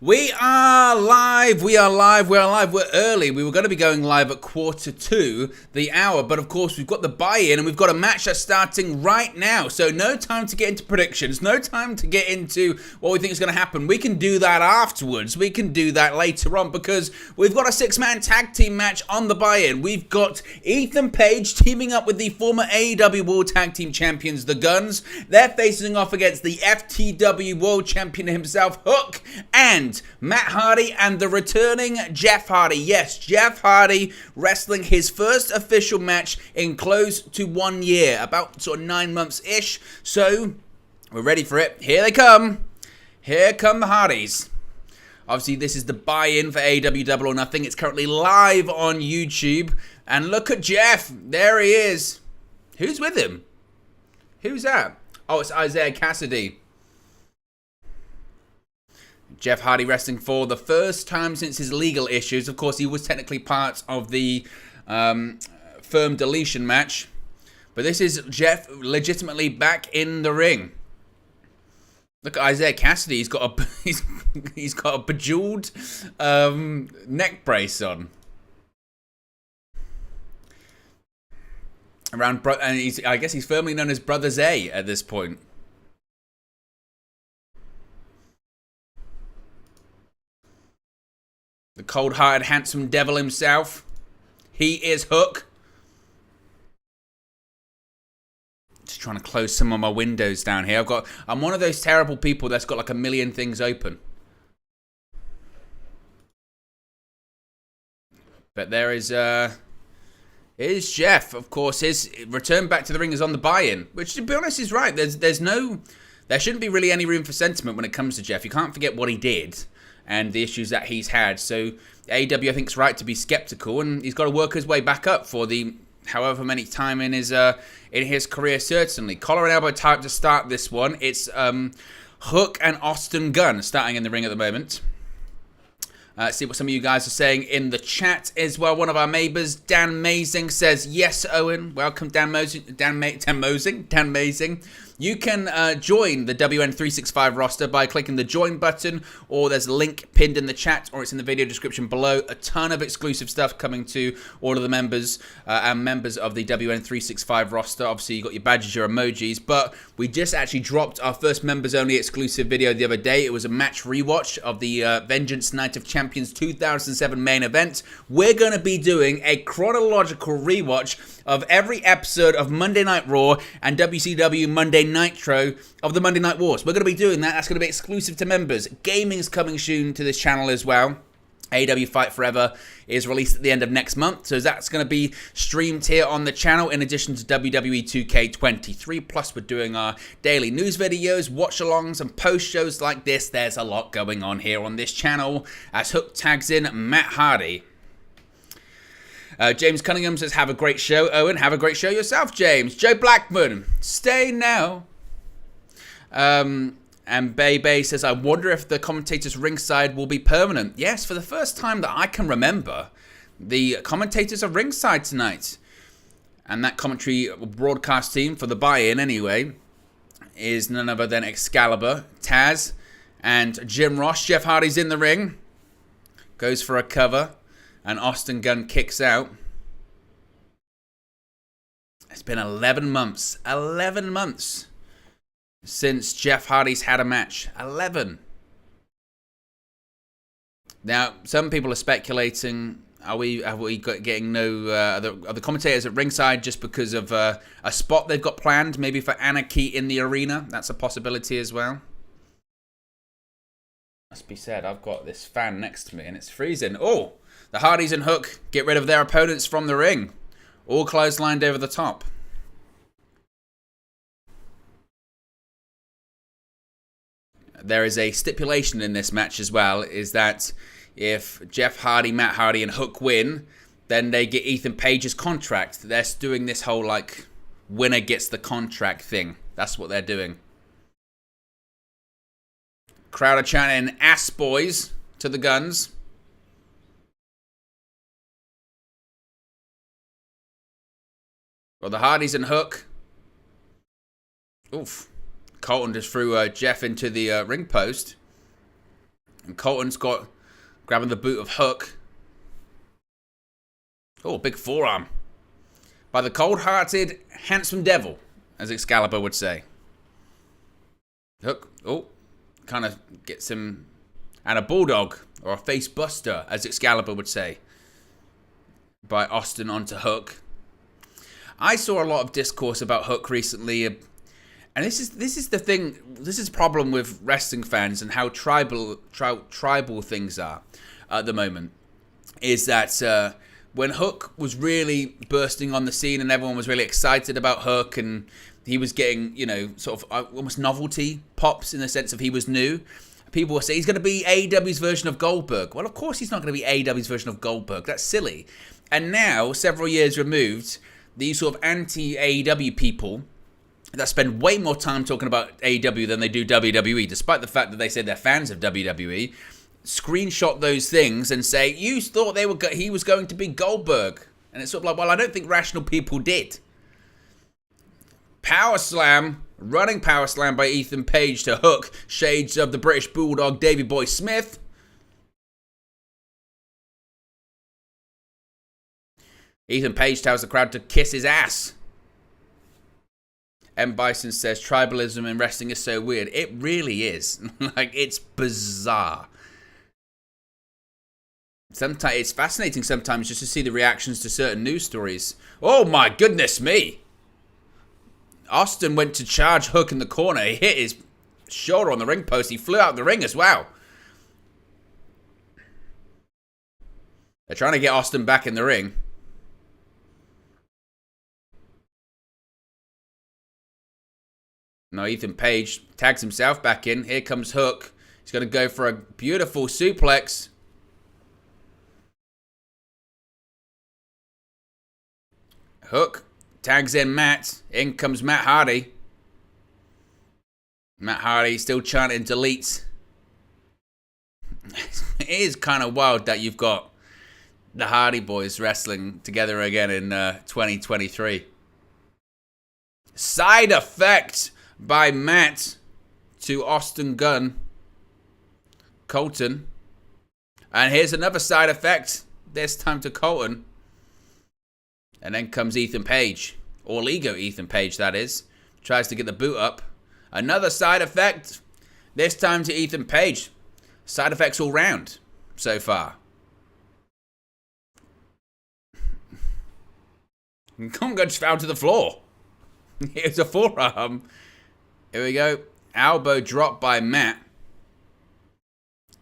We are live, we are live, we are live, we're early. We were going to be going live at 1:45 the hour, but of course we've got the buy-in and we've got a match that's starting right now. So no time to get into predictions, no time to get into what we think is going to happen. We can do that afterwards, we can do that later on because we've got a 6-man tag team match on the buy-in. We've got Ethan Page teaming up with the former AEW World Tag Team Champions, the Gunns. They're facing off against the FTW World Champion himself, Hook, and Matt Hardy and the returning Jeff Hardy. Yes, Jeff Hardy wrestling his first official match in close to 1 year, about sort of 9 months-ish. So, we're ready for it. Here they come. Here come the Hardys. Obviously, this is the buy-in for AEW Double or Nothing. It's currently live on YouTube. And look at Jeff. There he is. Who's with him? Who's that? Oh, it's Isaiah Cassidy. Jeff Hardy wrestling for the first time since his legal issues. Of course, he was technically part of the firm deletion match. But this is Jeff legitimately back in the ring. Look at Isaiah Cassidy. He's got a he's got a bejeweled neck brace on. And I guess he's firmly known as Brother Zay at this point. The cold-hearted, handsome devil himself. He is Hook. Just trying to close some of my windows down here. I'm one of those terrible people that's got like a million things open. But there is Jeff. Of course, his return back to the ring is on the buy-in, which, to be honest, is right. There shouldn't be really any room for sentiment when it comes to Jeff. You can't forget what he did and the issues that he's had. So AEW, I think, is right to be skeptical, and he's got to work his way back up for the however many time in his career, certainly. Collar and elbow type to start this one. It's Hook and Austin Gunn starting in the ring at the moment. See what some of you guys are saying in the chat as well. One of our neighbours, Dan Mazing, says, yes, Owen. Welcome, Dan Mazing. Dan Mazing. You can join the WN365 roster by clicking the join button, or there's a link pinned in the chat, or it's in the video description below. A ton of exclusive stuff coming to all of the members and members of the WN365 roster. Obviously, you got your badges, your emojis, but we just actually dropped our first members-only exclusive video the other day. It was a match rewatch of the Vengeance Night of Champions 2007 main event. We're going to be doing a chronological rewatch of every episode of Monday Night Raw and WCW Monday Nitro of the Monday Night Wars. We're going to be doing that. That's going to be exclusive to members. Gaming's coming soon to this channel as well. AEW Fight Forever is released at the end of next month, so that's going to be streamed here on the channel in addition to WWE 2K23. Plus, we're doing our daily news videos, watch-alongs, and post-shows like this. There's a lot going on here on this channel as Hook tags in Matt Hardy. James Cunningham says, have a great show, Owen. Have a great show yourself, James. Joe Blackman, stay now. And Bay says, I wonder if the commentators ringside will be permanent. Yes, for the first time that I can remember, the commentators are ringside tonight. And that commentary broadcast team, for the buy-in anyway, is none other than Excalibur, Taz, and Jim Ross. Jeff Hardy's in the ring. Goes for a cover. And Austin Gunn kicks out. It's been 11 months. 11 months since Jeff Hardy's had a match. 11. Now, some people are speculating, are we getting no are the commentators at ringside just because of a spot they've got planned, maybe for Anarchy in the arena? That's a possibility as well. Must be said, I've got this fan next to me and it's freezing. Oh! The Hardys and Hook get rid of their opponents from the ring. All clotheslined over the top. There is a stipulation in this match as well, is that if Jeff Hardy, Matt Hardy, and Hook win, then they get Ethan Page's contract. They're doing this whole, like, winner gets the contract thing. That's what they're doing. Crowd are chanting ass boys to the Gunns. Well, the Hardys and Hook. Oof. Colten just threw Jeff into the ring post. And Colten's grabbing the boot of Hook. Oh, big forearm. By the cold-hearted, handsome devil, as Excalibur would say. Hook, kind of gets him, and a bulldog, or a face buster, as Excalibur would say, by Austin onto Hook. I saw a lot of discourse about Hook recently, and this is the thing, this is a problem with wrestling fans and how tribal things are at the moment, is that when Hook was really bursting on the scene and everyone was really excited about Hook and he was getting, sort of almost novelty pops in the sense of he was new. People will say he's going to be AEW's version of Goldberg. Well, of course he's not going to be AEW's version of Goldberg. That's silly. And now, several years removed, these sort of anti-AEW people that spend way more time talking about AEW than they do WWE, despite the fact that they say they're fans of WWE, screenshot those things and say, you thought he was going to be Goldberg. And it's sort of like, well, I don't think rational people did. Running power slam by Ethan Page to Hook, shades of the British Bulldog Davey Boy Smith. Ethan Page tells the crowd to kiss his ass. M. Bison says tribalism in wrestling is so weird. It really is. It's bizarre. Sometimes it's fascinating sometimes just to see the reactions to certain news stories. Oh my goodness me. Austin went to charge Hook in the corner. He hit his shoulder on the ring post. He flew out the ring as well. They're trying to get Austin back in the ring. Now Ethan Page tags himself back in. Here comes Hook. He's going to go for a beautiful suplex. Hook tags in Matt. In comes Matt Hardy. Matt Hardy still chanting delete. It is kind of wild that you've got the Hardy Boys wrestling together again in 2023. Side effect by Matt to Austin Gunn. Colten. And here's another side effect. This time to Colten. And then comes Ethan Page. All ego Ethan Page, that is. Tries to get the boot up. Another side effect. This time to Ethan Page. Side effects all round so far. Conga just fell to the floor. Here's a forearm. Here we go. Elbow drop by Matt.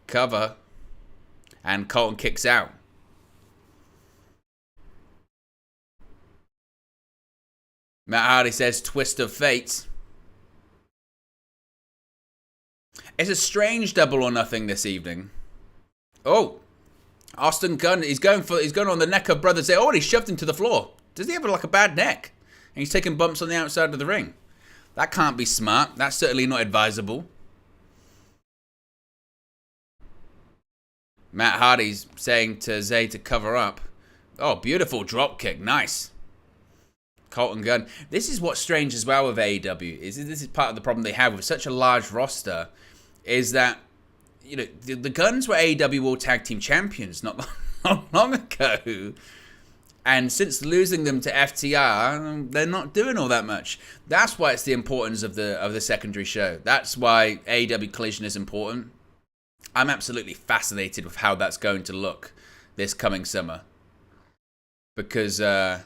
Cover. And Colten kicks out. Matt Hardy says twist of fate. It's a strange double or nothing this evening. Oh. Austin Gunn, he's going on the neck of Brother Zay. Oh, he shoved him to the floor. Does he have a bad neck? And he's taking bumps on the outside of the ring. That can't be smart. That's certainly not advisable. Matt Hardy's saying to Zay to cover up. Oh, beautiful drop kick. Nice. Colten Gunn. This is what's strange as well with AEW. This is part of the problem they have with such a large roster. Is that, the Gunns were AEW World Tag Team Champions not long ago. And since losing them to FTR, they're not doing all that much. That's why it's the importance of the secondary show. That's why AEW Collision is important. I'm absolutely fascinated with how that's going to look this coming summer. Because I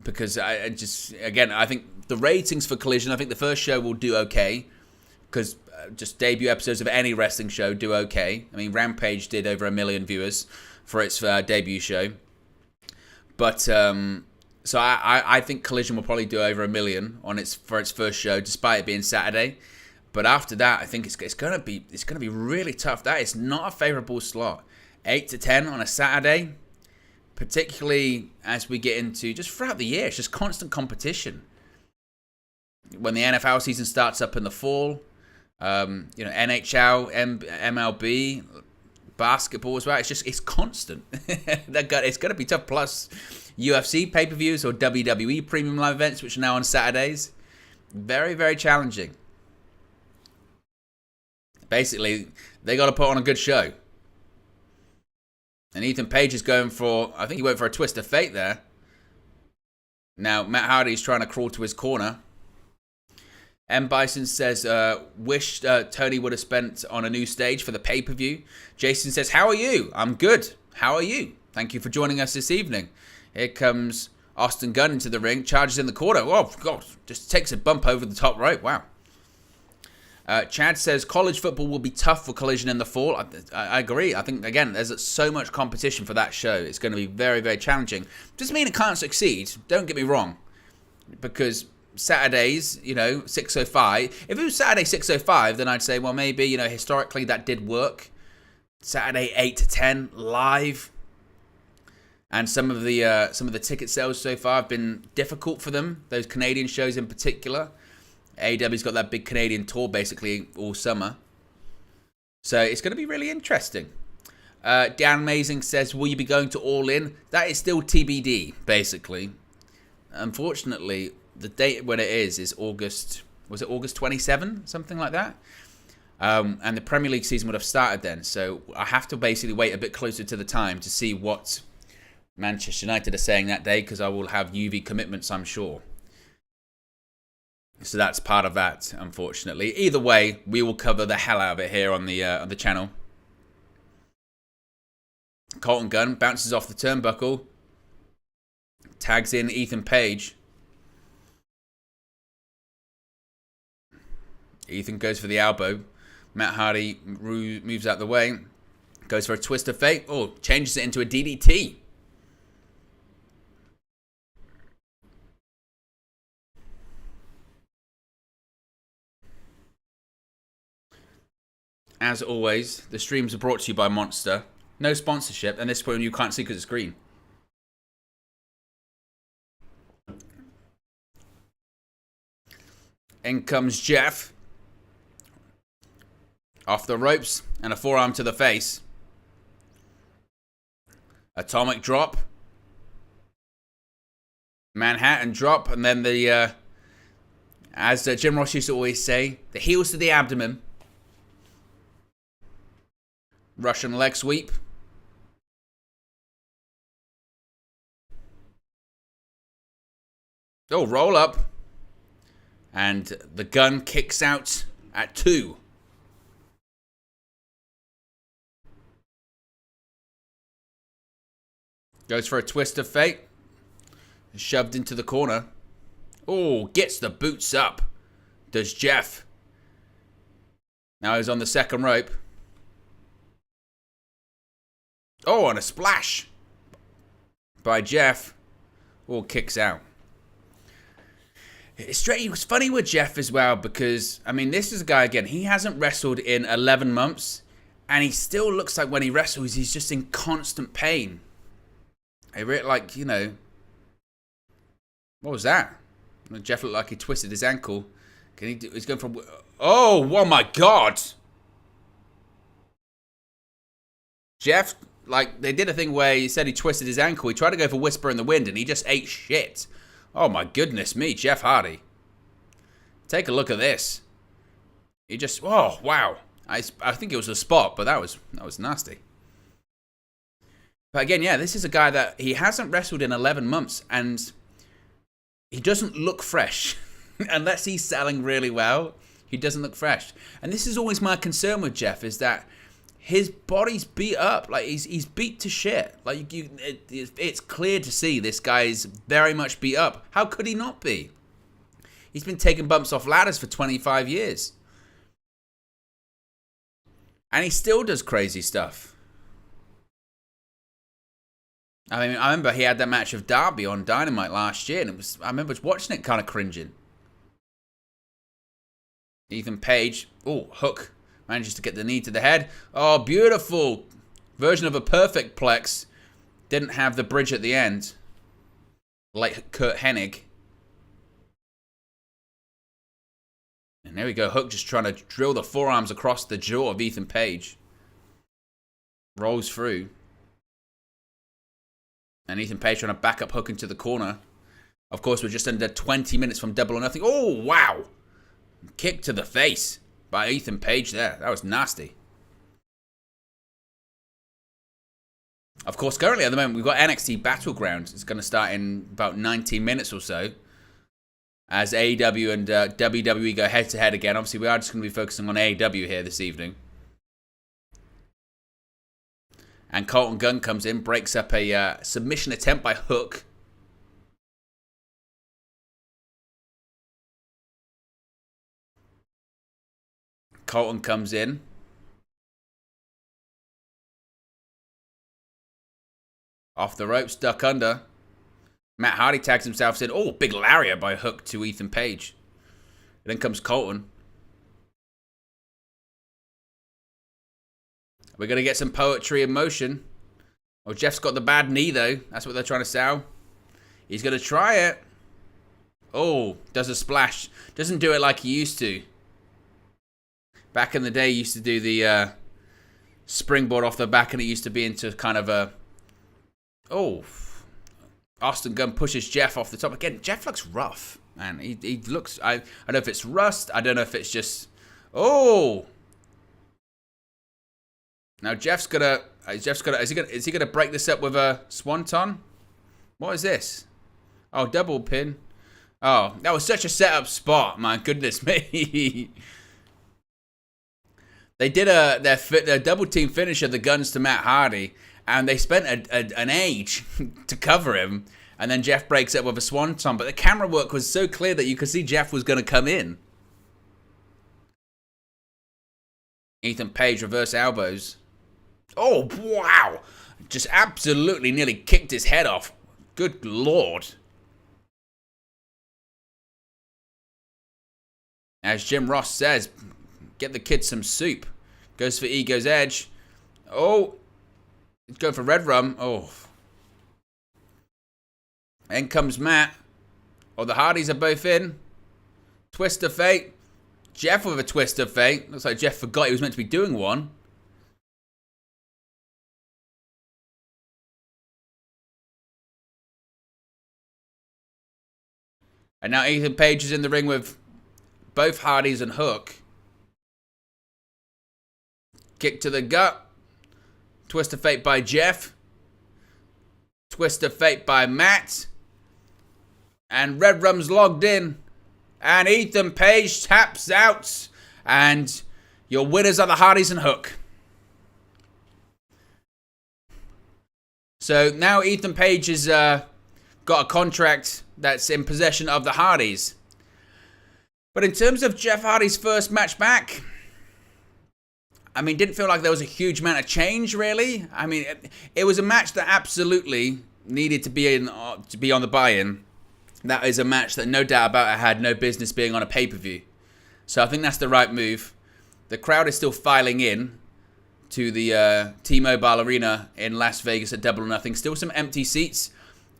think the ratings for Collision, I think the first show will do okay. Because just debut episodes of any wrestling show do okay. I mean, Rampage did over 1 million viewers for its debut show. But so I think Collision will probably do over 1 million for its first show, despite it being Saturday. But after that, I think it's gonna be really tough. That is not a favorable slot. 8 to 10 on a Saturday, particularly as we get into just throughout the year. It's just constant competition. When the NFL season starts up in the fall, NHL, MLB. Basketball as well. It's constant. It's going to be tough. Plus UFC pay-per-views or WWE premium live events, which are now on Saturdays. Very, very challenging. Basically, they got to put on a good show. And Ethan Page is going for, I think he went for a twist of fate there. Now, Matt Hardy's trying to crawl to his corner. M. Bison says, wish Tony would have spent on a new stage for the pay-per-view. Jason says, how are you? I'm good. How are you? Thank you for joining us this evening. Here comes Austin Gunn into the ring, charges in the corner. Oh, God, just takes a bump over the top rope. Wow. Chad says, college football will be tough for Collision in the fall. I agree. I think, again, there's so much competition for that show. It's going to be very, very challenging. Doesn't mean it can't succeed. Don't get me wrong. Because Saturdays, 6:05. If it was Saturday 6:05, then I'd say, well, maybe, historically that did work. Saturday 8 to 10 live. And some of the ticket sales so far have been difficult for them. Those Canadian shows in particular. AEW's got that big Canadian tour basically all summer. So it's going to be really interesting. Dan Amazing says, will you be going to All In? That is still TBD, basically. Unfortunately, the date when it is August, was it August 27? Something like that. And the Premier League season would have started then. So I have to basically wait a bit closer to the time to see what Manchester United are saying that day, because I will have UV commitments, I'm sure. So that's part of that, unfortunately. Either way, we will cover the hell out of it here on the channel. Colten Gunn bounces off the turnbuckle. Tags in Ethan Page. Ethan goes for the elbow. Matt Hardy moves out the way. Goes for a twist of fate. Oh, changes it into a DDT. As always, the streams are brought to you by Monster. No sponsorship, and this point you can't see because it's green. In comes Jeff. Off the ropes, and a forearm to the face. Atomic drop. Manhattan drop, and then the, as Jim Ross used to always say, the heels to the abdomen. Russian leg sweep. Oh, roll up. And the Gun kicks out at 2. Goes for a twist of fate. Shoved into the corner. Oh, gets the boots up. Does Jeff. Now he's on the second rope. Oh, and a splash by Jeff. Oh, kicks out. It's funny with Jeff as well because, I mean, this is a guy, again, he hasn't wrestled in 11 months and he still looks like when he wrestles, he's just in constant pain. I really like, what was that? Jeff looked like he twisted his ankle. He's going from, oh my God. Jeff, like, they did a thing where he said he twisted his ankle. He tried to go for Whisper in the Wind, and he just ate shit. Oh, my goodness me, Jeff Hardy. Take a look at this. He just, oh, wow. I think it was a spot, but that was nasty. But again, yeah, this is a guy that he hasn't wrestled in 11 months, and he doesn't look fresh. Unless he's selling really well, he doesn't look fresh. And this is always my concern with Jeff, is that his body's beat up. Like, he's beat to shit. Like, it's clear to see this guy's very much beat up. How could he not be? He's been taking bumps off ladders for 25 years. And he still does crazy stuff. I mean, I remember he had that match of Darby on Dynamite last year, and I remember watching it kind of cringing. Ethan Page, oh, hook. Manages to get the knee to the head. Oh, beautiful. Version of a perfect plex. Didn't have the bridge at the end. Like Kurt Hennig. And there we go. Hook just trying to drill the forearms across the jaw of Ethan Page. Rolls through. And Ethan Page trying to back up Hook into the corner. Of course, we're just under 20 minutes from Double or Nothing. Oh, wow. Kick to the face. by Ethan Page there. That was nasty. Of course, currently at the moment, we've got NXT Battleground. It's going to start in about 19 minutes or so. As AEW and WWE go head-to-head again. Obviously, we are just going to be focusing on AEW here this evening. And Colten Gunn comes in, breaks up a submission attempt by Hook. Colten comes in. Off the ropes, duck under. Matt Hardy tags himself in. Oh, big lariat by Hook to Ethan Page. And then comes Colten. We're going to get some poetry in motion. Oh, Jeff's got the bad knee, though. That's what they're trying to sell. He's going to try it. Oh, does a splash. Doesn't do it like he used to. Back in the day, he used to do the springboard off the back, and it used to be into kind of a... Oh, Austin Gunn pushes Jeff off the top. Again, Jeff looks rough, man. He looks... I don't know if it's rust. I don't know if it's just... Oh! Now Jeff's gonna... Is he gonna break this up with a swanton? What is this? Oh, double pin. Oh, that was such a setup spot. My goodness me. They did their double team finish of the Guns to Matt Hardy, and they spent an age to cover him, and then Jeff breaks up with a swanton. But the camera work was so clear that you could see Jeff was going to come in. Ethan Page reverse elbows. Oh, wow. Just absolutely nearly kicked his head off. Good Lord. As Jim Ross says, get the kid some soup. Goes for Ego's Edge. Oh. Go for Red Rum. Oh. In comes Matt. Oh, the Hardys are both in. Twist of Fate. Jeff with a twist of fate. Looks like Jeff forgot he was meant to be doing one. And now Ethan Page is in the ring with both Hardys and Hook. Kick to the gut. Twist of Fate by Jeff. Twist of Fate by Matt. And Red Rum's logged in. And Ethan Page taps out. And your winners are the Hardys and Hook. So now Ethan Page has got a contract that's in possession of the Hardys. But in terms of Jeff Hardy's first match back, I mean, didn't feel like there was a huge amount of change, really. I mean, it was a match that absolutely needed to be on the buy-in. That is a match that no doubt about it had no business being on a pay-per-view. So I think that's the right move. The crowd is still filing in to the T-Mobile Arena in Las Vegas at Double or Nothing. Still some empty seats.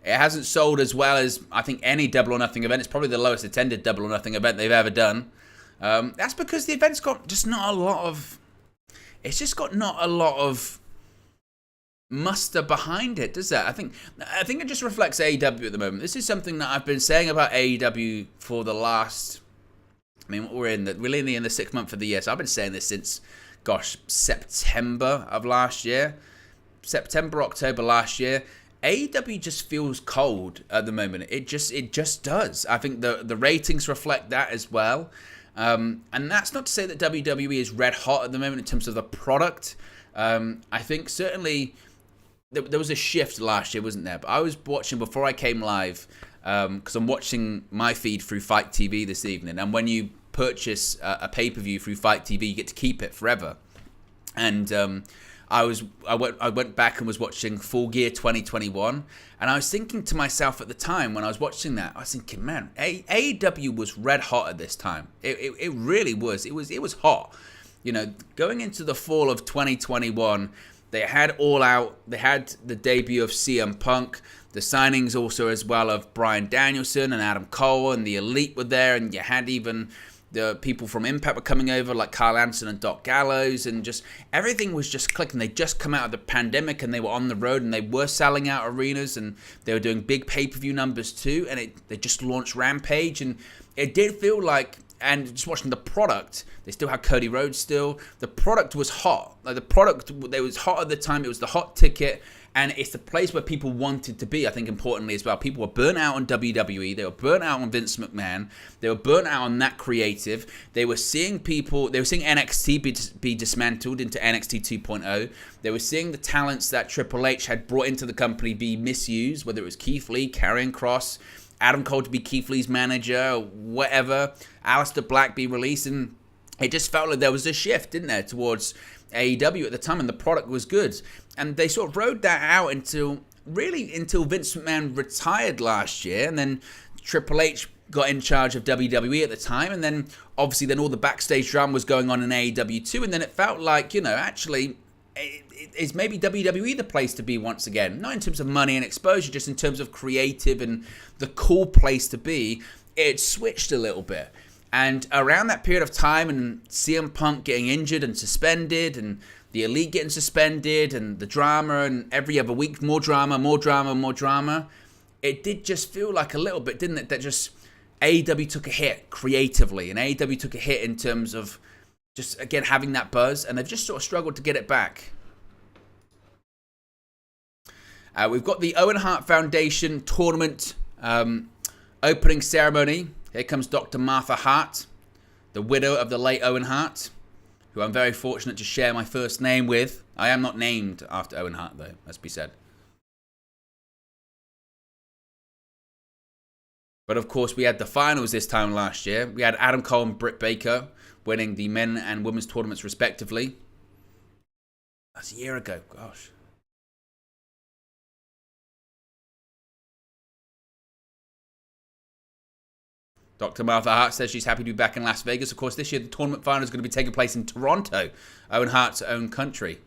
It hasn't sold as well as, I think, any Double or Nothing event. It's probably the lowest attended Double or Nothing event they've ever done. That's because the event's got just not a lot of... It's just got not a lot of muster behind it, does that? I think it just reflects AEW at the moment. This is something that I've been saying about AEW for the last... I mean, we're in the 6th month of the year, so I've been saying this since, gosh, September of last year. September, October last year. AEW just feels cold at the moment. It just does. I think the ratings reflect that as well. And that's not to say that WWE is red hot at the moment in terms of the product. I think certainly there was a shift last year, wasn't there? But I was watching before I came live, because I'm watching my feed through Fight TV this evening. And when you purchase a pay-per-view through Fight TV, you get to keep it forever. And I went back and was watching Full Gear 2021, and I was thinking to myself at the time when I was watching that, I was thinking, man, AEW was red hot at this time. It really was. It was hot. You know, going into the fall of 2021, they had All Out. They had the debut of CM Punk. The signings also as well of Bryan Danielson and Adam Cole, and the Elite were there, and you had even the people from Impact were coming over, like Kyle Anderson and Doc Gallows, and just everything was just clicking. They'd just come out of the pandemic, and they were on the road, and they were selling out arenas, and they were doing big pay-per-view numbers too, and they just launched Rampage, and it did feel like and just watching the product, they still had Cody Rhodes still. The product was hot. Like the product, it was hot at the time. It was the hot ticket. And it's the place where people wanted to be, I think, importantly as well. People were burnt out on WWE. They were burnt out on Vince McMahon. They were burnt out on that creative. They were seeing NXT be dismantled into NXT 2.0. They were seeing the talents that Triple H had brought into the company be misused, whether it was Keith Lee, Karrion Kross, Adam Cole to be Keith Lee's manager, whatever, Aleister Black be released. And it just felt like there was a shift, didn't there, towards AEW at the time, and the product was good. And they sort of rode that out until Vince McMahon retired last year, and then Triple H got in charge of WWE at the time, and then obviously all the backstage drama was going on in AEW too, and then it felt like, actually, is maybe WWE the place to be once again? Not in terms of money and exposure, just in terms of creative and the cool place to be. It switched a little bit. And around that period of time, and CM Punk getting injured and suspended, and the Elite getting suspended, and the drama, and every other week, more drama, it did just feel like a little bit, didn't it, that just AEW took a hit creatively, and AEW took a hit in terms of just, again, having that buzz, and they've just sort of struggled to get it back. We've got the Owen Hart Foundation tournament opening ceremony. Here comes Dr. Martha Hart, the widow of the late Owen Hart, who I'm very fortunate to share my first name with. I am not named after Owen Hart, though, let's be said. But of course, we had the finals this time last year. We had Adam Cole and Britt Baker winning the men and women's tournaments respectively. That's a year ago, gosh. Dr. Martha Hart says she's happy to be back in Las Vegas. Of course, this year the tournament final is going to be taking place in Toronto, Owen Hart's own country.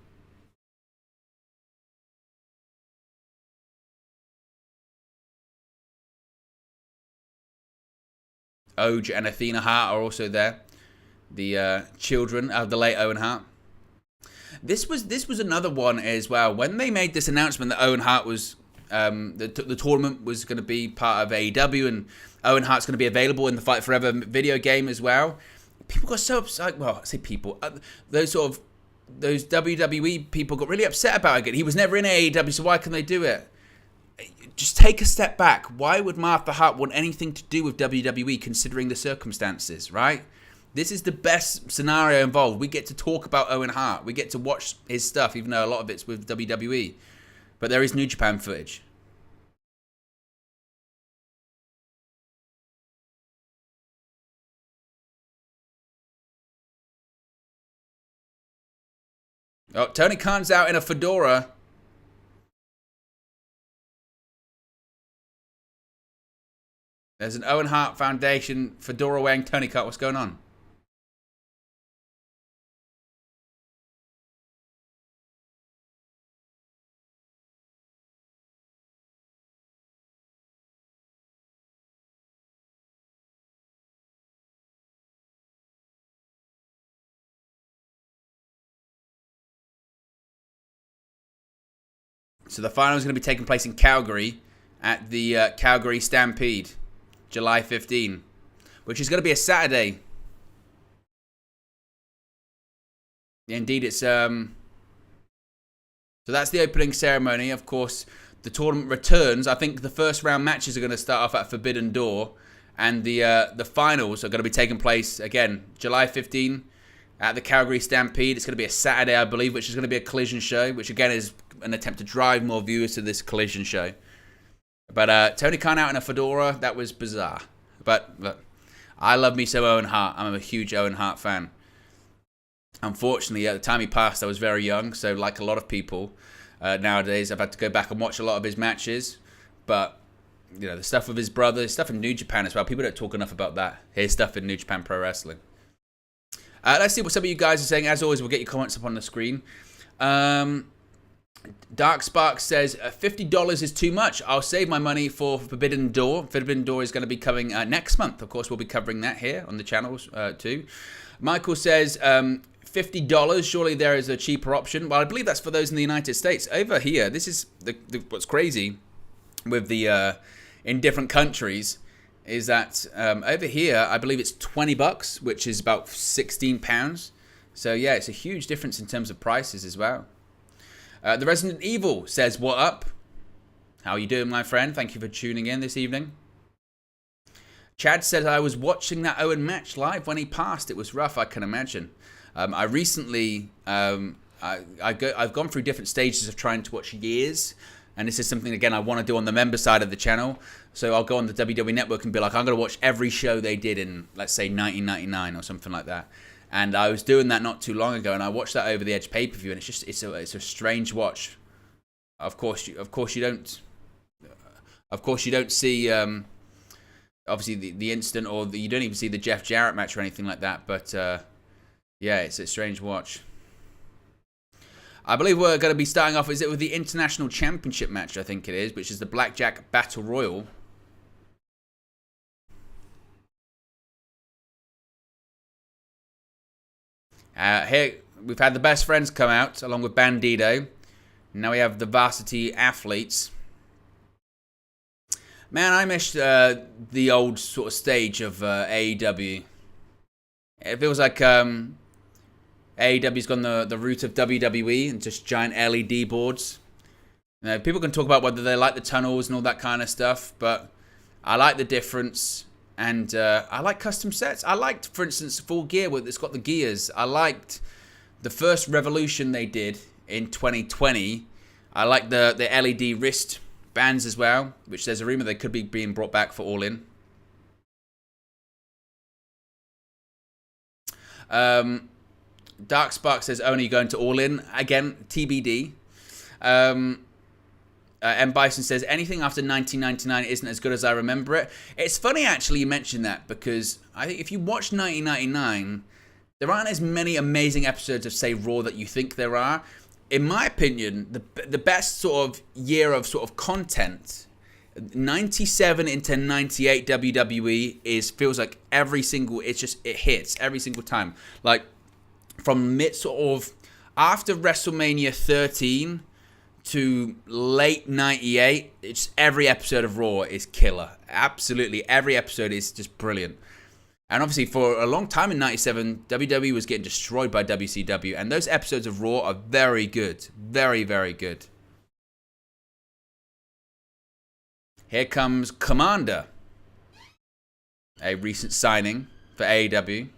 Oj and Athena Hart are also there, the children of the late Owen Hart. This was another one as well. When they made this announcement that Owen Hart was the tournament was going to be part of AEW, and Owen Hart's going to be available in the Fight Forever video game as well, people got so upset. Well, I say people, those WWE people got really upset about it again. He was never in AEW, so why can they do it? Just take a step back. Why would Martha Hart want anything to do with WWE considering the circumstances, right? This is the best scenario involved. We get to talk about Owen Hart. We get to watch his stuff, even though a lot of it's with WWE. But there is New Japan footage. Oh, Tony Khan's out in a fedora. There's an Owen Hart Foundation fedora wearing Tony Khan. What's going on? So the final is going to be taking place in Calgary at the Calgary Stampede, July 15, which is going to be a Saturday. Yeah, indeed, it's so that's the opening ceremony. Of course, the tournament returns. I think the first round matches are going to start off at Forbidden Door, and the finals are going to be taking place again July 15 at the Calgary Stampede. It's going to be a Saturday, I believe, which is going to be a collision show, which again is an attempt to drive more viewers to this collision show. But Tony Khan out in a fedora, that was bizarre. But look, I love me some Owen Hart. I'm a huge Owen Hart fan. Unfortunately, at the time he passed, I was very young. So like a lot of people nowadays, I've had to go back and watch a lot of his matches. But, you know, the stuff with his brother, his stuff in New Japan as well. People don't talk enough about that. His stuff in New Japan Pro Wrestling. Let's see what some of you guys are saying. As always, we'll get your comments up on the screen. Dark Spark says, $50 is too much. I'll save my money for Forbidden Door. Forbidden Door is going to be coming next month. Of course, we'll be covering that here on the channels too. Michael says, $50. Surely there is a cheaper option. Well, I believe that's for those in the United States. Over here, this is what's crazy with the in different countries is that over here, I believe it's $20, which is about £16. So yeah, it's a huge difference in terms of prices as well. The Resident Evil says, "What up? How are you doing, my friend? Thank you for tuning in this evening." Chad said, "I was watching that Owen match live when he passed. It was rough, I can imagine." I recently, I've gone through different stages of trying to watch years. And this is something, again, I want to do on the member side of the channel. So I'll go on the WWE Network and be like, I'm going to watch every show they did in, let's say, 1999 or something like that. And I was doing that not too long ago, and I watched that Over the Edge pay-per-view, and it's a strange watch. Of course you don't see obviously the instant, or you don't even see the Jeff Jarrett match or anything like that. But yeah, it's a strange watch. I believe we're going to be starting off, is it with the International Championship match, I think it is, which is the Blackjack Battle Royal. Here, we've had the Best Friends come out, along with Bandito. Now we have the Varsity Athletes. Man, I missed the old sort of stage of AEW. It feels like AEW's gone the route of WWE and just giant LED boards. You know, people can talk about whether they like the tunnels and all that kind of stuff, but I like the difference, and I like custom sets. I liked, for instance, Full Gear, where it's got the gears. I liked the first Revolution they did in 2020. I like the LED wrist bands as well, which there's a rumor they could be being brought back for All In. Dark Spark says, only going to All In. Again, TBD. M. Bison says, anything after 1999 isn't as good as I remember it. It's funny, actually, you mentioned that, because I think if you watch 1999, there aren't as many amazing episodes of, say, Raw that you think there are. In my opinion, the best sort of year of sort of content, 97 into 98 WWE feels like it hits every single time. Like, from mid sort of after WrestleMania 13 to late 98, it's every episode of Raw is killer. Absolutely, every episode is just brilliant. And obviously, for a long time in 97, WWE was getting destroyed by WCW, and those episodes of Raw are very good. Very, very good. Here comes Commander, a recent signing for AEW.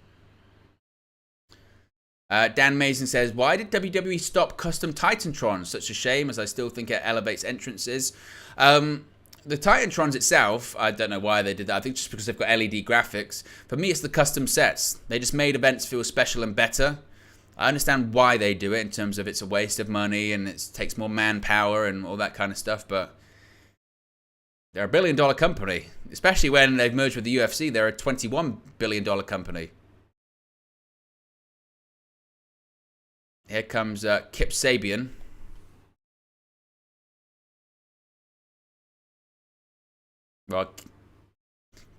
Dan Mason says, why did WWE stop custom Titantrons? Such a shame, as I still think it elevates entrances. The Titantrons itself, I don't know why they did that. I think just because they've got LED graphics. For me, it's the custom sets. They just made events feel special and better. I understand why they do it in terms of it's a waste of money and it takes more manpower and all that kind of stuff, but they're a $1 billion company. Especially when they've merged with the UFC, they're a $21 billion company. Here comes Kip Sabian. Well,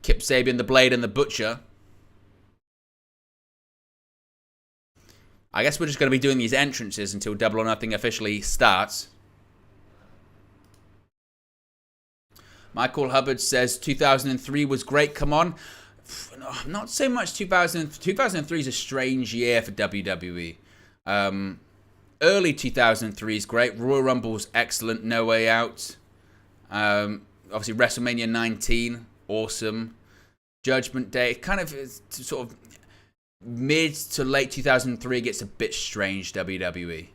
Kip Sabian, the Blade and the Butcher. I guess we're just going to be doing these entrances until Double or Nothing officially starts. Michael Hubbard says 2003 was great. Come on. Not so much 2003 is a strange year for WWE. Early 2003 is great. Royal Rumble's excellent. No Way Out. Obviously, WrestleMania 19, awesome. Judgment Day, kind of sort of mid to late 2003 gets a bit strange, WWE.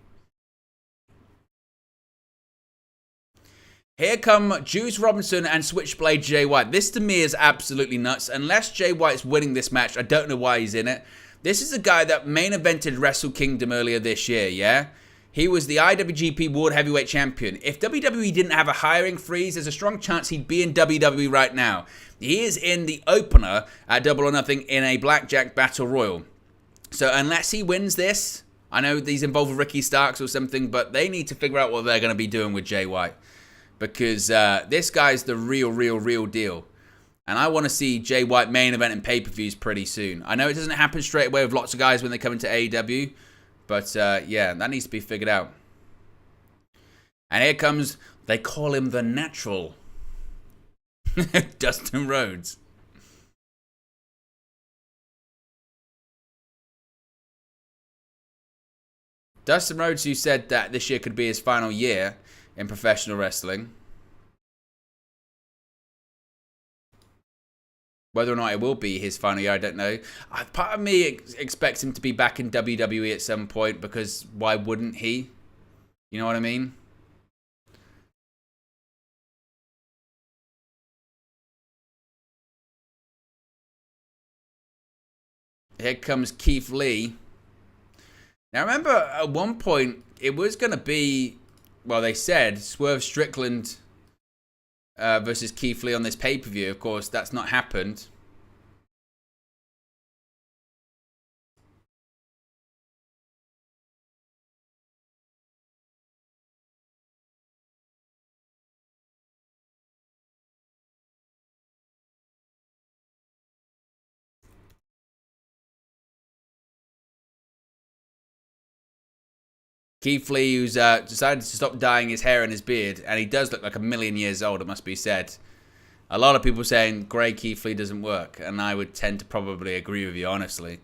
Here come Juice Robinson and Switchblade Jay White. This to me is absolutely nuts. Unless Jay White's winning this match, I don't know why he's in it. This is a guy that main evented Wrestle Kingdom earlier this year, yeah? He was the IWGP World Heavyweight Champion. If WWE didn't have a hiring freeze, there's a strong chance he'd be in WWE right now. He is in the opener at Double or Nothing in a Blackjack Battle Royal. So unless he wins this, I know he's involved with Ricky Starks or something, but they need to figure out what they're going to be doing with Jay White. Because this guy's the real deal. And I want to see Jay White main event and pay-per-views pretty soon. I know it doesn't happen straight away with lots of guys when they come into AEW. But, yeah, that needs to be figured out. And here comes, they call him the Natural. Dustin Rhodes. Dustin Rhodes, who said that this year could be his final year in professional wrestling. Whether or not it will be his final year, I don't know. Part of me expects him to be back in WWE at some point, because why wouldn't he? You know what I mean? Here comes Keith Lee. Now, remember, at one point, it was going to be, well, they said Swerve Strickland versus Keith Lee on this pay-per-view. Of course, that's not happened. Keith Lee, who's decided to stop dyeing his hair and his beard, and he does look like a million years old, it must be said. A lot of people saying grey Keith Lee doesn't work, and I would tend to probably agree with you, honestly.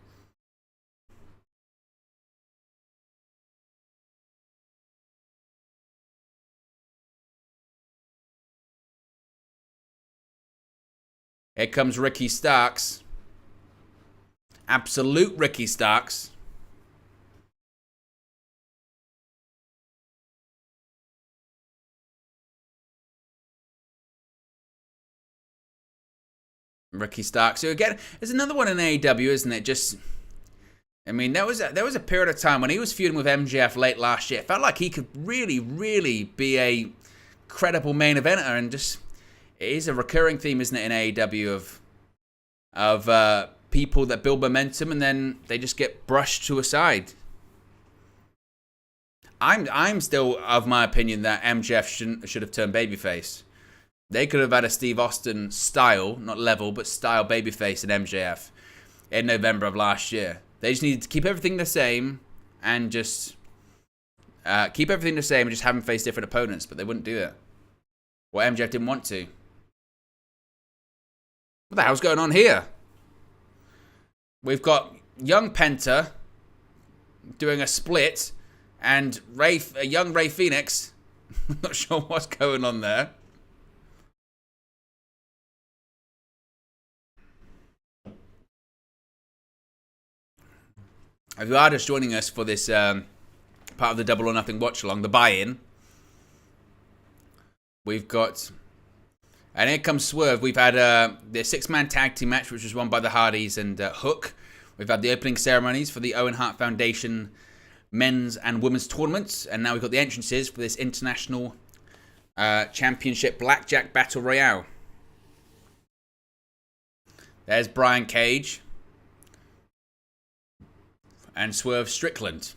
Here comes Ricky Starks. Absolute Ricky Starks. Ricky Starks. So again, there's another one in AEW, isn't it? Just, I mean, there was a period of time when he was feuding with MJF late last year. It felt like he could really, really be a credible main eventer, and just, it is a recurring theme, isn't it, in AEW of people that build momentum and then they just get brushed to a side. I'm still of my opinion that MJF should have turned babyface. They could have had a Steve Austin style, not level, but style babyface in MJF in November of last year. They just needed to keep everything the same and just have him face different opponents, but they wouldn't do it. Well, MJF didn't want to. What the hell's going on here? We've got young Penta doing a split and young Ray Phoenix. I'm not sure what's going on there. If you are just joining us for this part of the Double or Nothing watch along, the buy-in, we've got, and here comes Swerve. We've had the 6-man tag team match, which was won by the Hardys and Hook. We've had the opening ceremonies for the Owen Hart Foundation men's and women's tournaments, and now we've got the entrances for this international championship blackjack battle royale. There's Brian Cage and Swerve Strickland.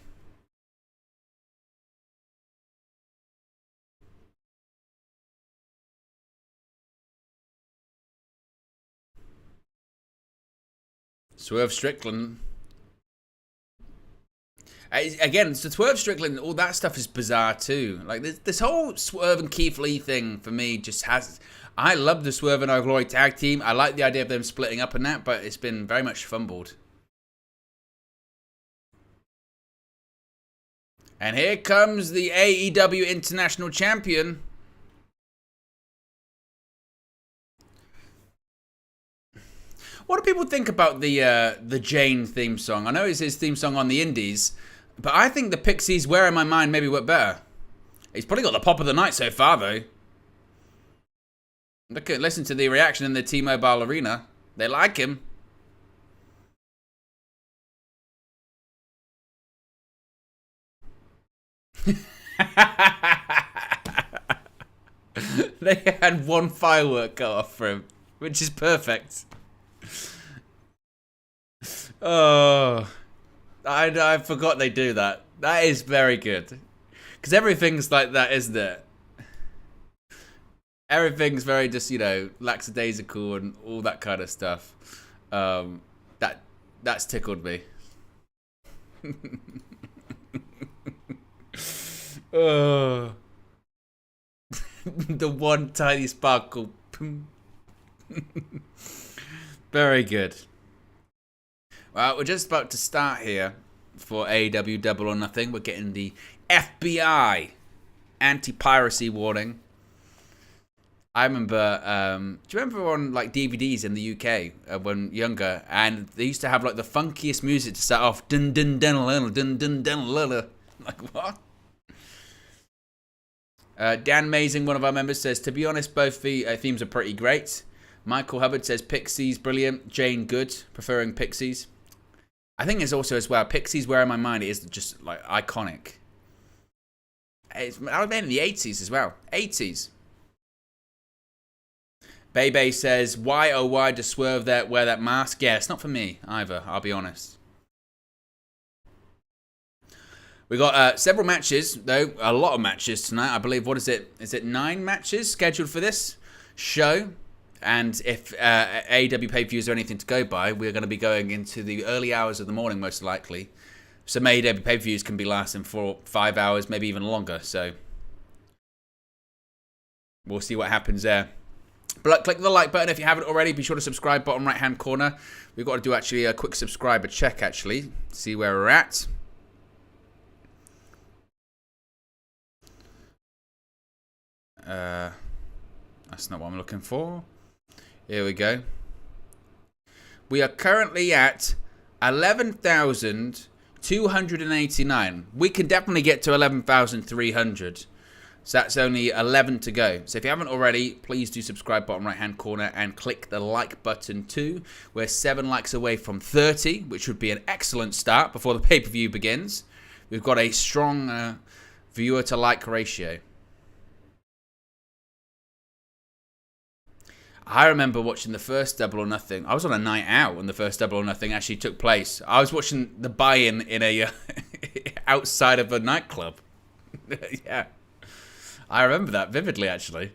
Swerve Strickland. Again, so Swerve Strickland, all that stuff is bizarre too. Like this whole Swerve and Keith Lee thing for me just has. I love the Swerve and Our Glory tag team. I like the idea of them splitting up and that, but it's been very much fumbled. And here comes the AEW International Champion. What do people think about the Jane theme song? I know it's his theme song on the Indies, but I think the Pixies' Where in My Mind maybe work better. He's probably got the pop of the night so far, though. Listen to the reaction in the T-Mobile Arena. They like him. They had one firework go off for him, which is perfect. Oh, I forgot they do that. That is very good. Because everything's like that, isn't it? Everything's very just, lackadaisical and all that kind of stuff. That's tickled me. Oh. The one tiny sparkle. Very good. Well, we're just about to start here for AEW Double or Nothing. We're getting the FBI anti-piracy warning. I remember, do you remember on like DVDs in the UK when younger, and they used to have like the funkiest music to start off, dun dun dun dun dun dun dun. Like what? Dan Mazing, one of our members, says, to be honest, both the themes are pretty great. Michael Hubbard says Pixies brilliant, Jane good, preferring Pixies. I think it's also as well, Pixies where in my mind it is just like iconic. I was made in the 80s as well. 80s. Bebe says, why oh why does Swerve wear that mask? Yeah, it's not for me either, I'll be honest. We got several matches, though. A lot of matches tonight. I believe, what is it? Is it 9 matches scheduled for this show? And if AEW pay-per-views are anything to go by, we're going to be going into the early hours of the morning, most likely. Some AEW pay-per-views can be lasting for 5 hours, maybe even longer. So we'll see what happens there. But click the like button if you haven't already. Be sure to subscribe, bottom right-hand corner. We've got to do actually a quick subscriber check, actually. See where we're at. That's not what I'm looking for. Here we go. We are currently at 11,289. We can definitely get to 11,300. So that's only 11 to go. So if you haven't already, please do subscribe, bottom right hand corner, and click the like button too. We're 7 likes away from 30, which would be an excellent start before the pay-per-view begins. We've got a strong viewer to like ratio. I remember watching the first Double or Nothing. I was on a night out when the first Double or Nothing actually took place. I was watching the buy-in in a outside of a nightclub. Yeah, I remember that vividly, actually.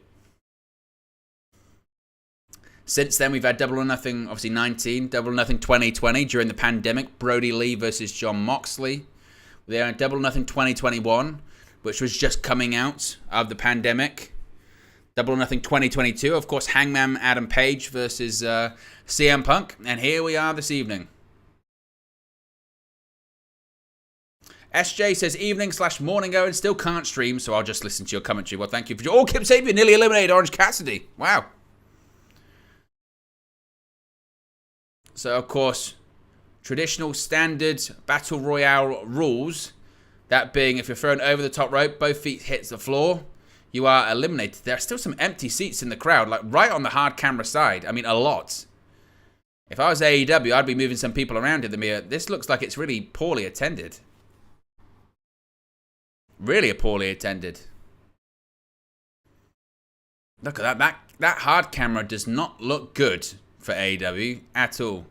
Since then, we've had Double or Nothing, obviously 19, Double or Nothing 2020 during the pandemic. Brody Lee versus John Moxley. We had Double or Nothing 2021, which was just coming out of the pandemic. Double or Nothing 2022, of course, Hangman Adam Page versus CM Punk. And here we are this evening. SJ says, evening/morning Owen, still can't stream, so I'll just listen to your commentary. Well, thank you for... Oh, Kip Sabian nearly eliminated Orange Cassidy. Wow. So, of course, traditional standard Battle Royale rules. That being, if you're thrown over the top rope, both feet hits the floor, you are eliminated. There are still some empty seats in the crowd, like right on the hard camera side. I mean, a lot. If I was AEW, I'd be moving some people around in the mirror. This looks like it's really poorly attended. Really poorly attended. Look at that. That hard camera does not look good for AEW at all.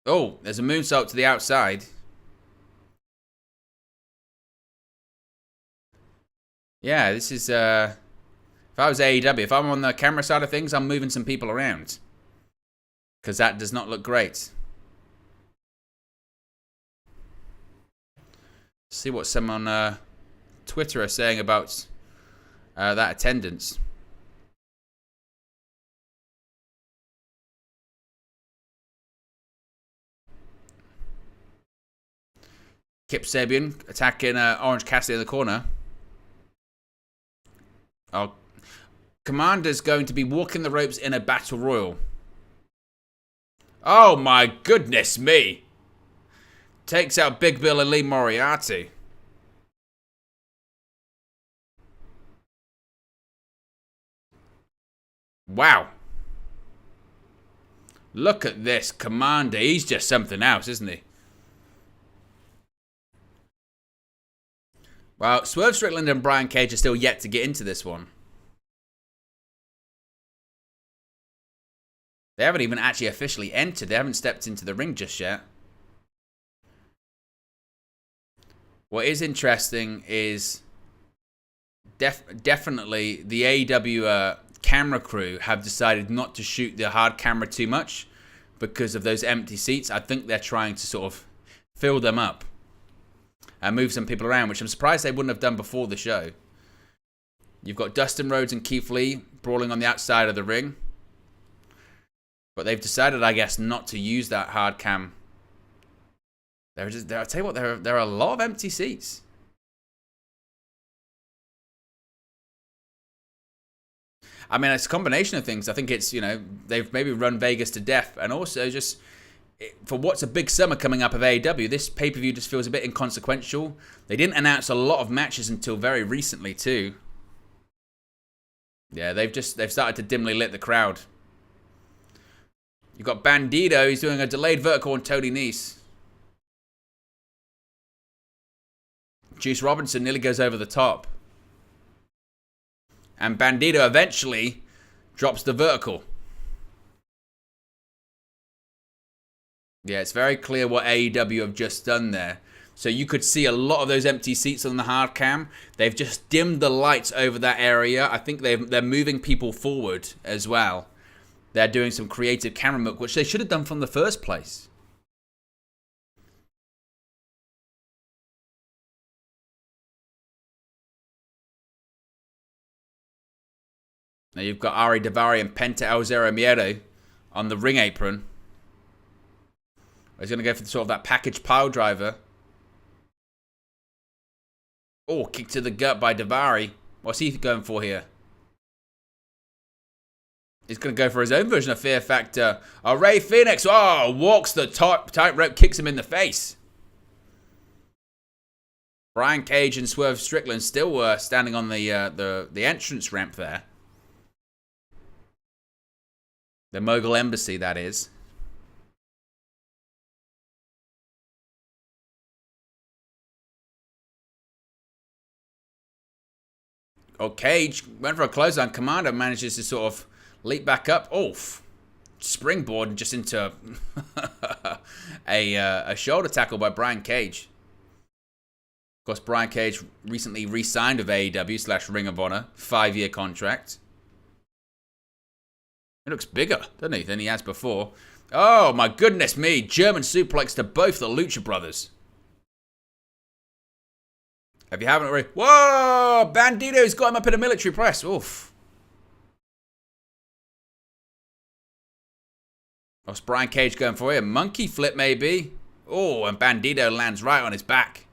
Oh, there's a moonsault to the outside. Yeah, this is, if I was AEW, if I'm on the camera side of things, I'm moving some people around. Because that does not look great. See what some on Twitter are saying about that attendance. Kip Sabian attacking Orange Cassidy in the corner. Oh, Commander's going to be walking the ropes in a battle royal. Oh my goodness me. Takes out Big Bill and Lee Moriarty. Wow. Look at this Commander. He's just something else, isn't he? Well, Swerve Strickland and Brian Cage are still yet to get into this one. They haven't even actually officially entered. They haven't stepped into the ring just yet. What is interesting is definitely the AEW camera crew have decided not to shoot the hard camera too much because of those empty seats. I think they're trying to sort of fill them up and move some people around, which I'm surprised they wouldn't have done before the show. You've got Dustin Rhodes and Keith Lee brawling on the outside of the ring. But they've decided, I guess, not to use that hard cam I'll tell you what, there are a lot of empty seats. I mean, it's a combination of things. I think it's, they've maybe run Vegas to death, and also just for what's a big summer coming up of AEW, this pay-per-view just feels a bit inconsequential. They didn't announce a lot of matches until very recently too. Yeah, they've started to dimly lit the crowd. You've got Bandito, he's doing a delayed vertical on Tony Nese. Juice Robinson nearly goes over the top. And Bandito eventually drops the vertical. Yeah, it's very clear what AEW have just done there. So you could see a lot of those empty seats on the hard cam. They've just dimmed the lights over that area. I think they're moving people forward as well. They're doing some creative camera work, which they should have done from the first place. Now you've got Ari Daivari and Penta El Zero Miedo on the ring apron. He's going to go for sort of that package pile driver. Oh, kick to the gut by Daivari. What's he going for here? He's going to go for his own version of Fear Factor. Oh, Rey Fénix. Oh, walks the tightrope, kicks him in the face. Brian Cage and Swerve Strickland still standing on the entrance ramp there. The Mogul Embassy, that is. Oh, Cage went for a clothesline. Commander manages to sort of leap back up. Oof. Springboard just into a shoulder tackle by Brian Cage. Of course, Brian Cage recently re-signed with AEW / Ring of Honor. 5-year contract. He looks bigger, doesn't he, than he has before. Oh, my goodness me. German suplex to both the Lucha Brothers. If you haven't already... Whoa! Bandito's got him up in a military press. Oof. What's Brian Cage going for here? Monkey flip, maybe? Oh, and Bandito lands right on his back.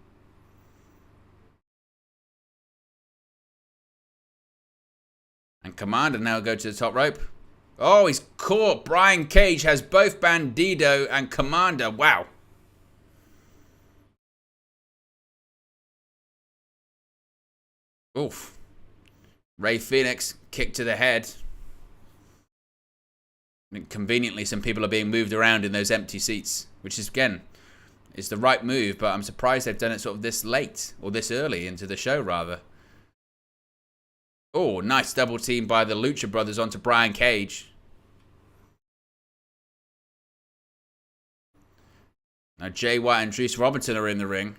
And Commander now go to the top rope. Oh, he's caught. Brian Cage has both Bandito and Commander. Wow. Oof. Rey Fénix kick to the head. And conveniently, some people are being moved around in those empty seats, which is, again, is the right move, but I'm surprised they've done it sort of this late, or this early into the show, rather. Oh, nice double team by the Lucha Brothers onto Brian Cage. Now Jay White and Juice Robinson are in the ring.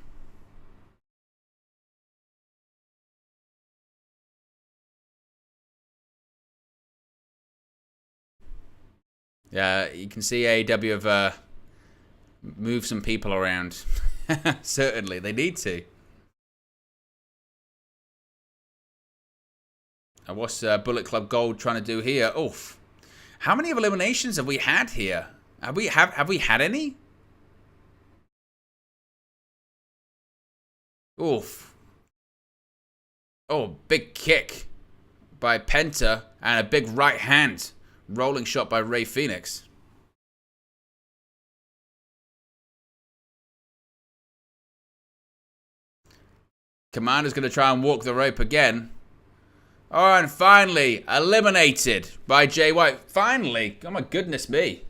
Yeah, you can see AEW have moved some people around. Certainly, they need to. And what's Bullet Club Gold trying to do here? Oof. How many eliminations have we had here? Have we had any? Oof. Oh, big kick by Penta and a big right hand. Rolling shot by Rey Fénix. Commander's going to try and walk the rope again. Oh, and finally, eliminated by Jay White. Finally. Oh, my goodness me.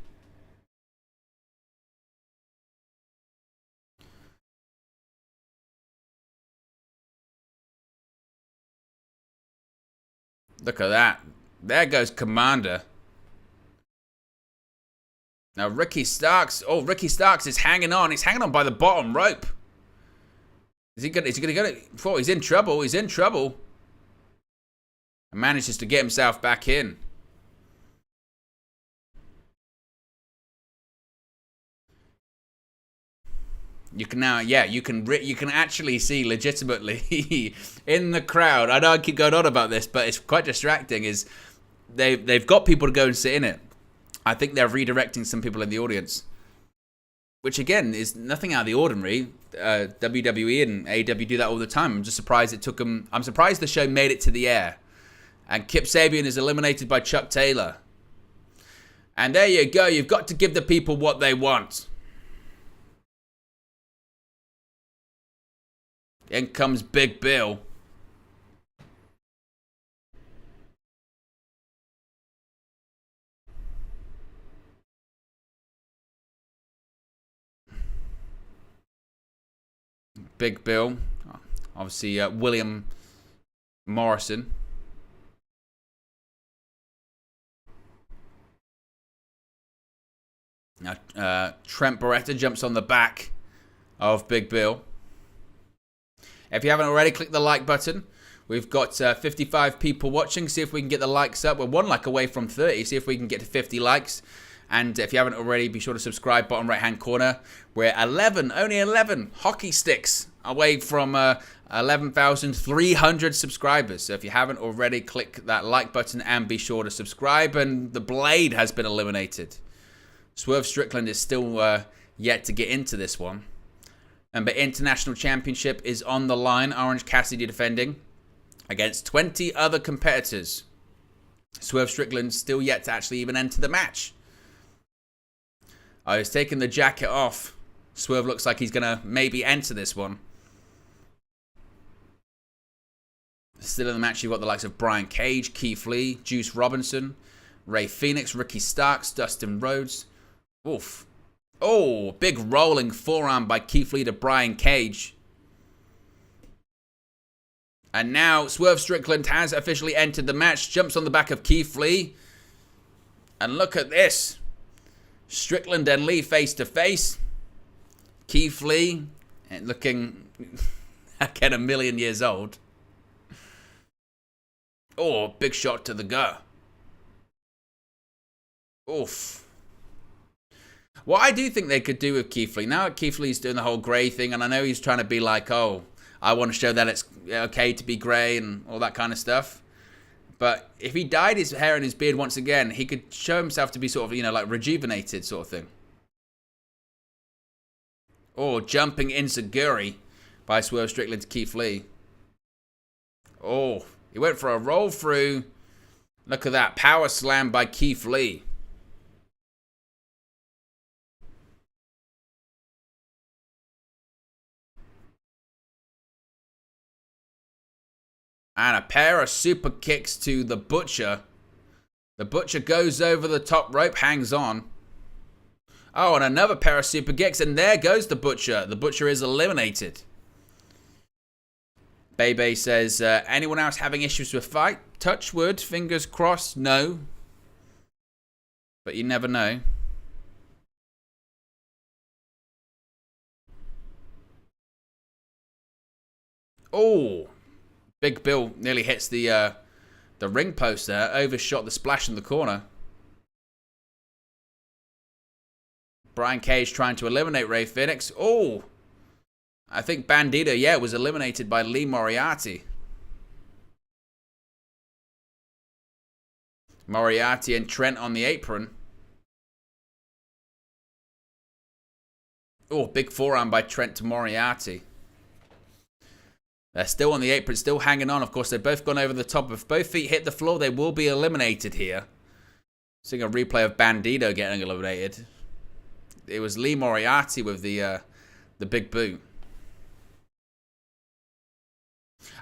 Look at that. There goes Commander. Now, Ricky Starks. Oh, Ricky Starks is hanging on. He's hanging on by the bottom rope. Is he going to get it? Oh, he's in trouble. He's in trouble. And manages to get himself back in. You can now, yeah, you can actually see legitimately in the crowd. I know I keep going on about this, but it's quite distracting. Is they've got people to go and sit in it. I think they're redirecting some people in the audience. which again is nothing out of the ordinary. WWE and AEW do that all the time. I'm just surprised it took them. I'm surprised the show made it to the air. And Kip Sabian is eliminated by Chuck Taylor. And there you go. You've got to give the people what they want. In comes Big Bill. Big Bill. Obviously, William Morrison. Now, Trent Beretta jumps on the back of Big Bill. If you haven't already, click the like button. We've got 55 people watching. See if we can get the likes up. We're 1 like away from 30. See if we can get to 50 likes. And if you haven't already, be sure to subscribe. Bottom right-hand corner. We're only 11 hockey sticks away from 11,300 subscribers. So if you haven't already, click that like button and be sure to subscribe. And the Blade has been eliminated. Swerve Strickland is still yet to get into this one. Remember, International Championship is on the line. Orange Cassidy defending against 20 other competitors. Swerve Strickland still yet to actually even enter the match. He's taking the jacket off. Swerve looks like he's going to maybe enter this one. Still in the match, you've got the likes of Brian Cage, Keith Lee, Juice Robinson, Ray Phoenix, Ricky Starks, Dustin Rhodes. Oof. Oh, big rolling forearm by Keith Lee to Brian Cage. And now Swerve Strickland has officially entered the match. Jumps on the back of Keith Lee. And look at this. Strickland and Lee face to face. Keith Lee looking again 1,000,000 years old. Oh, big shot to the gut. Oof. What I do think they could do with Keith Lee, now Keith Lee's doing the whole grey thing, and I know he's trying to be like, oh, I want to show that it's okay to be grey and all that kind of stuff. But if he dyed his hair and his beard once again, he could show himself to be sort of, like rejuvenated sort of thing. Oh, jumping enziguri by Swerve Strickland to Keith Lee. Oh, he went for a roll through. Look at that, power slam by Keith Lee. And a pair of super kicks to the Butcher. The Butcher goes over the top rope, hangs on. Oh, and another pair of super kicks, and there goes the Butcher. The Butcher is eliminated. Bebe says, anyone else having issues with fight? Touch wood, fingers crossed, no. But you never know. Oh. Big Bill nearly hits the ring post there. Overshot the splash in the corner. Brian Cage trying to eliminate Ray Phoenix. Oh! I think Bandito, was eliminated by Lee Moriarty. Moriarty and Trent on the apron. Oh, big forearm by Trent to Moriarty. They're still on the apron, still hanging on. Of course, they've both gone over the top. If both feet hit the floor, they will be eliminated here. Seeing a replay of Bandito getting eliminated. It was Lee Moriarty with the big boot.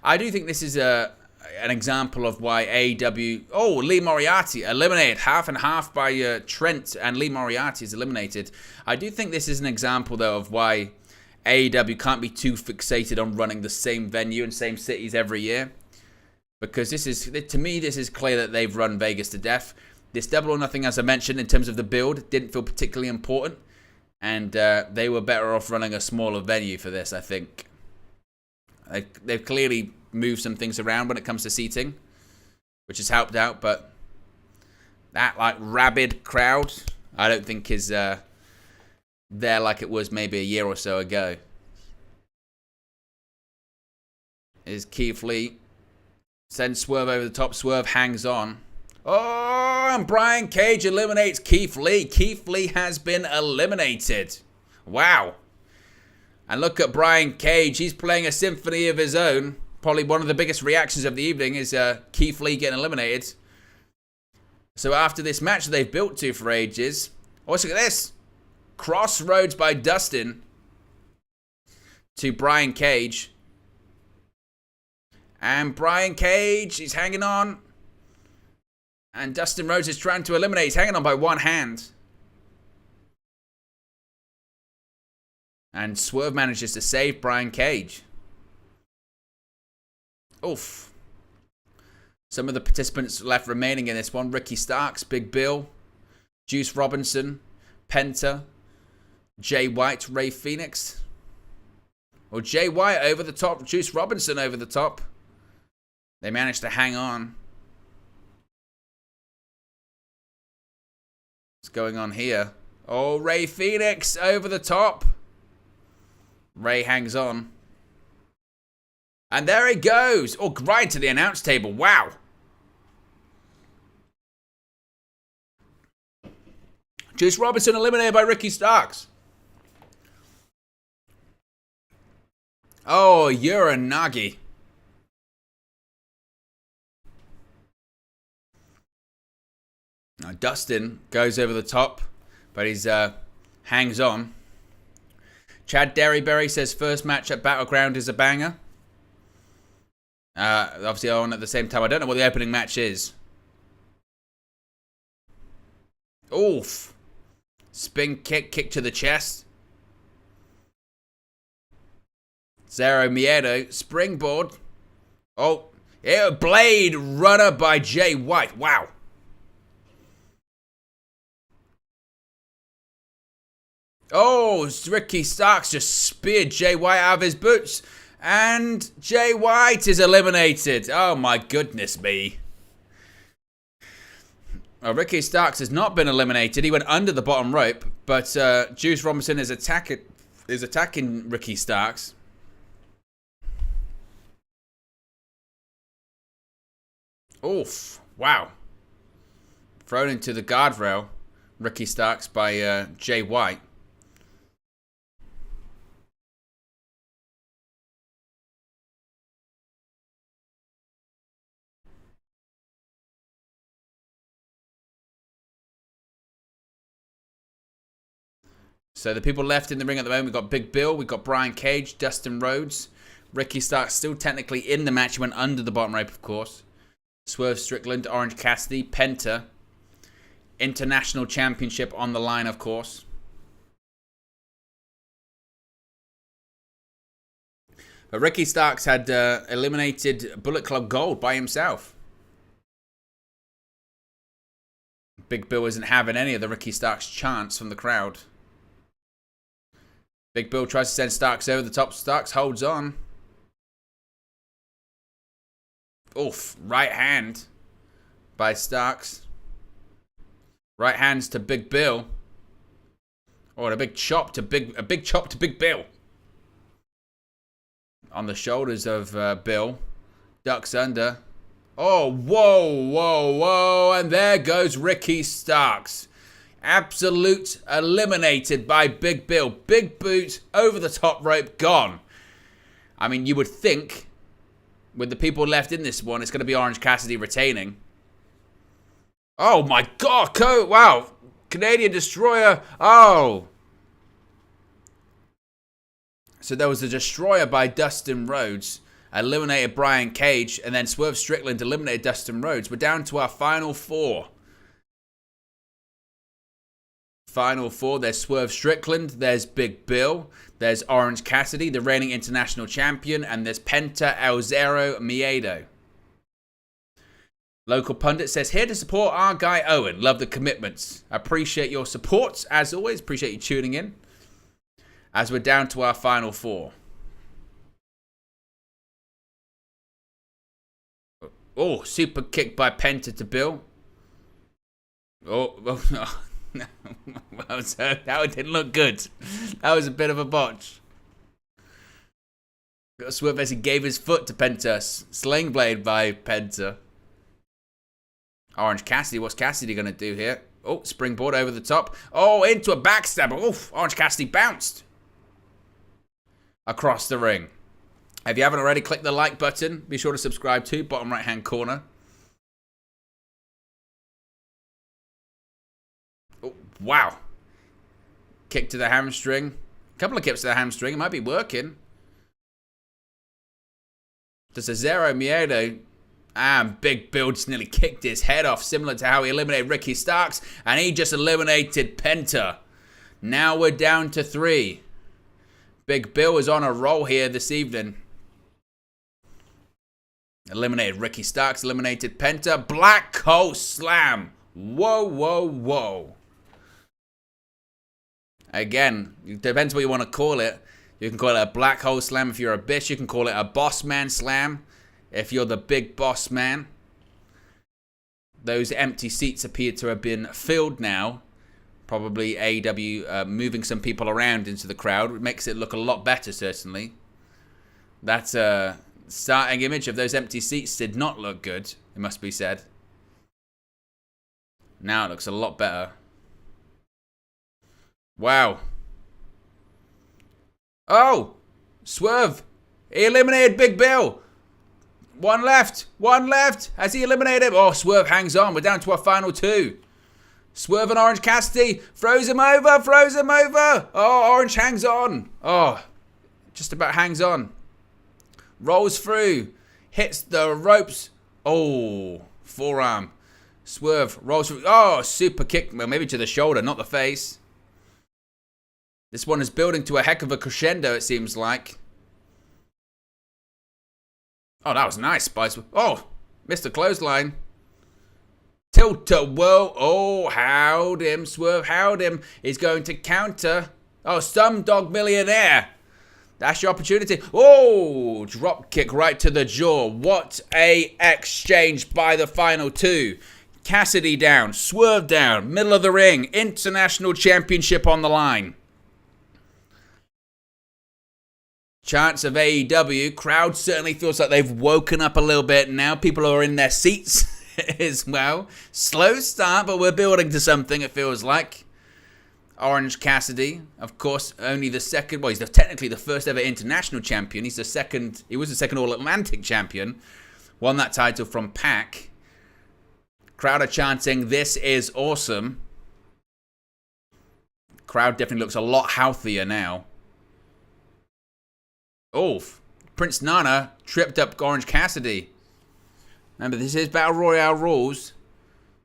I do think this is an example of why AEW... Oh, Lee Moriarty eliminated. Half and half by Trent, and Lee Moriarty is eliminated. I do think this is an example, though, of why AEW can't be too fixated on running the same venue and same cities every year. Because to me, this is clear that they've run Vegas to death. This Double or Nothing, as I mentioned, in terms of the build, didn't feel particularly important. And they were better off running a smaller venue for this, I think. They've clearly moved some things around when it comes to seating, which has helped out. But that, rabid crowd, I don't think is... there like it was maybe a year or so ago. Is Keith Lee. Sends Swerve over the top. Swerve hangs on. Oh, and Brian Cage eliminates Keith Lee. Keith Lee has been eliminated. Wow. And look at Brian Cage. He's playing a symphony of his own. Probably one of the biggest reactions of the evening is Keith Lee getting eliminated. So after this match they've built to for ages. Oh, look at this. Crossroads by Dustin to Brian Cage. And Brian Cage, he's hanging on. And Dustin Rhodes is trying to eliminate. He's hanging on by one hand. And Swerve manages to save Brian Cage. Oof. Some of the participants left remaining in this one. Ricky Starks, Big Bill, Juice Robinson, Penta, Jay White, Ray Phoenix. Well, Jay White over the top, Juice Robinson over the top. They managed to hang on. What's going on here? Oh, Ray Phoenix over the top. Ray hangs on. And there he goes. Oh, right to the announce table. Wow. Juice Robinson eliminated by Ricky Starks. Oh, Uranagi. Now, Dustin goes over the top, but he's hangs on. Chad Derryberry says first match at Battleground is a banger. Obviously on at the same time. I don't know what the opening match is. Oof. Spin kick, kick to the chest. Zero Miedo, springboard. Oh, yeah, Blade Runner by Jay White. Wow. Oh, Ricky Starks just speared Jay White out of his boots. And Jay White is eliminated. Oh, my goodness me. Well, Ricky Starks has not been eliminated. He went under the bottom rope. But Juice Robinson is attacking Ricky Starks. Oof. Wow. Thrown into the guardrail. Ricky Starks by Jay White. So the people left in the ring at the moment, we've got Big Bill, we've got Brian Cage, Dustin Rhodes. Ricky Starks still technically in the match. He went under the bottom rope, of course. Swerve Strickland, Orange Cassidy, Penta. International Championship on the line, of course. But Ricky Starks had eliminated Bullet Club Gold by himself. Big Bill isn't having any of the Ricky Starks chants from the crowd. Big Bill tries to send Starks over the top. Starks holds on. Oof. Right hand by Starks. Right hands to Big Bill. Oh, and a big chop to Big Bill. On the shoulders of Bill. Ducks under. Oh, whoa, whoa, whoa. And there goes Ricky Starks. Absolute eliminated by Big Bill. Big boot over the top rope, gone. I mean, you would think with the people left in this one, it's going to be Orange Cassidy retaining. Oh my God, wow. Canadian Destroyer. Oh. So there was a Destroyer by Dustin Rhodes. Eliminated Brian Cage. And then Swerve Strickland eliminated Dustin Rhodes. We're down to our final four. Final four, there's Swerve Strickland, there's Big Bill, there's Orange Cassidy, the reigning international champion, and there's Penta El Zero Miedo. Local pundit says, here to support our guy Owen. Love the commitments. Appreciate your support, as always. Appreciate you tuning in. As we're down to our final four. Oh, super kick by Penta to Bill. Oh, no. That didn't look good. That was a bit of a botch. Swerve as he gave his foot to Penta. Sling blade by Penta. Orange Cassidy. What's Cassidy going to do here? Oh, springboard over the top. Oh, into a backstabber. Oof, Orange Cassidy bounced across the ring. If you haven't already, click the like button. Be sure to subscribe too, bottom right-hand corner. Oh, wow. Kick to the hamstring. A couple of kicks to the hamstring. It might be working. Does a Zero Miedo. And Big Bill just nearly kicked his head off, similar to how he eliminated Ricky Starks. And he just eliminated Penta. Now we're down to 3. Big Bill is on a roll here this evening. Eliminated Ricky Starks, eliminated Penta. Black Hole Slam. Whoa, whoa, whoa. Again, it depends what you want to call it. You can call it a Black Hole Slam if you're a bitch. You can call it a Boss Man Slam if you're the big boss man. Those empty seats appear to have been filled now. Probably AEW moving some people around into the crowd. It makes it look a lot better, certainly. That starting image of those empty seats did not look good, it must be said. Now it looks a lot better. Wow. Oh! Swerve! He eliminated Big Bill! One left! One left! Has he eliminated him? Oh, Swerve hangs on. We're down to our final 2. Swerve and Orange Cassidy. Throws him over. Throws him over. Oh, Orange hangs on. Oh, just about hangs on. Rolls through. Hits the ropes. Oh, forearm. Swerve rolls through. Oh, super kick. Well, maybe to the shoulder, not the face. This one is building to a heck of a crescendo, it seems like. Oh, that was nice, Spice. Oh, Mr. Clothesline. Tilt-a-whirl. Oh, howd him. Swerve, howd him. He's going to counter. Oh, Slumdog Millionaire. That's your opportunity. Oh, drop kick right to the jaw. What a exchange by the final 2. Cassidy down. Swerve down. Middle of the ring. International Championship on the line. Chants of AEW. Crowd certainly feels like they've woken up a little bit now. People are in their seats as well. Slow start, but we're building to something, it feels like. Orange Cassidy, of course, only the second. Well, he's technically the first ever international champion. He's the second. He was the second All-Atlantic champion. Won that title from Pac. Crowd are chanting, "This is awesome." Crowd definitely looks a lot healthier now. Oh, Prince Nana tripped up Orange Cassidy. Remember, this is Battle Royale rules.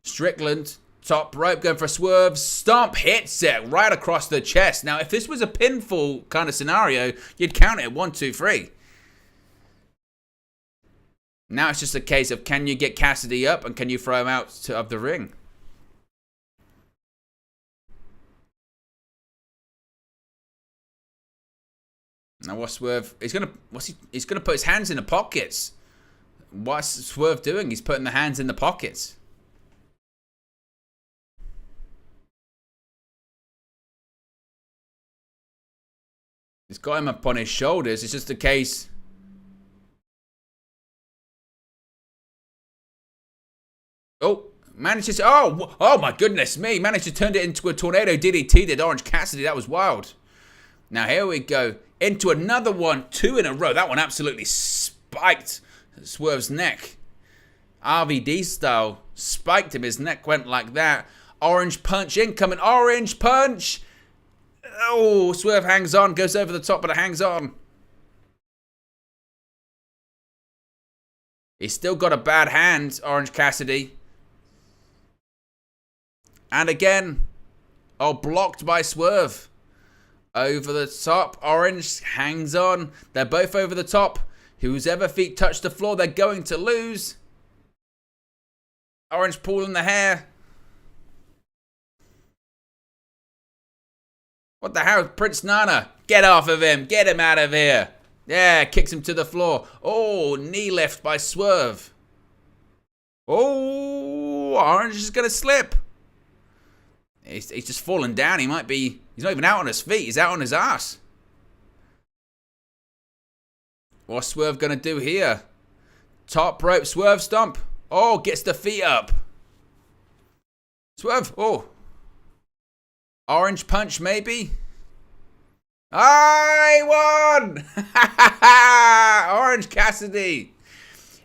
Strickland, top rope, going for a swerve. Stomp, hits it right across the chest. Now, if this was a pinfall kind of scenario, you'd count it 1, 2, 3. Now it's just a case of, can you get Cassidy up and can you throw him out of the ring? Now what's Swerve? He's gonna put his hands in the pockets. What's Swerve doing? He's putting the hands in the pockets. He's got him up on his shoulders. It's just a case. Oh, manages. Oh my goodness me! Managed to turn it into a tornado DDT. Did Orange Cassidy? That was wild. Now here we go. Into another one, 2 in a row. That one absolutely spiked Swerve's neck. RVD style. Spiked him. His neck went like that. Orange punch incoming. Orange punch. Oh, Swerve hangs on. Goes over the top, but it hangs on. He's still got a bad hand, Orange Cassidy. And again. Oh, blocked by Swerve. Over the top. Orange hangs on. They're both over the top. Whose ever feet touch the floor, they're going to lose. Orange pulling the hair. What the hell? Prince Nana. Get off of him. Get him out of here. Yeah, kicks him to the floor. Oh, knee lift by Swerve. Oh, Orange is going to slip. He's just fallen down. He's not even out on his feet. He's out on his ass. What's Swerve going to do here? Top rope Swerve stomp. Oh, gets the feet up. Swerve. Oh. Orange punch, maybe. I won! Orange Cassidy.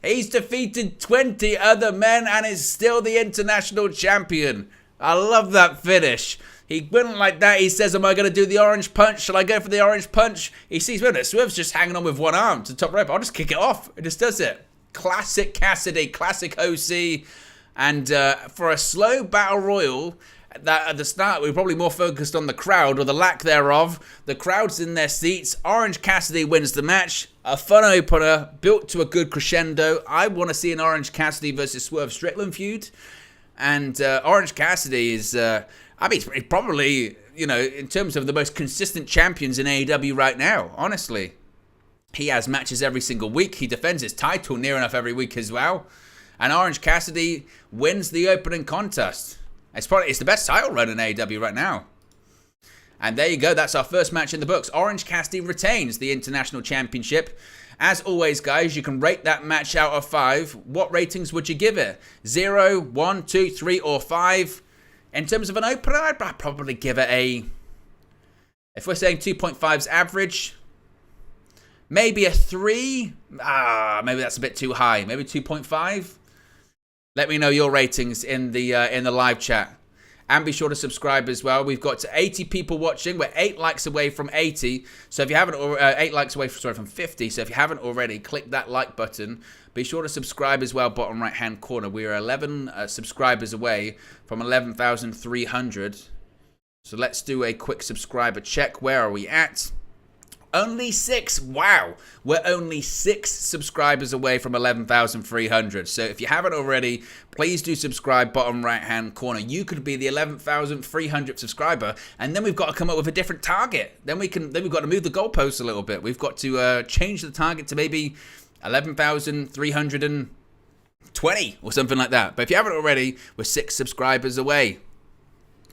He's defeated 20 other men and is still the international champion. I love that finish. He went like that. He says, am I going to do the orange punch? Shall I go for the orange punch? He sees, wait a minute, Swerve's just hanging on with one arm to the top rope. I'll just kick it off. It just does it. Classic Cassidy, classic OC. And for a slow battle royal, that at the start we were probably more focused on the crowd or the lack thereof. The crowd's in their seats. Orange Cassidy wins the match. A fun opener, built to a good crescendo. I want to see an Orange Cassidy versus Swerve Strickland feud. And Orange Cassidy is, he's probably, in terms of the most consistent champions in AEW right now, honestly. He has matches every single week. He defends his title near enough every week as well. And Orange Cassidy wins the opening contest. It's the best title run in AEW right now. And there you go. That's our first match in the books. Orange Cassidy retains the International Championship. As always, guys, you can rate that match out of 5. What ratings would you give it? 0, 1, 2, 3, or 5? In terms of an opener, I'd probably give it a... If we're saying 2.5's average, maybe a 3? Maybe that's a bit too high. Maybe 2.5? Let me know your ratings in the live chat. And be sure to subscribe as well. We've got 80 people watching. We're 8 likes away from 80. So if you haven't, 8 likes away from 50. So if you haven't already, click that like button. Be sure to subscribe as well, bottom right hand corner. We are 11 subscribers away from 11,300. So let's do a quick subscriber check. Where are we at? Only 6. Wow. We're only 6 subscribers away from 11,300. So if you haven't already, please do subscribe, bottom right hand corner. You could be the 11,300th subscriber, and then we've got to come up with a different target. Then we've got to move the goalposts a little bit. We've got to change the target to maybe 11,320 or something like that. But if you haven't already, we're 6 subscribers away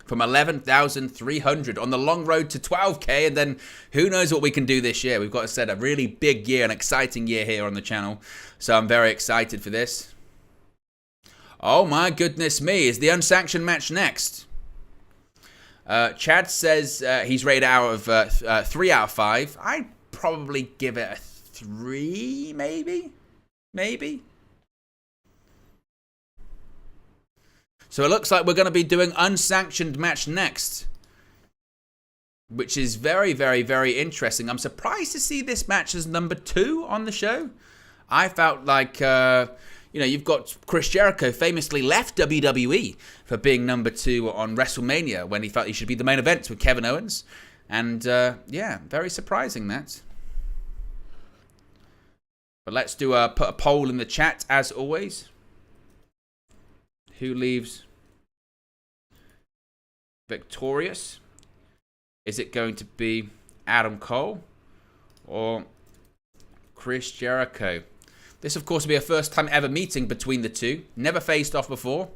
from 11,300 on the long road to 12k, and then who knows what we can do this year. We've got to set a really big year, an exciting year here on the channel, so I'm very excited for this. Oh my goodness me, is the unsanctioned match next? Chad says he's rated out of 3 out of 5. I'd probably give it a 3, maybe. So it looks like we're going to be doing unsanctioned match next, which is very, very, very interesting. I'm surprised to see this match as number 2 on the show. I felt like, you've got Chris Jericho famously left WWE for being number 2 on WrestleMania when he felt he should be the main event with Kevin Owens. And, very surprising that. But let's put a poll in the chat as always. Who leaves victorious? Is it going to be Adam Cole or Chris Jericho? This, of course, will be a first time ever meeting between the two. Never faced off before.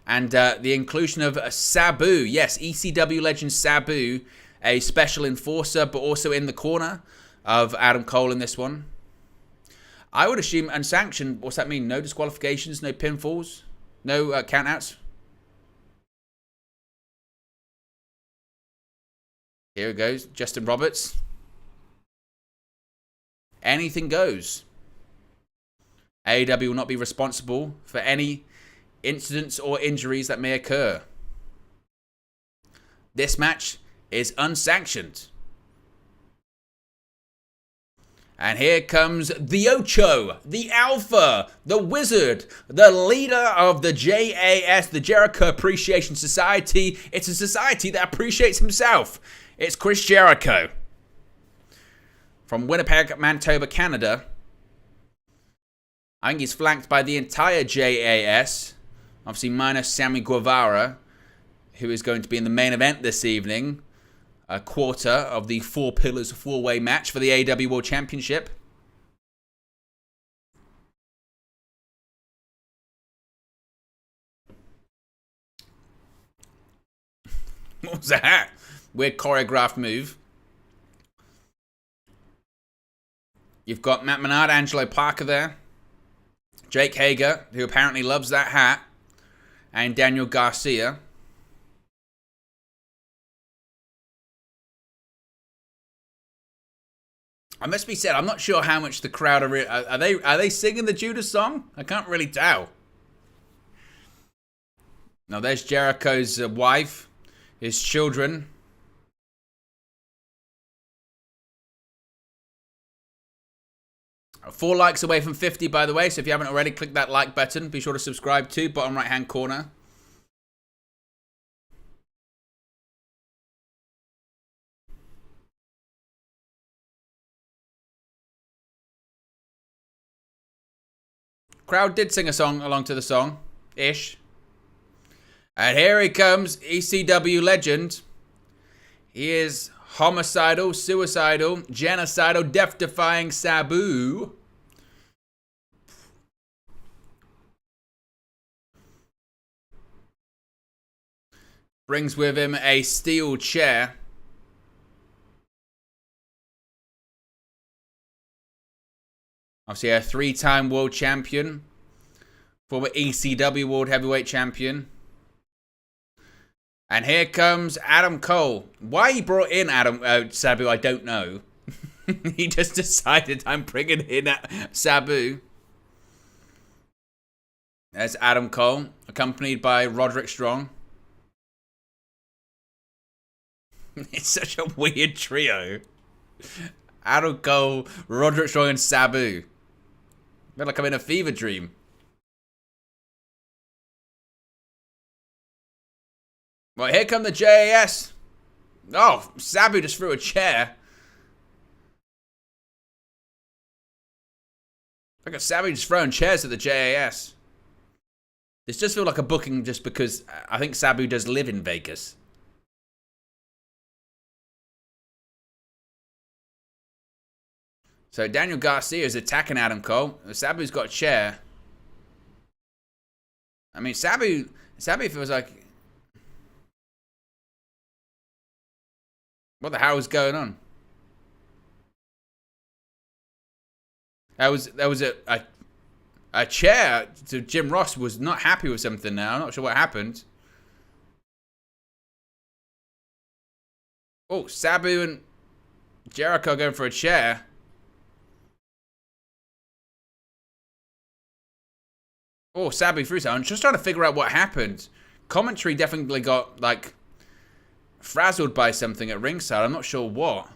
And the inclusion of Sabu. Yes, ECW legend Sabu, a special enforcer, but also in the corner of Adam Cole in this one. I would assume unsanctioned. What's that mean? No disqualifications, no pinfalls? No countouts. Here it goes. Justin Roberts. Anything goes. AEW will not be responsible for any incidents or injuries that may occur. This match is unsanctioned. And here comes the Ocho, the Alpha, the Wizard, the leader of the JAS, the Jericho Appreciation Society. It's a society that appreciates himself. It's Chris Jericho. From Winnipeg, Manitoba, Canada. I think he's flanked by the entire JAS. Obviously minus Sammy Guevara, who is going to be in the main event this evening. A quarter of the 4 Pillars 4-way match for the AEW World Championship. What was that? Weird choreographed move. You've got Matt Menard, Angelo Parker there. Jake Hager, who apparently loves that hat. and Daniel Garcia. I must be said, I'm not sure how much the crowd are they singing the Judas song? I can't really tell. Now there's Jericho's wife, his children. Four likes away from 50, by the way. So if you haven't already, click that like button. Be sure to subscribe too, bottom right-hand corner. Crowd did sing a song along to the song-ish. And here he comes, ECW legend. He is homicidal, suicidal, genocidal, death-defying Sabu. Brings with him a steel chair. Obviously a 3-time world champion. Former ECW World Heavyweight Champion. And here comes Adam Cole. Why he brought in Sabu, I don't know. He just decided, I'm bringing in Sabu. There's Adam Cole, accompanied by Roderick Strong. It's such a weird trio. Adam Cole, Roderick Strong, and Sabu. I feel like I'm in a fever dream. Well, here come the JAS. Oh, Sabu just threw a chair. Look at Sabu just throwing chairs at the JAS. This just feels like a booking just because I think Sabu does live in Vegas. So Daniel Garcia is attacking Adam Cole. Sabu's got a chair. I mean, Sabu feels like... What the hell is going on? There was a chair to Jim Ross was not happy with something now. I'm not sure what happened. Oh, Sabu and Jericho going for a chair. Oh, Sabu threw something. I'm just trying to figure out what happened. Commentary definitely got, like, frazzled by something at ringside. I'm not sure what.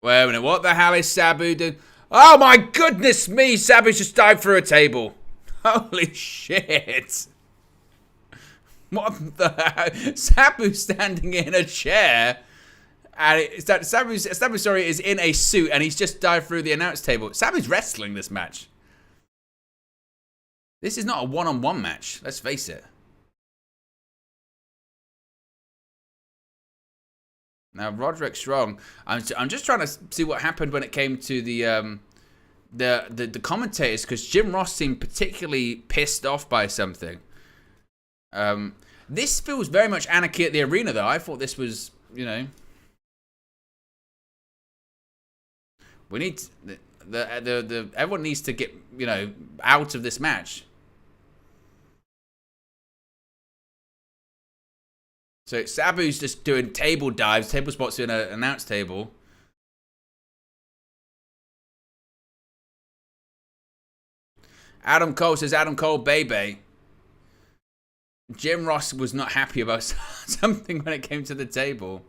Wait a minute. What the hell is Sabu doing? Oh, my goodness me. Sabu's just dived through a table. Holy shit. What the hell? Sabu's standing in a chair. And Sabu is in a suit, and he's just dived through the announce table. Sabu's wrestling this match. This is not a one-on-one match. Let's face it. Now, Roderick Strong. I'm just trying to see what happened when it came to the commentators, because Jim Ross seemed particularly pissed off by something. This feels very much Anarchy at the Arena, though. I thought this was, you know. We need everyone needs to get, you know, out of this match. So Sabu's just doing table dives, table spots in an announce table. Adam Cole says, Adam Cole, baby. Jim Ross was not happy about something when it came to the table.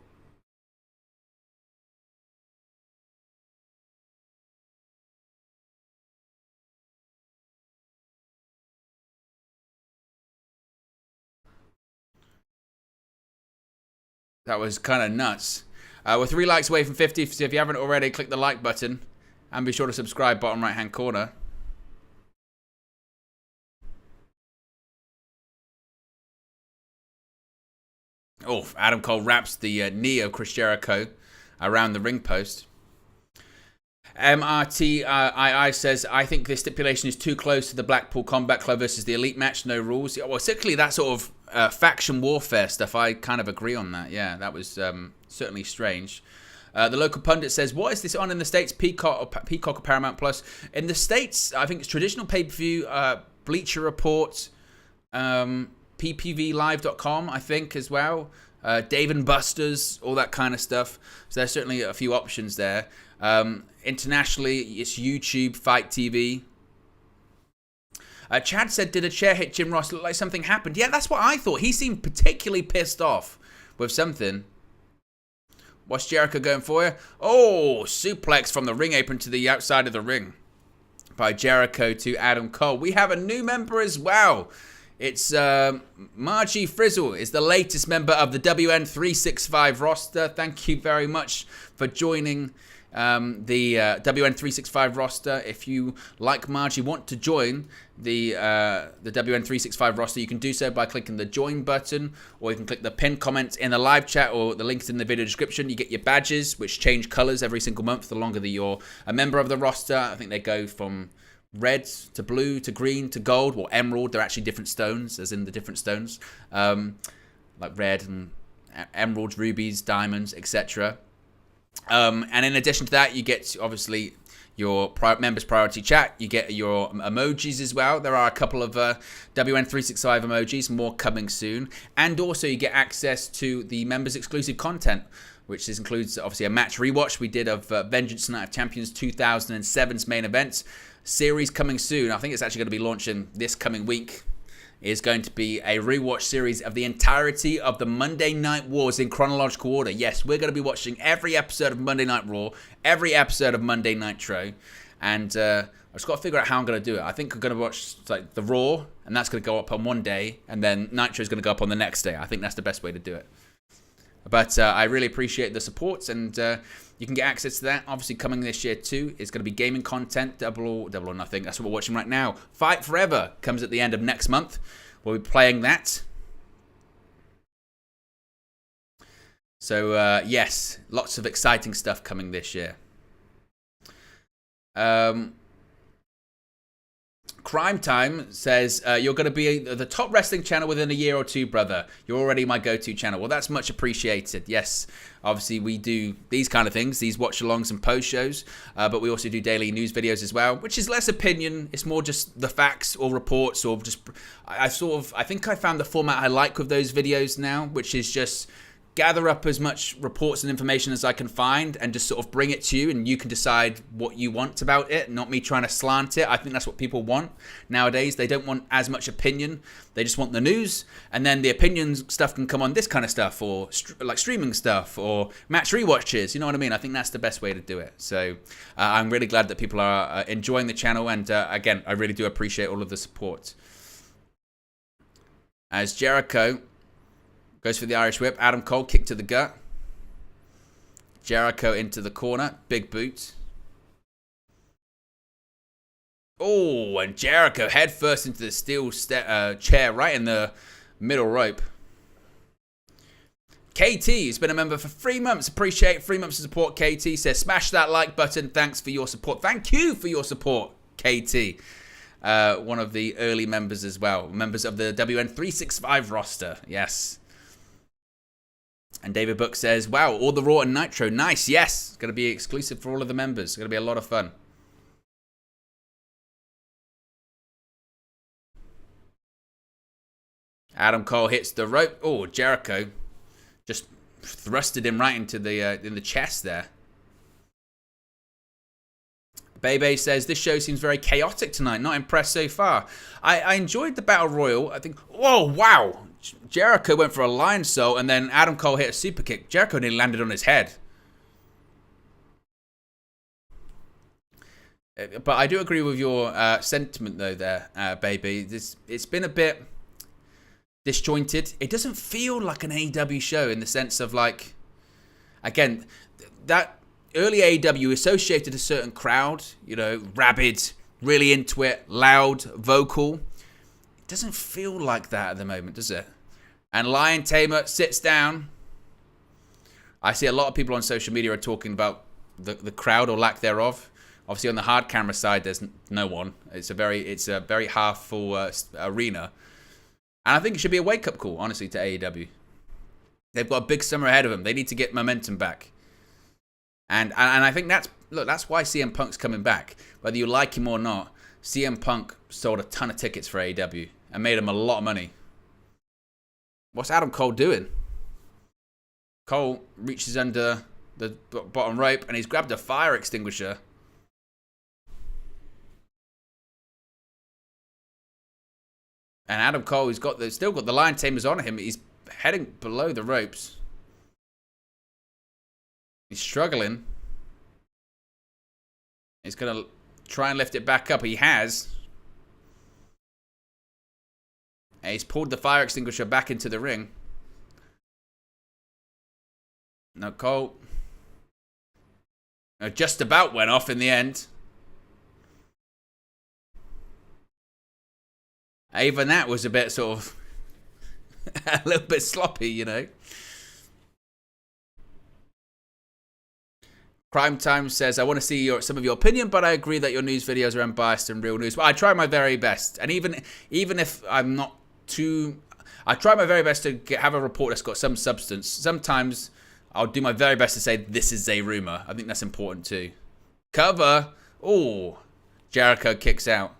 That was kind of nuts. We're 3 likes away from 50, so if you haven't already, click the like button. And be sure to subscribe, bottom right-hand corner. Oh, Adam Cole wraps the knee of Chris Jericho around the ring post. MRTII says, I think this stipulation is too close to the Blackpool Combat Club versus the Elite match, no rules. Well, particularly that sort of faction warfare stuff, I kind of agree on that. Yeah, that was certainly strange. The local pundit says, what is this on in the States? Peacock or Paramount Plus? In the States, I think it's traditional pay-per-view, Bleacher Report, ppvlive.com, I think, as well. Dave & Buster's, all that kind of stuff. So there's certainly a few options there. Internationally, it's YouTube, Fight TV. Chad said, did a chair hit Jim Ross? Look like something happened. Yeah, that's what I thought. He seemed particularly pissed off with something. What's Jericho going for you? Oh, suplex from the ring apron to the outside of the ring by Jericho to Adam Cole. We have a new member as well. It's Margie Frizzle is the latest member of the WN365 roster. Thank you very much for joining the WN365 roster. If you, like Margie, want to join the WN365 roster, you can do so by clicking the join button, or you can click the pinned comments in the live chat, or the links in the video description. You get your badges, which change colors every single month the longer that you're a member of the roster. I think they go from red to blue to green to gold, or emerald. They're actually different stones, as in the different stones, like red and emeralds, rubies, diamonds, etc. And in addition to that, you get obviously your members priority chat. You get your emojis as well. There are a couple of WN365 emojis, more coming soon. And also you get access to the members exclusive content, which includes obviously a match rewatch we did of Vengeance Night of Champions 2007's main events. Series coming soon. I think it's actually going to be launching this coming week. Is going to be a rewatch series of the entirety of the Monday Night Wars in chronological order. Yes, we're going to be watching every episode of Monday Night Raw, every episode of Monday Nitro, and I've just got to figure out how I'm going to do it. I think I'm going to watch like the Raw, and that's going to go up on one day, and then Nitro is going to go up on the next day. I think that's the best way to do it. But I really appreciate the support, and you can get access to that. Obviously, coming this year too is going to be gaming content, double or nothing. That's what we're watching right now. Fight Forever comes at the end of next month. We'll be playing that. So yes, lots of exciting stuff coming this year. Crime Time says, you're going to be the top wrestling channel within a year or two, brother. You're already my go-to channel. Well, that's much appreciated. Yes, obviously we do these kind of things, these watch-alongs and post-shows, but we also do daily news videos as well, which is less opinion. It's more just the facts or reports, or just, I think I found the format I like with those videos now, which is just gather up as much reports and information as I can find and just sort of bring it to you, and you can decide what you want about it, not me trying to slant it. I think that's what people want nowadays. They don't want as much opinion. They just want the news, and then the opinions stuff can come on this kind of stuff, or like streaming stuff, or match rewatches. You know what I mean? I think that's the best way to do it. So I'm really glad that people are enjoying the channel, and again, I really do appreciate all of the support. As Jericho goes for the Irish whip. Adam Cole, kick to the gut. Jericho into the corner. Big boot. Oh, and Jericho head first into the steel chair right in the middle rope. KT has been a member for 3 months. Appreciate 3 months of support, KT. Says, smash that like button. Thanks for your support. Thank you for your support, KT. One of the early members as well. Members of the WN365 roster. Yes. And David Book says, wow, all the Raw and Nitro. Nice, yes. It's going to be exclusive for all of the members. It's going to be a lot of fun. Adam Cole hits the rope. Oh, Jericho just thrusted him right into the in the chest there. Bebe says, this show seems very chaotic tonight. Not impressed so far. I enjoyed the Battle Royal. I think, whoa, wow. Jericho went for a lion soul, and then Adam Cole hit a super kick. Jericho nearly landed on his head. But I do agree with your sentiment, though, there, baby. It's been a bit disjointed. It doesn't feel like an AEW show in the sense of, like, again, that early AEW associated a certain crowd, you know, rabid, really into it, loud, vocal. Doesn't feel like that at the moment, does it? And Lion Tamer sits down. I see a lot of people on social media are talking about the crowd or lack thereof. Obviously, on the hard camera side, there's no one. It's a very half full arena, and I think it should be a wake up call, honestly, to AEW. They've got a big summer ahead of them. They need to get momentum back. And I think that's why CM Punk's coming back. Whether you like him or not, CM Punk sold a ton of tickets for AEW and made him a lot of money. What's Adam Cole doing? Cole reaches under the bottom rope and he's grabbed a fire extinguisher. And Adam Cole, he's still got the Lion Tamers on him. He's heading below the ropes. He's struggling. He's going to try and lift it back up. He has. And he's pulled the fire extinguisher back into the ring. Now Cole just about went off in the end. Even that was a bit sort of a little bit sloppy, you know. Crime Time says, I want to see some of your opinion, but I agree that your news videos are unbiased and real news. Well, I try my very best. And even if I'm not too... I try my very best to have a report that's got some substance. Sometimes I'll do my very best to say, this is a rumor. I think that's important too. Cover. Oh, Jericho kicks out.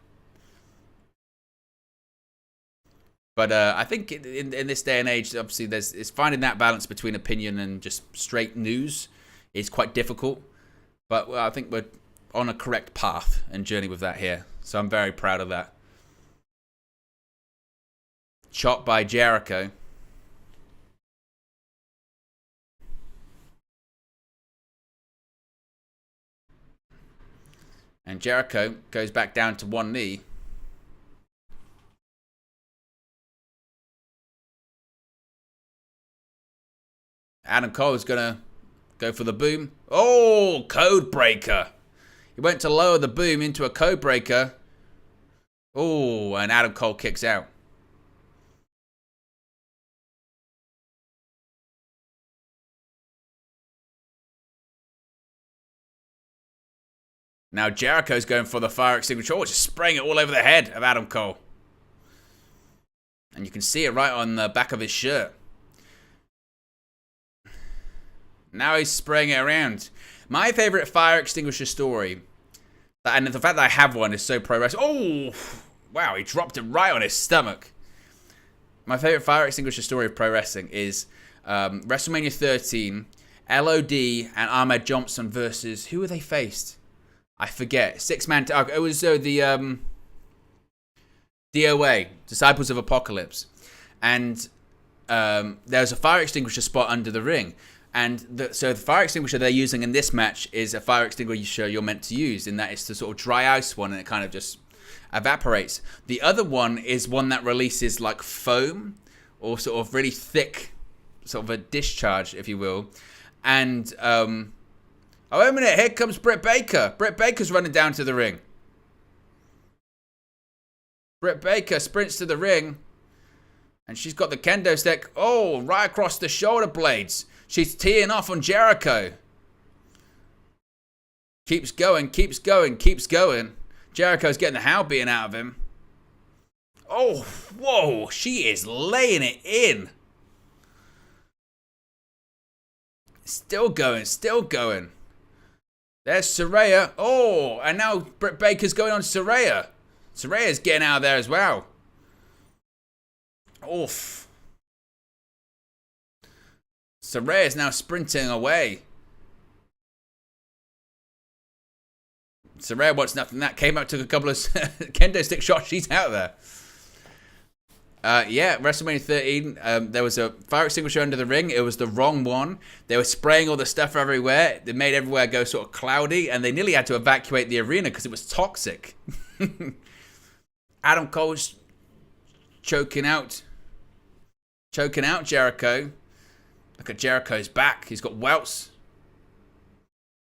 But I think in this day and age, obviously, it's finding that balance between opinion and just straight news is quite difficult. But I think we're on a correct path and journey with that here. So I'm very proud of that. Shot by Jericho. And Jericho goes back down to one knee. Adam Cole is going to go for the boom. Oh, code breaker. He went to lower the boom into a code breaker. Oh, and Adam Cole kicks out. Now Jericho's going for the fire extinguisher. Oh, just spraying it all over the head of Adam Cole. And you can see it right on the back of his shirt. Now he's spraying it around. My favorite fire extinguisher story, and the fact that I have one is so pro wrestling. Oh, wow, he dropped it right on his stomach. My favorite fire extinguisher story of pro wrestling is WrestleMania 13, LOD and Ahmed Johnson versus, who were they faced? I forget. Six-man tag. It was the DOA, Disciples of Apocalypse. And there was a fire extinguisher spot under the ring. And so the fire extinguisher they're using in this match is a fire extinguisher you're meant to use, in that it's the sort of dry ice one and it kind of just evaporates. The other one is one that releases like foam or sort of really thick, sort of a discharge, if you will. And, oh, wait a minute, here comes Britt Baker. Britt Baker's running down to the ring. Britt Baker sprints to the ring. And she's got the kendo stick. Oh, right across the shoulder blades. She's teeing off on Jericho. Keeps going, keeps going, keeps going. Jericho's getting the hell beaten out of him. Oh, whoa. She is laying it in. Still going, still going. There's Saraya. Oh, and now Britt Baker's going on Saraya. Saraya's getting out of there as well. Oof. Saraya's now sprinting away. Saraya wants nothing. That came out, took a couple of kendo stick shots. She's out there. Yeah, WrestleMania 13, there was a fire extinguisher under the ring. It was the wrong one. They were spraying all the stuff everywhere. They made everywhere go sort of cloudy, and they nearly had to evacuate the arena because it was toxic. Adam Cole's choking out Jericho. Look at Jericho's back. He's got welts.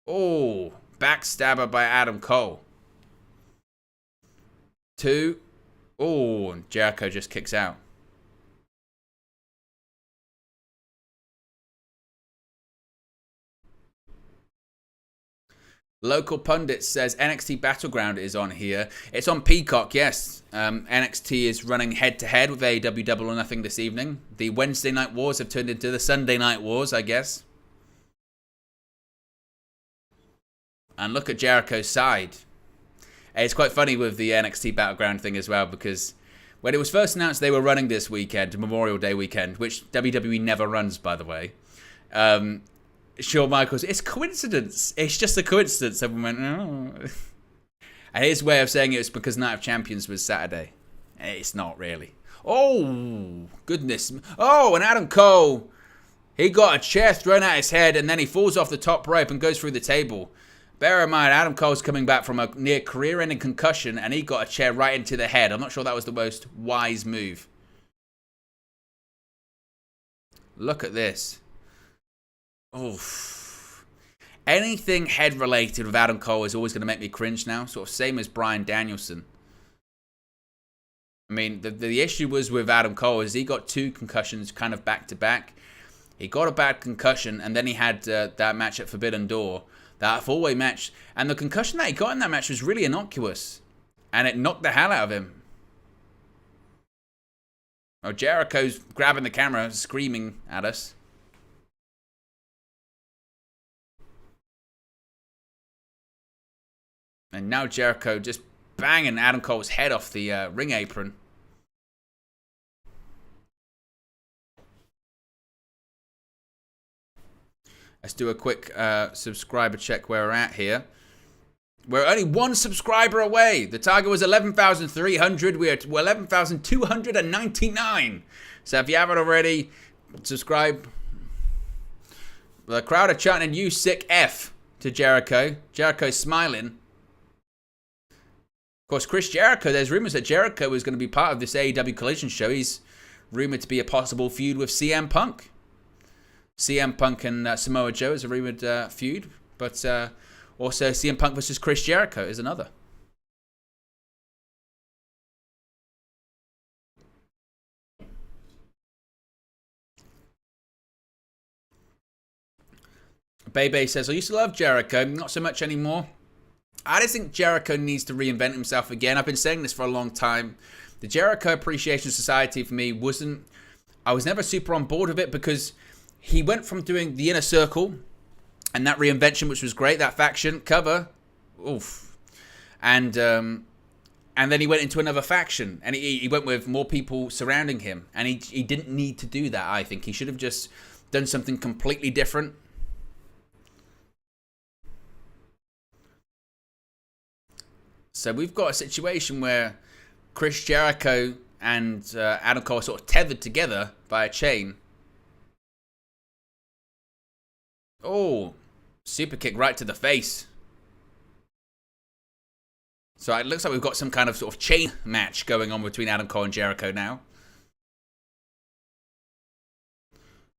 Oh, backstabber by Adam Cole. 2. Oh, and Jericho just kicks out. Local Pundit says NXT Battleground is on here. It's on Peacock, yes. NXT is running head-to-head with AEW Double or Nothing this evening. The Wednesday Night Wars have turned into the Sunday Night Wars, I guess. And look at Jericho's side. It's quite funny with the NXT Battleground thing as well, because when it was first announced they were running this weekend, Memorial Day weekend, which WWE never runs, by the way, Shawn Michaels, it's coincidence. It's just a coincidence. Everyone went, oh. And his way of saying it was because Night of Champions was Saturday. It's not really. Oh, goodness. Oh, and Adam Cole, he got a chair thrown at his head, and then he falls off the top rope and goes through the table. Bear in mind, Adam Cole's coming back from a near career-ending concussion, and he got a chair right into the head. I'm not sure that was the most wise move. Look at this. Oof. Anything head-related with Adam Cole is always going to make me cringe now. Sort of same as Bryan Danielson. I mean, the issue was with Adam Cole is he got 2 concussions kind of back-to-back. He got a bad concussion, and then he had that match at Forbidden Door. That 4-way match. And the concussion that he got in that match was really innocuous. And it knocked the hell out of him. Oh, Jericho's grabbing the camera, screaming at us. And now Jericho just banging Adam Cole's head off the ring apron. Let's do a quick subscriber check where we're at here. We're only 1 subscriber away. The target was 11,300. We're at 11,299. So if you haven't already, subscribe. The crowd are chanting, "You sick F" to Jericho. Jericho's smiling. Of course, Chris Jericho, there's rumors that Jericho is going to be part of this AEW Collision show. He's rumored to be a possible feud with CM Punk. CM Punk and Samoa Joe is a rumored feud, but also CM Punk versus Chris Jericho is another. Bebe says, I used to love Jericho, not so much anymore. I just think Jericho needs to reinvent himself again. I've been saying this for a long time. The Jericho Appreciation Society for me I was never super on board with it because he went from doing the Inner Circle and that reinvention, which was great, that faction cover, oof, and then he went into another faction, and he went with more people surrounding him, and he didn't need to do that. I think he should have just done something completely different. So we've got a situation where Chris Jericho and Adam Cole are sort of tethered together by a chain. Oh, super kick right to the face. So it looks like we've got some kind of sort of chain match going on between Adam Cole and Jericho now.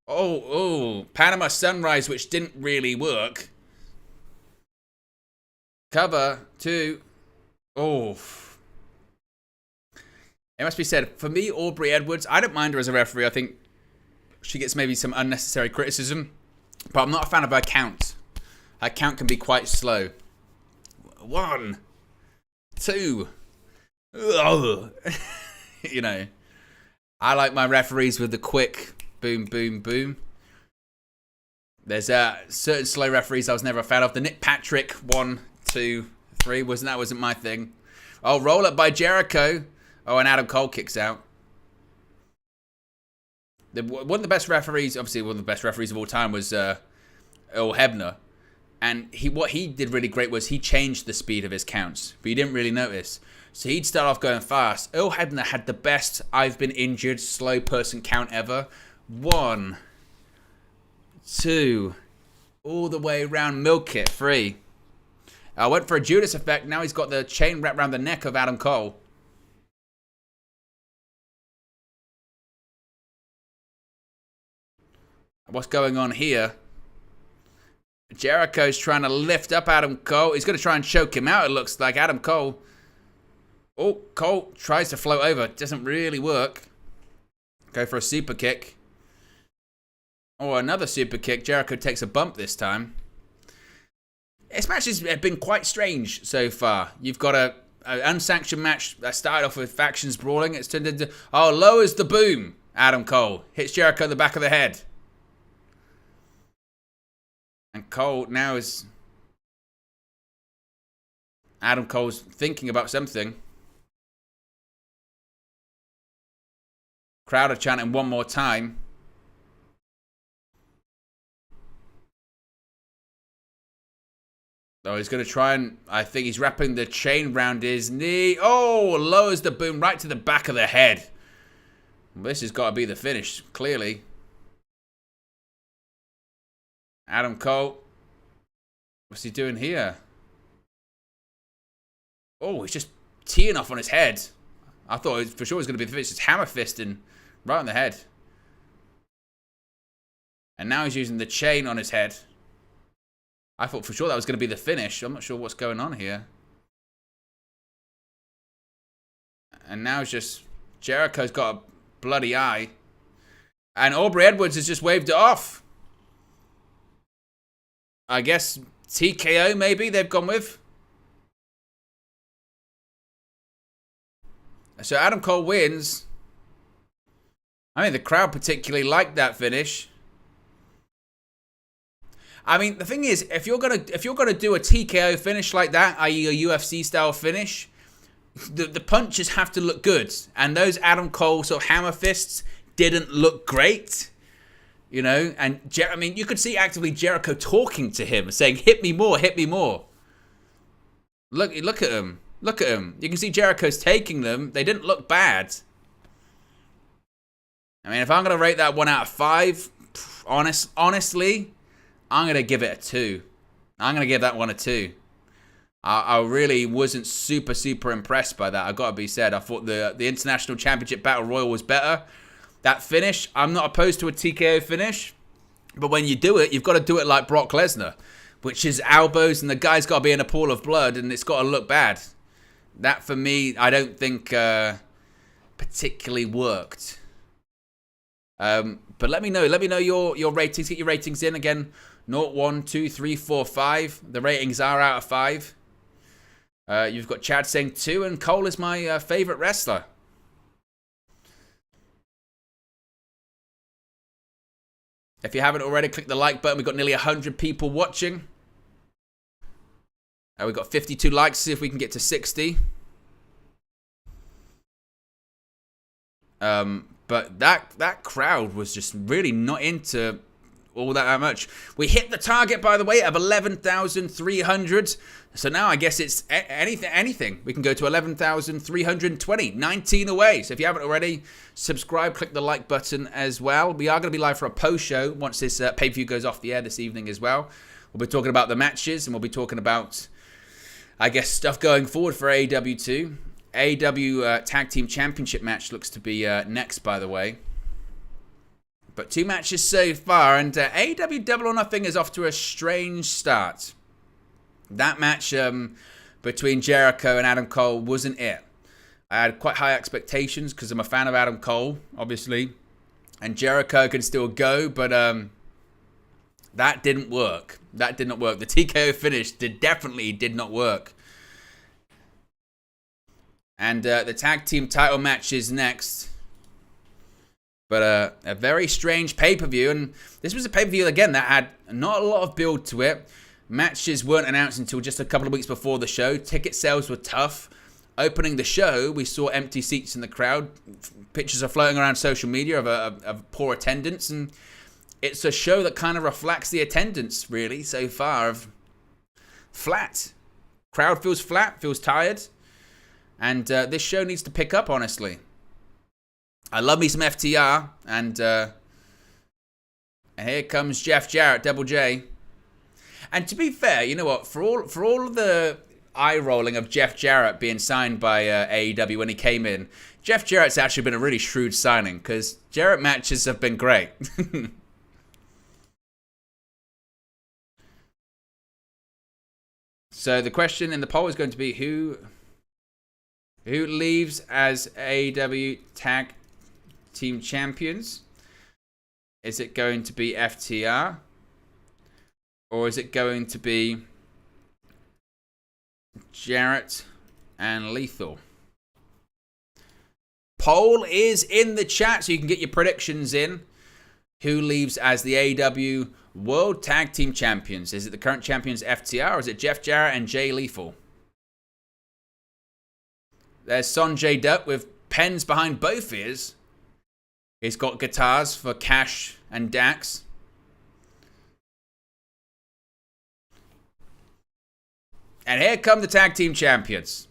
Oh, Panama Sunrise, which didn't really work. Cover 2. Oh. It must be said, for me, Aubrey Edwards, I don't mind her as a referee. I think she gets maybe some unnecessary criticism. But I'm not a fan of her count. Her count can be quite slow. 1, 2. Ugh. You know. I like my referees with the quick boom, boom, boom. There's certain slow referees I was never a fan of. The Nick Patrick 1, 2, 3 wasn't my thing. Oh, roll up by Jericho. Oh, and Adam Cole kicks out. One of the best referees, obviously one of the best referees of all time was Earl Hebner. And what he did really great was he changed the speed of his counts. But you didn't really notice. So he'd start off going fast. Earl Hebner had the best I've been injured slow person count ever. 1, 2, all the way around, milk it, 3. I went for a Judas effect. Now he's got the chain wrapped around the neck of Adam Cole. What's going on here? Jericho's trying to lift up Adam Cole. He's going to try and choke him out, it looks like. Adam Cole. Oh, Cole tries to float over. Doesn't really work. Go for a super kick. Oh, another super kick. Jericho takes a bump this time. This match has been quite strange so far. You've got an unsanctioned match that started off with factions brawling. It's turned into, lowers the boom. Adam Cole hits Jericho in the back of the head. And Cole now is Adam Cole's thinking about something. Crowd are chanting one more time. Oh, he's going to try and... I think he's wrapping the chain round his knee. Oh, lowers the boom right to the back of the head. This has got to be the finish, clearly. Adam Cole. What's he doing here? Oh, he's just teeing off on his head. I thought for sure it was going to be the finish. Just hammer fisting right on the head. And now he's using the chain on his head. I thought for sure that was going to be the finish. I'm not sure what's going on here. And now it's just... Jericho's got a bloody eye. And Aubrey Edwards has just waved it off. I guess TKO maybe they've gone with. So Adam Cole wins. I mean, the crowd particularly liked that finish. I mean, the thing is, if you're gonna do a TKO finish like that, i.e. a UFC style finish, the punches have to look good. And those Adam Cole sort of hammer fists didn't look great, you know. And I mean, you could see actively Jericho talking to him, saying, "Hit me more, hit me more." Look at him, look at him. You can see Jericho's taking them. They didn't look bad. I mean, if I'm gonna rate that 1 out of 5, honestly. I'm going to give it a 2. I'm going to give that one a 2. I really wasn't super impressed by that. I've got to be said. I thought the International Championship Battle Royal was better. That finish, I'm not opposed to a TKO finish. But when you do it, you've got to do it like Brock Lesnar, which is elbows and the guy's got to be in a pool of blood and it's got to look bad. That, for me, I don't think particularly worked. But let me know your ratings. Get your ratings in again. 0, 1, 2, 3, 4, 5. The ratings are out of 5. You've got Chad saying 2, and Cole is my favorite wrestler. If you haven't already, click the like button. We've got nearly 100 people watching. We've got 52 likes. See if we can get to 60. But that crowd was just really not into all that much. We hit the target, by the way, of 11,300. So now I guess it's anything. We can go to 11,320. 19 away. So if you haven't already, subscribe, click the like button as well. We are going to be live for a post show once this pay-per-view goes off the air this evening as well. We'll be talking about the matches and we'll be talking about, I guess, stuff going forward for AEW too. AEW Tag Team Championship match looks to be next, by the way. But 2 matches so far, and AEW Double or Nothing is off to a strange start. That match between Jericho and Adam Cole wasn't it. I had quite high expectations because I'm a fan of Adam Cole, obviously. And Jericho can still go, but that didn't work. That did not work. The TKO finish definitely did not work. And the tag team title match is next. But a very strange pay-per-view. And this was a pay-per-view, again, that had not a lot of build to it. Matches weren't announced until just a couple of weeks before the show. Ticket sales were tough. Opening the show, we saw empty seats in the crowd. Pictures are floating around social media of poor attendance. And it's a show that kind of reflects the attendance, really, so far. Of flat. Crowd feels flat, feels tired. And this show needs to pick up, honestly. I love me some FTR, and here comes Jeff Jarrett, Double J. And to be fair, you know what? For all of the eye rolling of Jeff Jarrett being signed by AEW when he came in, Jeff Jarrett's actually been a really shrewd signing because Jarrett matches have been great. So the question in the poll is going to be who leaves as AEW Tag Team Champions? Is it going to be FTR? Or is it going to be Jarrett and Lethal? Poll is in the chat so you can get your predictions in. Who leaves as the AEW World Tag Team Champions? Is it the current champions FTR or is it Jeff Jarrett and Jay Lethal? There's Sonjay Dutt with pens behind both ears. He's got guitars for Cash and Dax. And here come the tag team champions.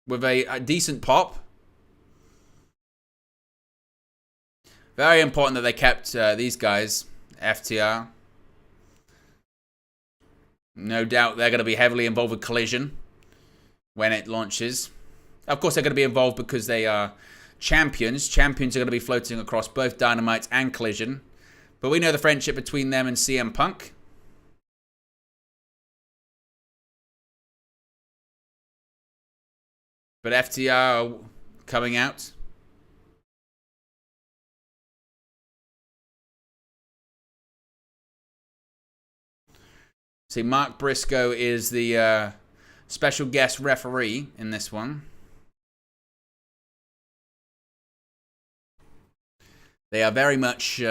With a decent pop. Very important that they kept these guys, FTR. No doubt they're going to be heavily involved with Collision when it launches. Of course, they're going to be involved because they are champions. Champions are going to be floating across both Dynamite and Collision. But we know the friendship between them and CM Punk. But FTR are coming out. See, Mark Briscoe is the special guest referee in this one. They are very much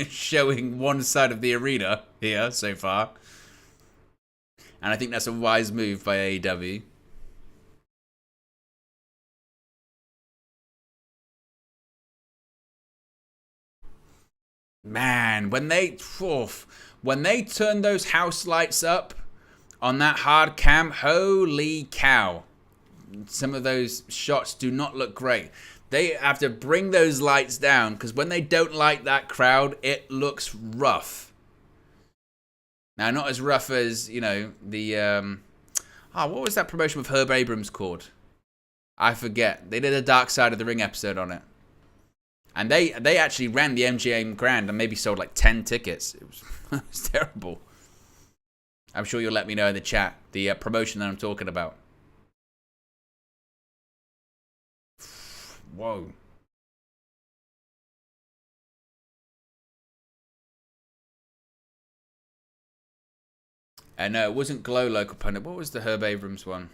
showing one side of the arena here so far. And I think that's a wise move by AEW. Man, when they turn those house lights up on that hard cam, holy cow. Some of those shots do not look great. They have to bring those lights down because when they don't light that crowd, it looks rough. Now, not as rough as, you know, the... what was that promotion with Herb Abrams called? I forget. They did a Dark Side of the Ring episode on it. And they actually ran the MGM Grand and maybe sold like 10 tickets. It was terrible. I'm sure you'll let me know in the chat the promotion that I'm talking about. Whoa. No, it wasn't Glow Local Pundit. What was the Herb Abrams one?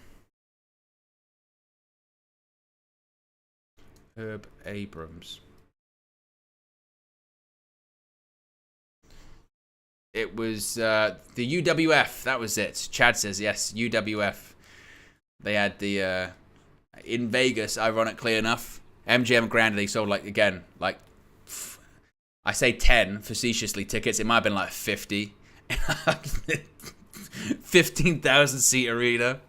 Herb Abrams. It was the UWF. That was it. Chad says, yes, UWF. They had the, in Vegas, ironically enough, MGM Grand, they sold, like, again, like, I say 10 facetiously tickets. It might have been like 50. 15,000 seat arena.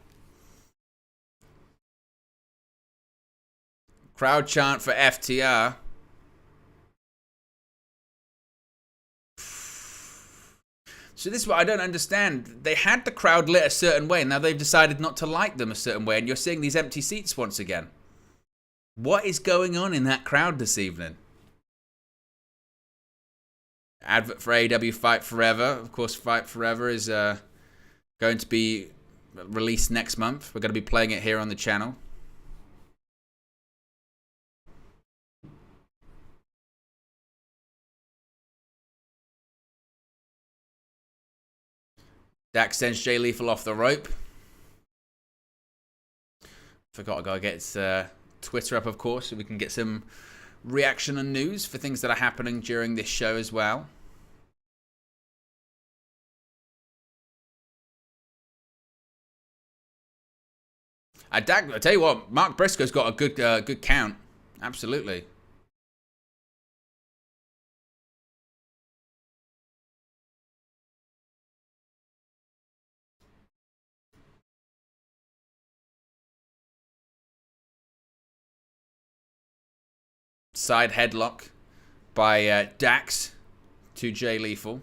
Crowd chant for FTR. So this is what I don't understand. They had the crowd lit a certain way, and now they've decided not to light them a certain way, and you're seeing these empty seats once again. What is going on in that crowd this evening? Advert for AEW Fight Forever. Of course, Fight Forever is going to be released next month. We're going to be playing it here on the channel. Dax sends Jay Lethal off the rope. Forgot I gotta get Twitter up, of course, so we can get some reaction and news for things that are happening during this show as well. I tell you what, Mark Briscoe's got a good count. Absolutely. Side headlock by Dax to Jay Lethal.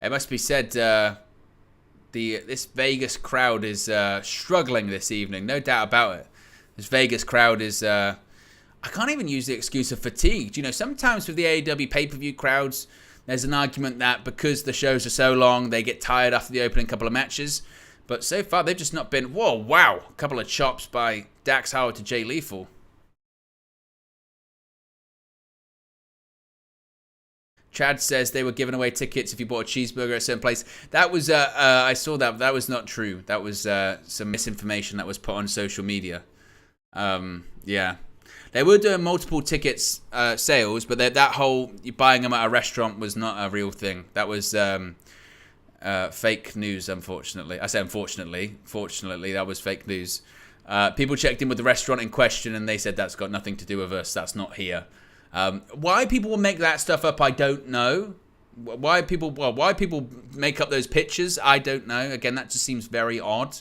It must be said, this Vegas crowd is struggling this evening, no doubt about it. This Vegas crowd is, I can't even use the excuse of fatigued. You know, sometimes with the AEW pay-per-view crowds, there's an argument that because the shows are so long, they get tired after the opening couple of matches. But so far, they've just not been... Whoa, wow. A couple of chops by Dax Harwood to Jay Lethal. Chad says they were giving away tickets if you bought a cheeseburger at a certain place. That was... I saw that. That was not true. That was some misinformation that was put on social media. Yeah. They were doing multiple tickets sales, but that whole buying them at a restaurant was not a real thing. That was fake news, unfortunately. I say unfortunately. Fortunately, that was fake news. People checked in with the restaurant in question, and they said that's got nothing to do with us. That's not here. Why people will make that stuff up, I don't know. Why people make up those pictures, I don't know. Again, that just seems very odd.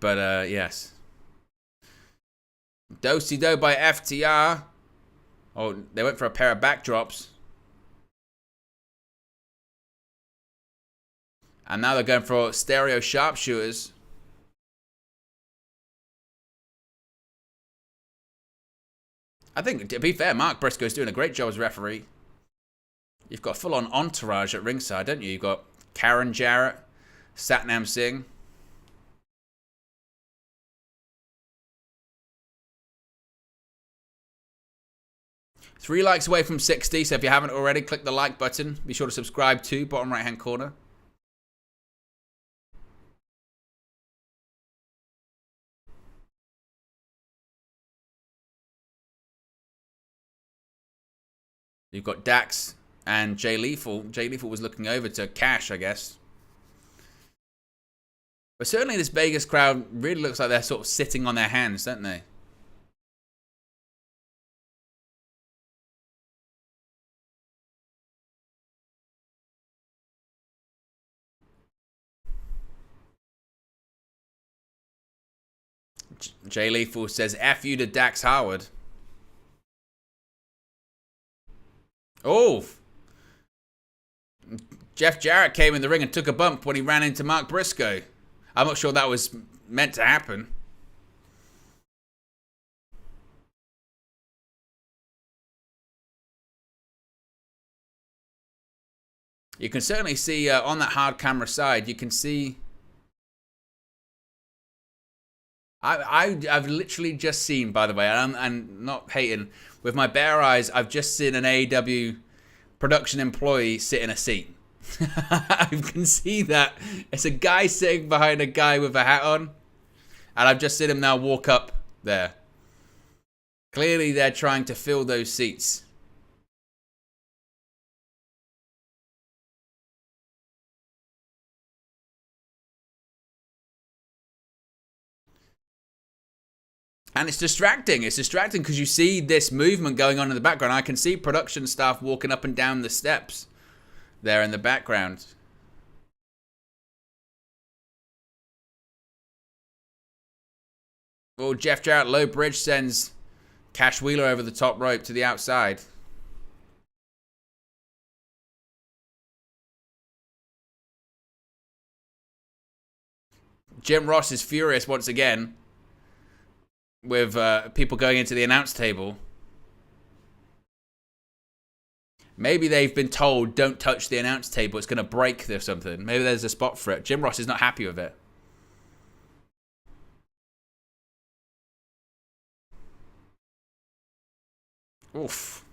Yes. Do-si-do by FTR. Oh, they went for a pair of backdrops. And now they're going for stereo sharpshooters. I think, to be fair, Mark Briscoe's doing a great job as referee. You've got full-on entourage at ringside, don't you? You've got Karen Jarrett, Satnam Singh. Three likes away from 60, so if you haven't already, click the like button. Be sure to subscribe too, bottom right-hand corner. You've got Dax and Jay Lethal. Jay Lethal was looking over to Cash, I guess. But certainly this Vegas crowd really looks like they're sort of sitting on their hands, don't they? Jay Lethal says, F you to Dax Harwood. Oh! Jeff Jarrett came in the ring and took a bump when he ran into Mark Briscoe. I'm not sure that was meant to happen. You can certainly see on that hard camera side, you can see... I've literally just seen, by the way, and I'm not hating, with my bare eyes, I've just seen an AEW production employee sit in a seat. I can see that. It's a guy sitting behind a guy with a hat on, and I've just seen him now walk up there. Clearly, they're trying to fill those seats. And it's distracting. It's distracting because you see this movement going on in the background. I can see production staff walking up and down the steps there in the background. Well, Jeff Jarrett low bridge sends Cash Wheeler over the top rope to the outside. Jim Ross is furious once again with people going into the announce table. Maybe they've been told, don't touch the announce table, it's going to break or something. Maybe there's a spot for it. Jim Ross is not happy with it. Oof.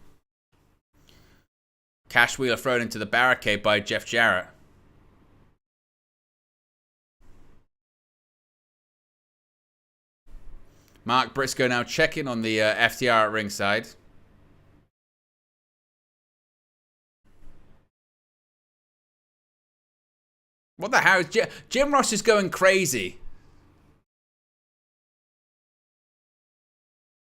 Cash Wheeler thrown into the barricade by Jeff Jarrett. Mark Briscoe now checking on the FTR at ringside. What the hell? Jim Ross is going crazy.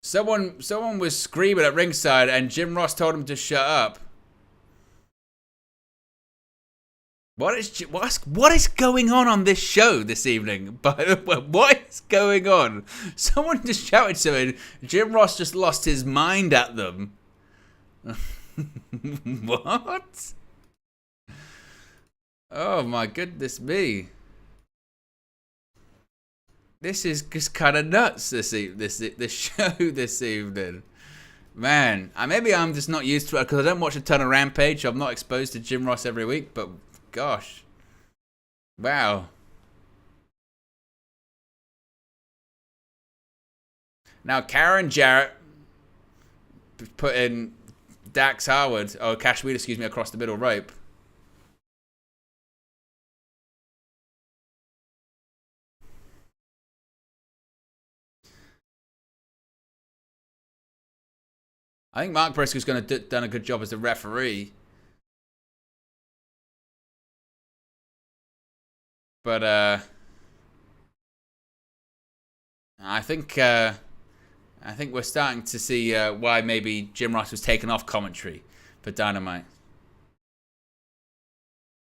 Someone was screaming at ringside and Jim Ross told him to shut up. What is going on this show this evening? But what is going on? Someone just shouted something. Jim Ross just lost his mind at them. What? Oh my goodness me! This is just kind of nuts. This show this evening, man. Maybe I'm just not used to it because I don't watch a ton of Rampage. I'm not exposed to Jim Ross every week, but. Gosh. Wow. Now Karen Jarrett put in Dax Harwood, or Cash Wheeler, excuse me, across the middle rope. I think Mark Briscoe's going to done a good job as the referee. But I think we're starting to see why maybe Jim Ross was taken off commentary for Dynamite.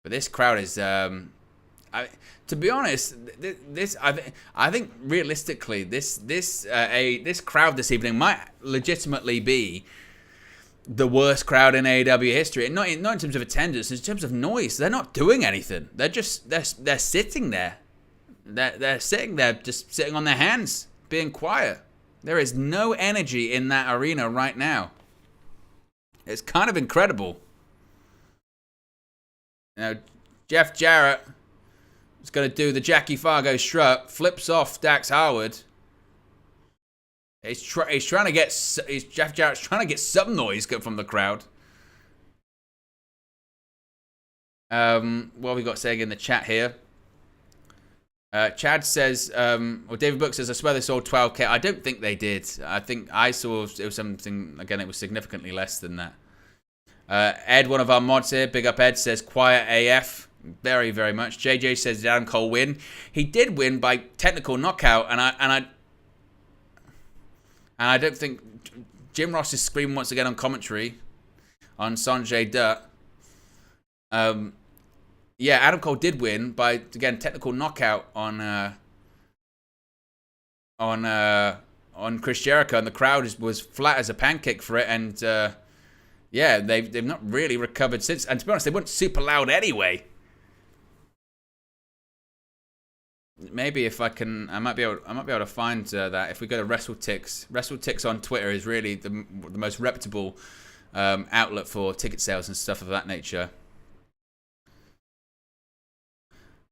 But this crowd is, to be honest, I think realistically, this crowd this evening might legitimately be the worst crowd in AEW history. Not in terms of attendance, in terms of noise. They're not doing anything. They're sitting there. They're sitting there, just sitting on their hands, being quiet. There is no energy in that arena right now. It's kind of incredible. Now, Jeff Jarrett is going to do the Jackie Fargo strut, flips off Dax Harwood. Jeff Jarrett's trying to get some noise from the crowd. What have we got saying in the chat here? Chad says, David Book says, I swear they sold 12K. I don't think they did. I think I saw it was something, again, it was significantly less than that. Ed, one of our mods here, big up Ed, says quiet AF. Very, very much. JJ says, did Adam Cole win? He did win by technical knockout, and I don't think Jim Ross is screaming once again on commentary on Sonjay Dutt. Yeah, Adam Cole did win by, again, technical knockout on Chris Jericho, and the crowd was flat as a pancake for it, and yeah, they've not really recovered since. And to be honest, they weren't super loud anyway. Maybe if I might be able to find that if we go to WrestleTix. WrestleTix on Twitter is really the most reputable outlet for ticket sales and stuff of that nature.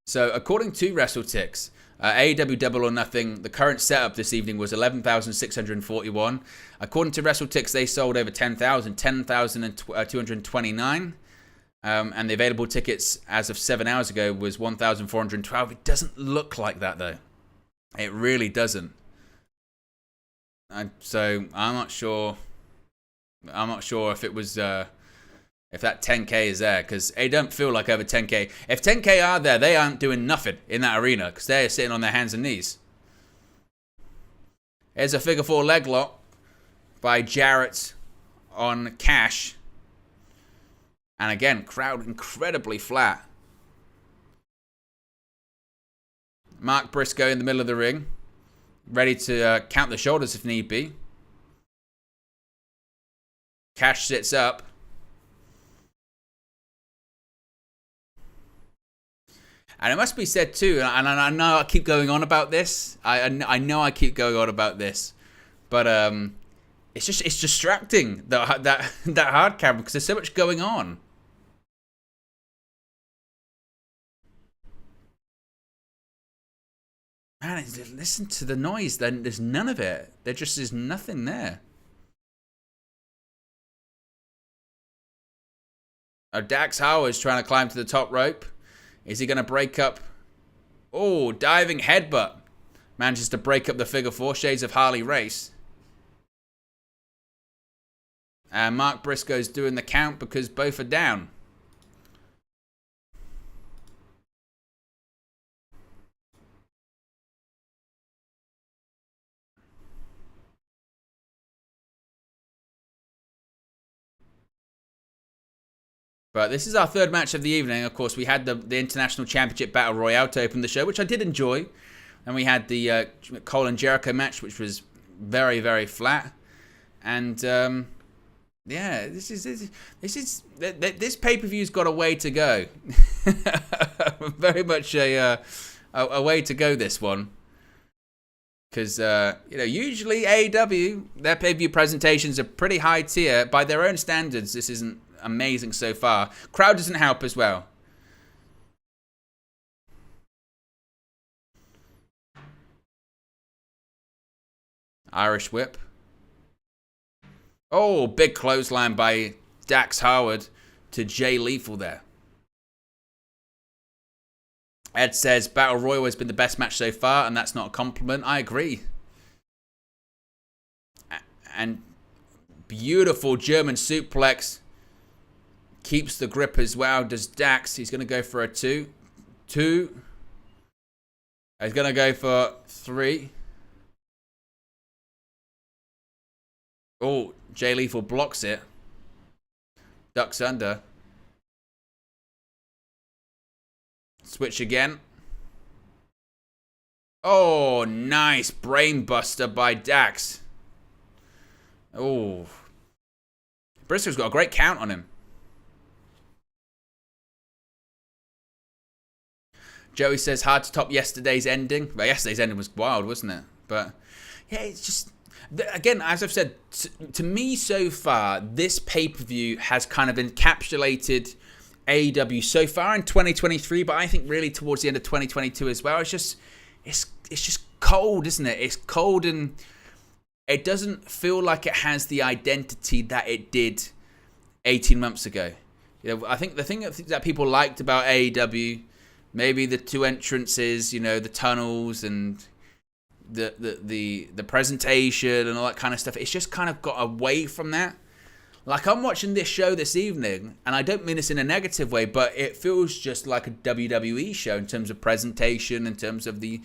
So according to WrestleTix, AEW Double or Nothing, the current setup this evening was 11,641. According to WrestleTix, they sold over 10,229. And the available tickets as of 7 hours ago was 1,412. It doesn't look like that, though. It really doesn't. So I'm not sure. I'm not sure if it was if that 10K is there, because it don't feel like over 10K. If 10K are there, they aren't doing nothing in that arena because they're sitting on their hands and knees. Here's a figure 4 leg lock by Jarrett on Cash. And again, crowd incredibly flat. Mark Briscoe in the middle of the ring, ready to count the shoulders if need be. Cash sits up. And it must be said too, and I know I keep going on about this. I know I keep going on about this, but it's distracting that hard camera because there's so much going on. Man, listen to the noise. Then there's none of it. There just is nothing there. Dax Howard's trying to climb to the top rope. Is he going to break up? Oh, diving headbutt. Manages to break up the figure 4. Shades of Harley Race. And Mark Briscoe's doing the count because both are down. But this is our third match of the evening. Of course, we had the International Championship Battle Royale to open the show, which I did enjoy. And we had the Cole and Jericho match, which was very, very flat. And yeah, this pay-per-view's got a way to go. Very much a way to go, this one. Because usually AEW, their pay-per-view presentations are pretty high tier. By their own standards, this isn't amazing so far. Crowd doesn't help as well. Irish whip. Oh, big clothesline by Dax Harwood to Jay Lethal there. Ed says Battle Royal has been the best match so far, and that's not a compliment. I agree. And Beautiful German suplex. Keeps the grip as well. Does Dax. He's going to go for a 2. 2. He's going to go for 3. Oh, Jay Lethal blocks it. Ducks under. Switch again. Oh, nice brain buster by Dax. Oh. Briscoe's got a great count on him. Joey says, hard to top yesterday's ending. Well, yesterday's ending was wild, wasn't it? But, yeah, it's just... Again, as I've said, to me so far, this pay-per-view has kind of encapsulated AEW so far in 2023, but I think really towards the end of 2022 as well. It's just cold, isn't it? It's cold, and it doesn't feel like it has the identity that it did 18 months ago. You know, I think the thing that people liked about AEW, maybe the 2 entrances, you know, the tunnels and the presentation and all that kind of stuff, it's just kind of got away from that. Like, I'm watching this show this evening, and I don't mean this in a negative way, but it feels just like a WWE show in terms of presentation, in terms of the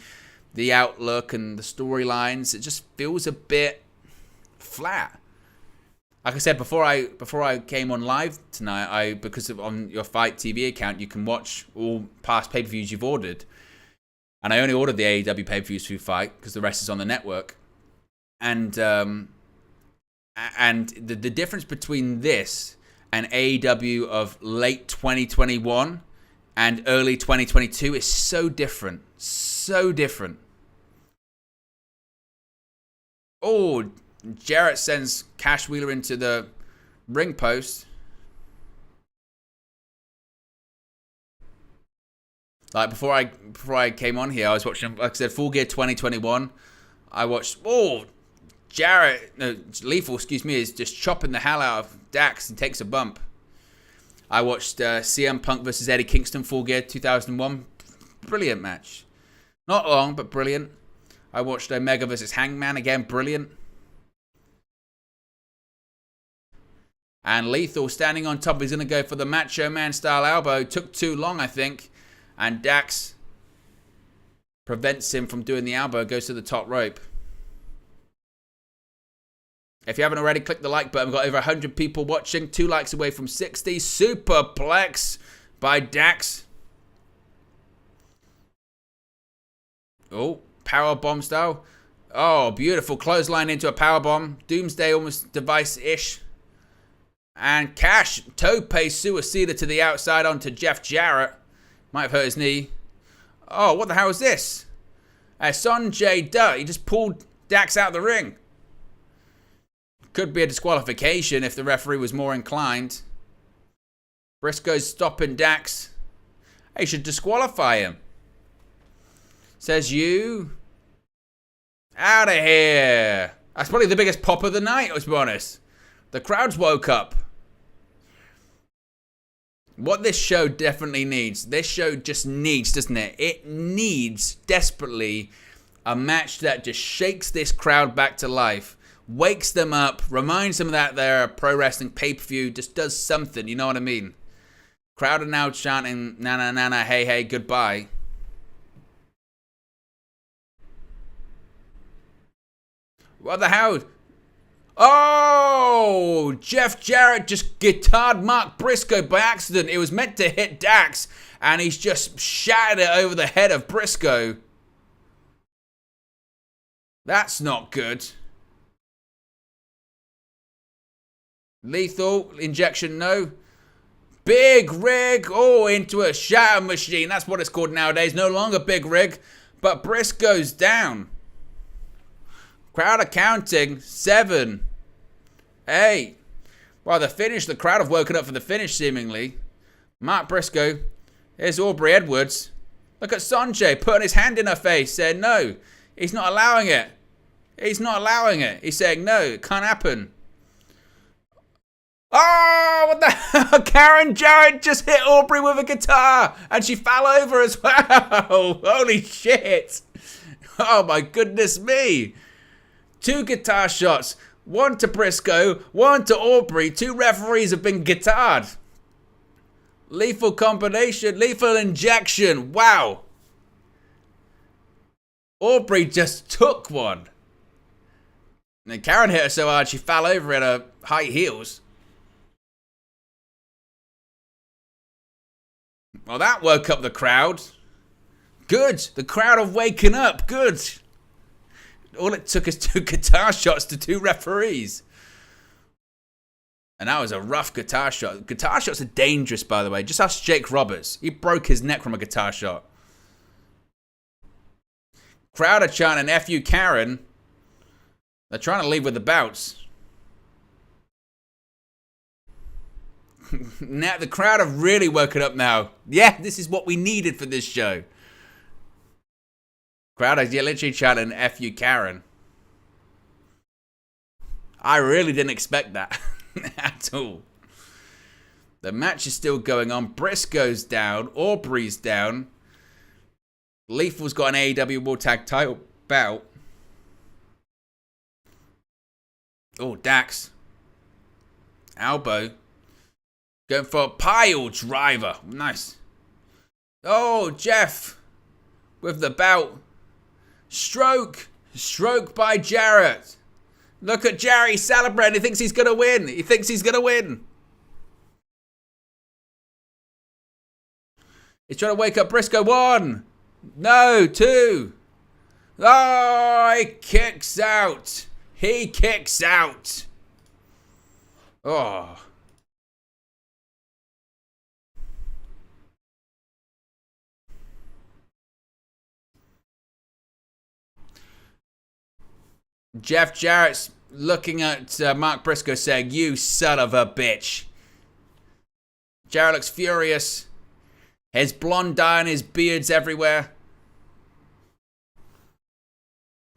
outlook and the storylines. It just feels a bit flat. Like I said, before I came on live tonight, because on your Fight TV account, you can watch all past pay-per-views you've ordered. And I only ordered the AEW pay-per-views through Fight because the rest is on the network. And the difference between this and AEW of late 2021 and early 2022 is so different. So different. Oh, Jarrett sends Cash Wheeler into the ring post. Like, before I came on here, I was watching, like I said, Full Gear 2021. I watched, Lethal, is just chopping the hell out of Dax and takes a bump. I watched CM Punk versus Eddie Kingston, Full Gear 2001. Brilliant match. Not long, but brilliant. I watched Omega versus Hangman, again, brilliant. And Lethal standing on top. He's going to go for the Macho Man style elbow. Took too long, I think. And Dax prevents him from doing the elbow, goes to the top rope. If you haven't already, click the like button. We've got over 100 people watching. 2 likes away from 60. Superplex by Dax. Oh, powerbomb style. Oh, beautiful. Clothesline into a powerbomb. Doomsday almost device-ish. And Cash, tope suicida to the outside onto Jeff Jarrett. Might have hurt his knee. Oh, what the hell is this? Sonjay Dutt. He just pulled Dax out of the ring. Could be a disqualification if the referee was more inclined. Briscoe's stopping Dax. He should disqualify him. Says you. Out of here. That's probably the biggest pop of the night, let's be honest. The crowds woke up. What this show definitely needs. This show just needs, doesn't it? It needs, desperately, a match that just shakes this crowd back to life. Wakes them up. Reminds them that they're a pro wrestling pay-per-view. Just does something, you know what I mean? Crowd are now chanting, na na na na, hey hey, goodbye. What the hell? Oh, Jeff Jarrett just guitared Mark Briscoe by accident. It was meant to hit Dax, and he's just shattered it over the head of Briscoe. That's not good. Lethal injection, no. Big rig. Oh, into a shatter machine. That's what it's called nowadays. No longer big rig, but Briscoe's down. Crowd are counting. 7, 8. Well, the finish, the crowd have woken up for the finish, seemingly. Mark Briscoe. Here's Aubrey Edwards. Look at Sonjay putting his hand in her face, saying no. He's not allowing it. He's not allowing it. He's saying no, it can't happen. Oh, what the hell? Karen Jarrett just hit Aubrey with a guitar, and she fell over as well. Holy shit. Oh, my goodness me. 2 guitar shots. One to Briscoe, one to Aubrey. 2 referees have been guitared. Lethal combination, lethal injection. Wow. Aubrey just took one. And Karen hit her so hard she fell over in her high heels. Well, that woke up the crowd. Good. The crowd have waken up. Good. All it took is 2 guitar shots to 2 referees. And that was a rough guitar shot. Guitar shots are dangerous, by the way. Just ask Jake Roberts. He broke his neck from a guitar shot. Crowd are chanting F you, Karen. They're trying to leave with the bouts. Now the crowd have really woken up now. Yeah, this is what we needed for this show. Crowd is literally chanting F you, Karen. I really didn't expect that at all. The match is still going on. Briscoe's down. Aubrey's down. Lethal's got an AEW World Tag title bout. Oh, Dax. Elbow. Going for a pile driver. Nice. Oh, Jeff. With the belt. Stroke. Stroke by Jarrett. Look at Jerry celebrating. He thinks he's going to win. He thinks he's going to win. He's trying to wake up Briscoe. 1. No, 2. Oh, he kicks out. He kicks out. Oh. Jeff Jarrett's looking at Mark Briscoe saying, you son of a bitch. Jarrett looks furious. His blonde dye and his beard's everywhere.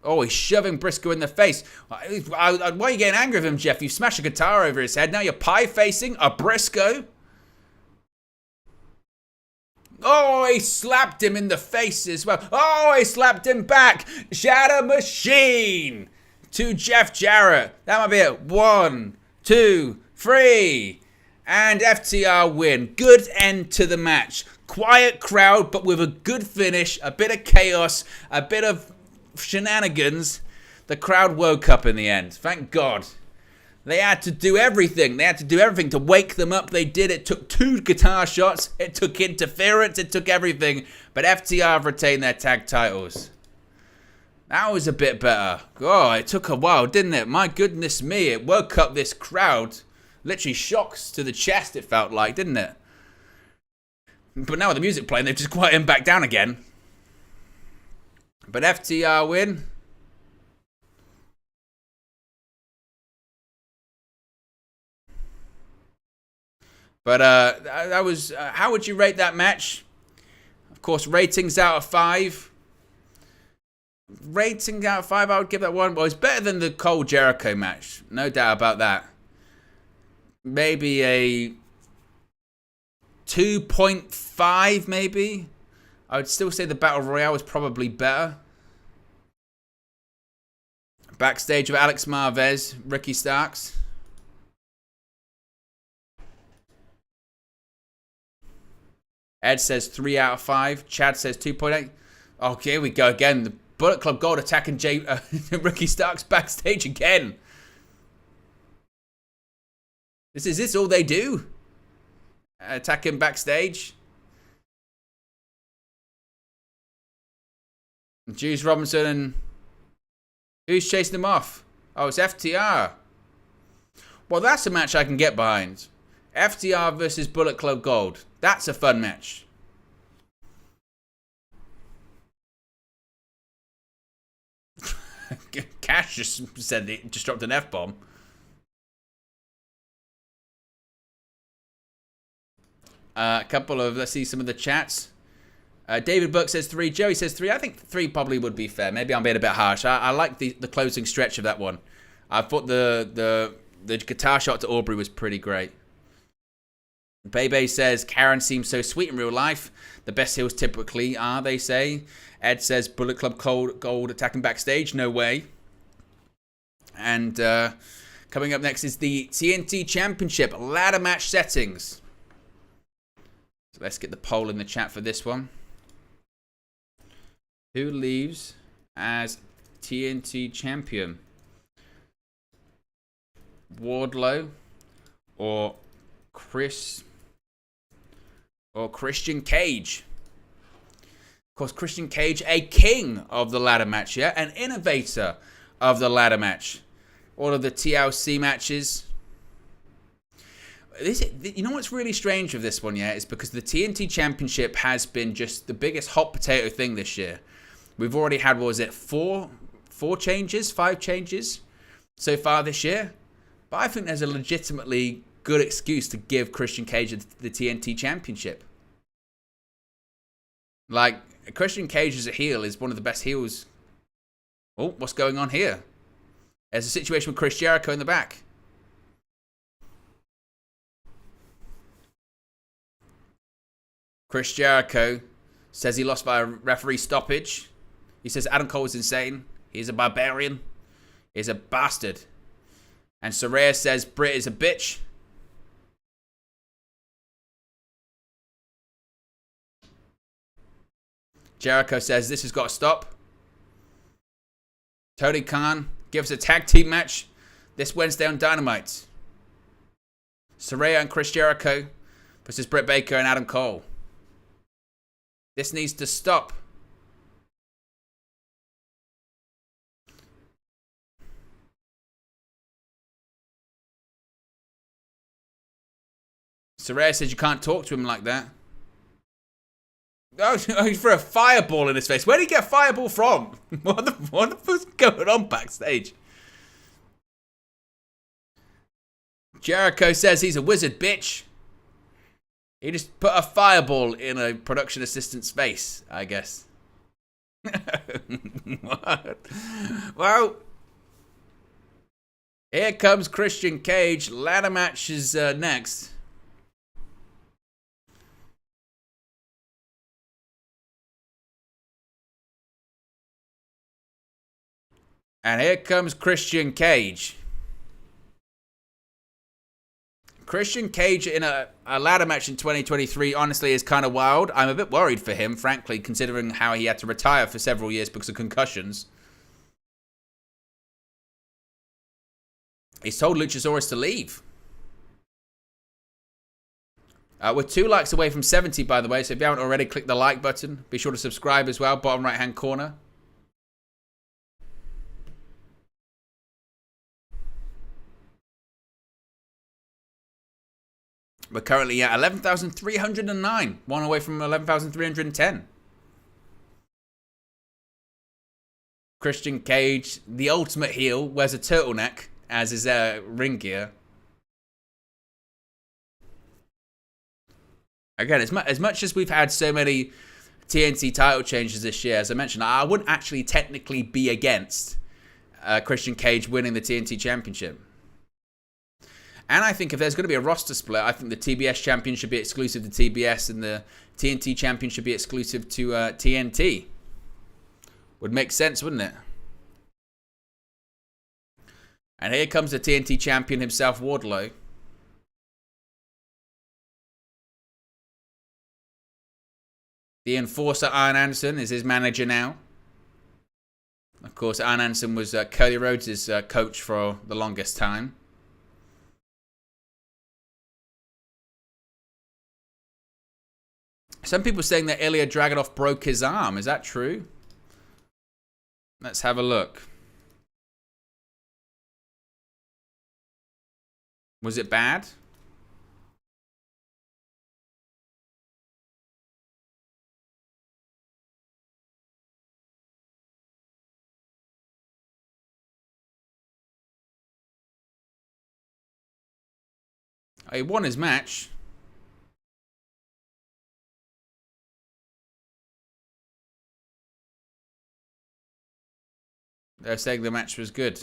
Oh, he's shoving Briscoe in the face. Why are you getting angry with him, Jeff? You smashed a guitar over his head. Now you're pie-facing a Briscoe. Oh, he slapped him in the face as well. Oh, he slapped him back. Shatter Machine to Jeff Jarrett. That might be it. 1, 2, 3. And FTR win. Good end to the match. Quiet crowd, but with a good finish. A bit of chaos. A bit of shenanigans. The crowd woke up in the end. Thank God. They had to do everything. They had to do everything to wake them up. They did. It took 2 guitar shots. It took interference. It took everything. But FTR have retained their tag titles. That was a bit better. Oh, it took a while, didn't it? My goodness me. It woke up this crowd. Literally shocks to the chest, it felt like, didn't it? But now with the music playing, they've just quieted him back down again. But FTR win. But that was... how would you rate that match? Of course, ratings out of 5. Ratings out of 5, I would give that 1. Well, it's better than the Cole Jericho match. No doubt about that. Maybe a 2.5, maybe. I would still say the Battle Royale was probably better. Backstage with Alex Marvez, Ricky Starks. Ed says 3 out of 5. Chad says 2.8. Okay, here we go again. The Bullet Club Gold attacking Ricky Starks backstage again. Is this all they do? Attack him backstage. Juice Robinson and... who's chasing them off? Oh, it's FTR. Well, that's a match I can get behind. FTR versus Bullet Club Gold. That's a fun match. Cash just said it, just dropped an F-bomb. A couple of, let's see some of the chats. David Burke says 3. Joey says 3. I think 3 probably would be fair. Maybe I'm being a bit harsh. I like the closing stretch of that one. I thought the guitar shot to Aubrey was pretty great. Bebe says Karen seems so sweet in real life. The best heels typically are, they say. Ed says Bullet Club Gold attacking backstage. No way. And Coming up next is the TNT Championship ladder match settings. So let's get the poll in the chat for this one. Who leaves as TNT Champion? Wardlow or Christian Cage? Of course, Christian Cage, a king of the ladder match, yeah? An innovator of the ladder match. All of the TLC matches. You know what's really strange with this one, yeah? Is because the TNT Championship has been just the biggest hot potato thing this year. We've already had, what was it, five changes so far this year? But I think there's a legitimately good excuse to give Christian Cage the TNT Championship. Like, Christian Cage as a heel is one of the best heels. Oh, what's going on here? There's a situation with Chris Jericho in the back. Chris Jericho says he lost by a referee stoppage. He says Adam Cole is insane. He's a barbarian. He's a bastard. And Saraya says Britt is a bitch. Jericho says this has got to stop. Tony Khan gives a tag team match this Wednesday on Dynamite. Saraya and Chris Jericho versus Britt Baker and Adam Cole. This needs to stop. Saraya says you can't talk to him like that. Oh, he threw a fireball in his face. Where did he get a fireball from? What the fuck's going on backstage? Jericho says he's a wizard, bitch. He just put a fireball in a production assistant's face, I guess. What? Well, here comes Christian Cage. Ladder match is next. And here comes Christian Cage. Christian Cage in a ladder match in 2023 honestly is kind of wild. I'm a bit worried for him, frankly, considering how he had to retire for several years because of concussions. He's told Luchasaurus to leave. We're 2 likes away from 70, by the way, so if you haven't already, click the like button. Be sure to subscribe as well, bottom right-hand corner. We're currently at 11,309. One away from 11,310. Christian Cage, the ultimate heel, wears a turtleneck as his ring gear. Again, as much as we've had so many TNT title changes this year, as I mentioned, I wouldn't actually technically be against Christian Cage winning the TNT Championship. And I think if there's going to be a roster split, I think the TBS champion should be exclusive to TBS and the TNT champion should be exclusive to TNT. Would make sense, wouldn't it? And here comes the TNT champion himself, Wardlow. The enforcer, Arn Anderson, is his manager now. Of course, Arn Anderson was Cody Rhodes' coach for the longest time. Some people saying that Ilya Dragunov broke his arm. Is that true? Let's have a look. Was it bad? Oh, he won his match. They're saying the match was good.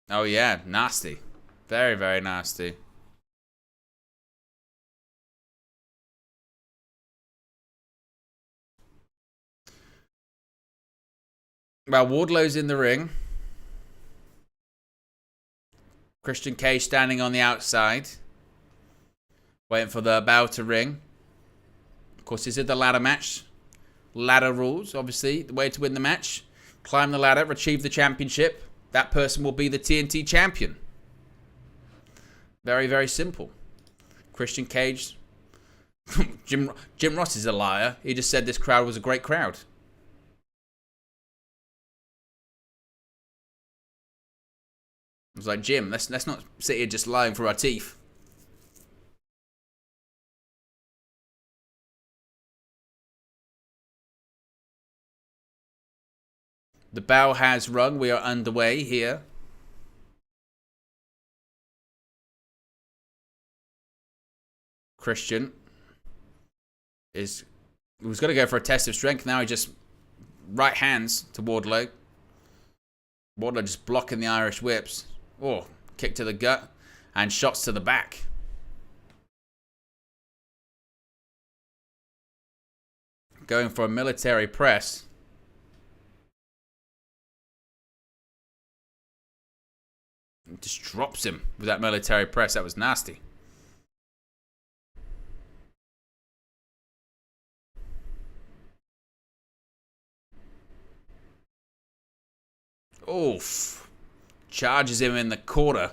Oh yeah, nasty. Very, very nasty. Well, Wardlow's in the ring. Christian Cage standing on the outside, waiting for the bell to ring. Of course, this is the ladder match. Ladder rules, obviously. The way to win the match. Climb the ladder, retrieve the championship. That person will be the TNT champion. Very, very simple. Christian Cage. Jim Ross is a liar. He just said this crowd was a great crowd. I was like, Jim, let's not sit here just lying through our teeth. The bell has rung. We are underway here. Christian was going to go for a test of strength. Now he just right hands to Wardlow. Wardlow just blocking the Irish whips. Oh, kick to the gut and shots to the back. Going for a military press. Just drops him with that military press. That was nasty. Oof. Charges him in the quarter.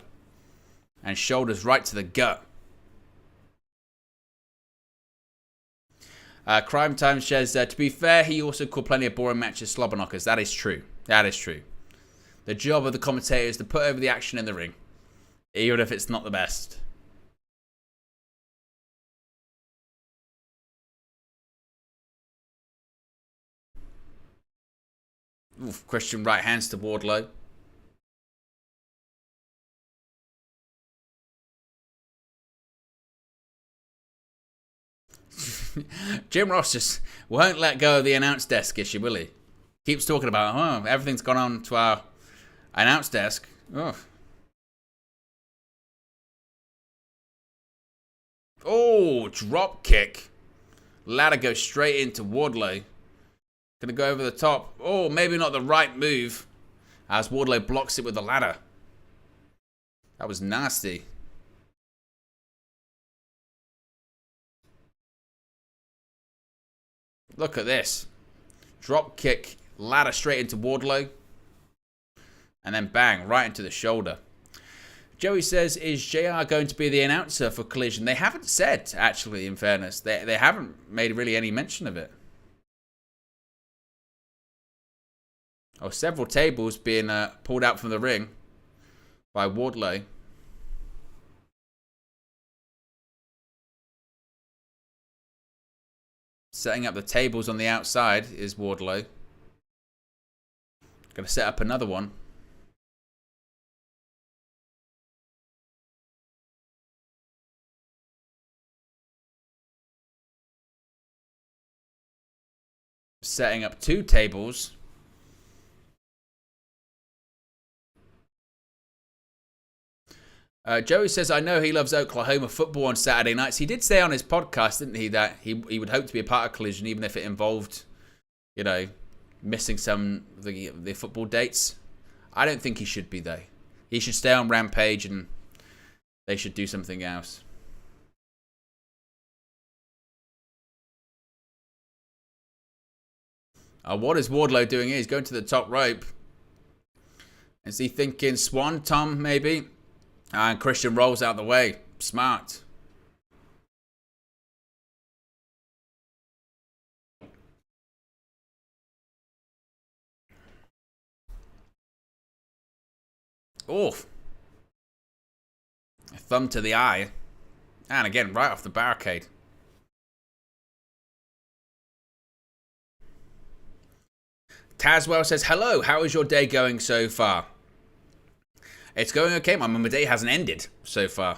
And shoulders right to the gut. Crime Time says, to be fair, he also called plenty of boring matches slobber knockers. That is true. That is true. The job of the commentator is to put over the action in the ring. Even if it's not the best. Oof, Christian right hands to Wardlow. Jim Ross just won't let go of the announce desk issue, will he? Keeps talking about, everything's gone on to our announce desk. Oh, drop kick. Ladder goes straight into Wardlow. Gonna go over the top. Oh, maybe not the right move. As Wardlow blocks it with the ladder. That was nasty. Look at this. Drop kick, ladder straight into Wardlow. And then bang, right into the shoulder. Joey says, is JR going to be the announcer for Collision? They haven't said, actually, in fairness. They haven't made really any mention of it. Oh, several tables being pulled out from the ring by Wardlow. Setting up the tables on the outside is Wardlow. Going to set up another one. Setting up two tables. Joey says, I know he loves Oklahoma football on Saturday nights. He did say on his podcast, didn't he, that he would hope to be a part of Collision, even if it involved, missing some of the football dates. I don't think he should be, though. He should stay on Rampage and they should do something else. What is Wardlow doing here? He's going to the top rope. Is he thinking Swan Tom, maybe? And Christian rolls out the way. Smart. Oof. A thumb to the eye. And again, right off the barricade. Tazwell says, hello, how is your day going so far? It's going okay. My day hasn't ended so far.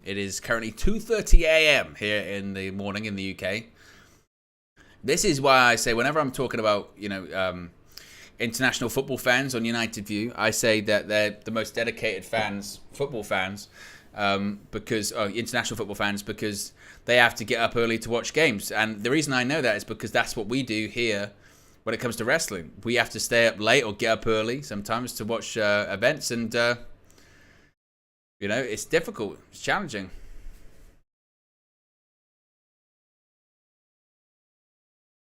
It is currently 2:30 a.m. here in the morning in the UK. This is why I say whenever I'm talking about, international football fans on United View, I say that they're the most dedicated fans, football fans, international football fans, because they have to get up early to watch games. And the reason I know that is because that's what we do here when it comes to wrestling. We have to stay up late or get up early sometimes to watch events, and you know, it's difficult. It's challenging.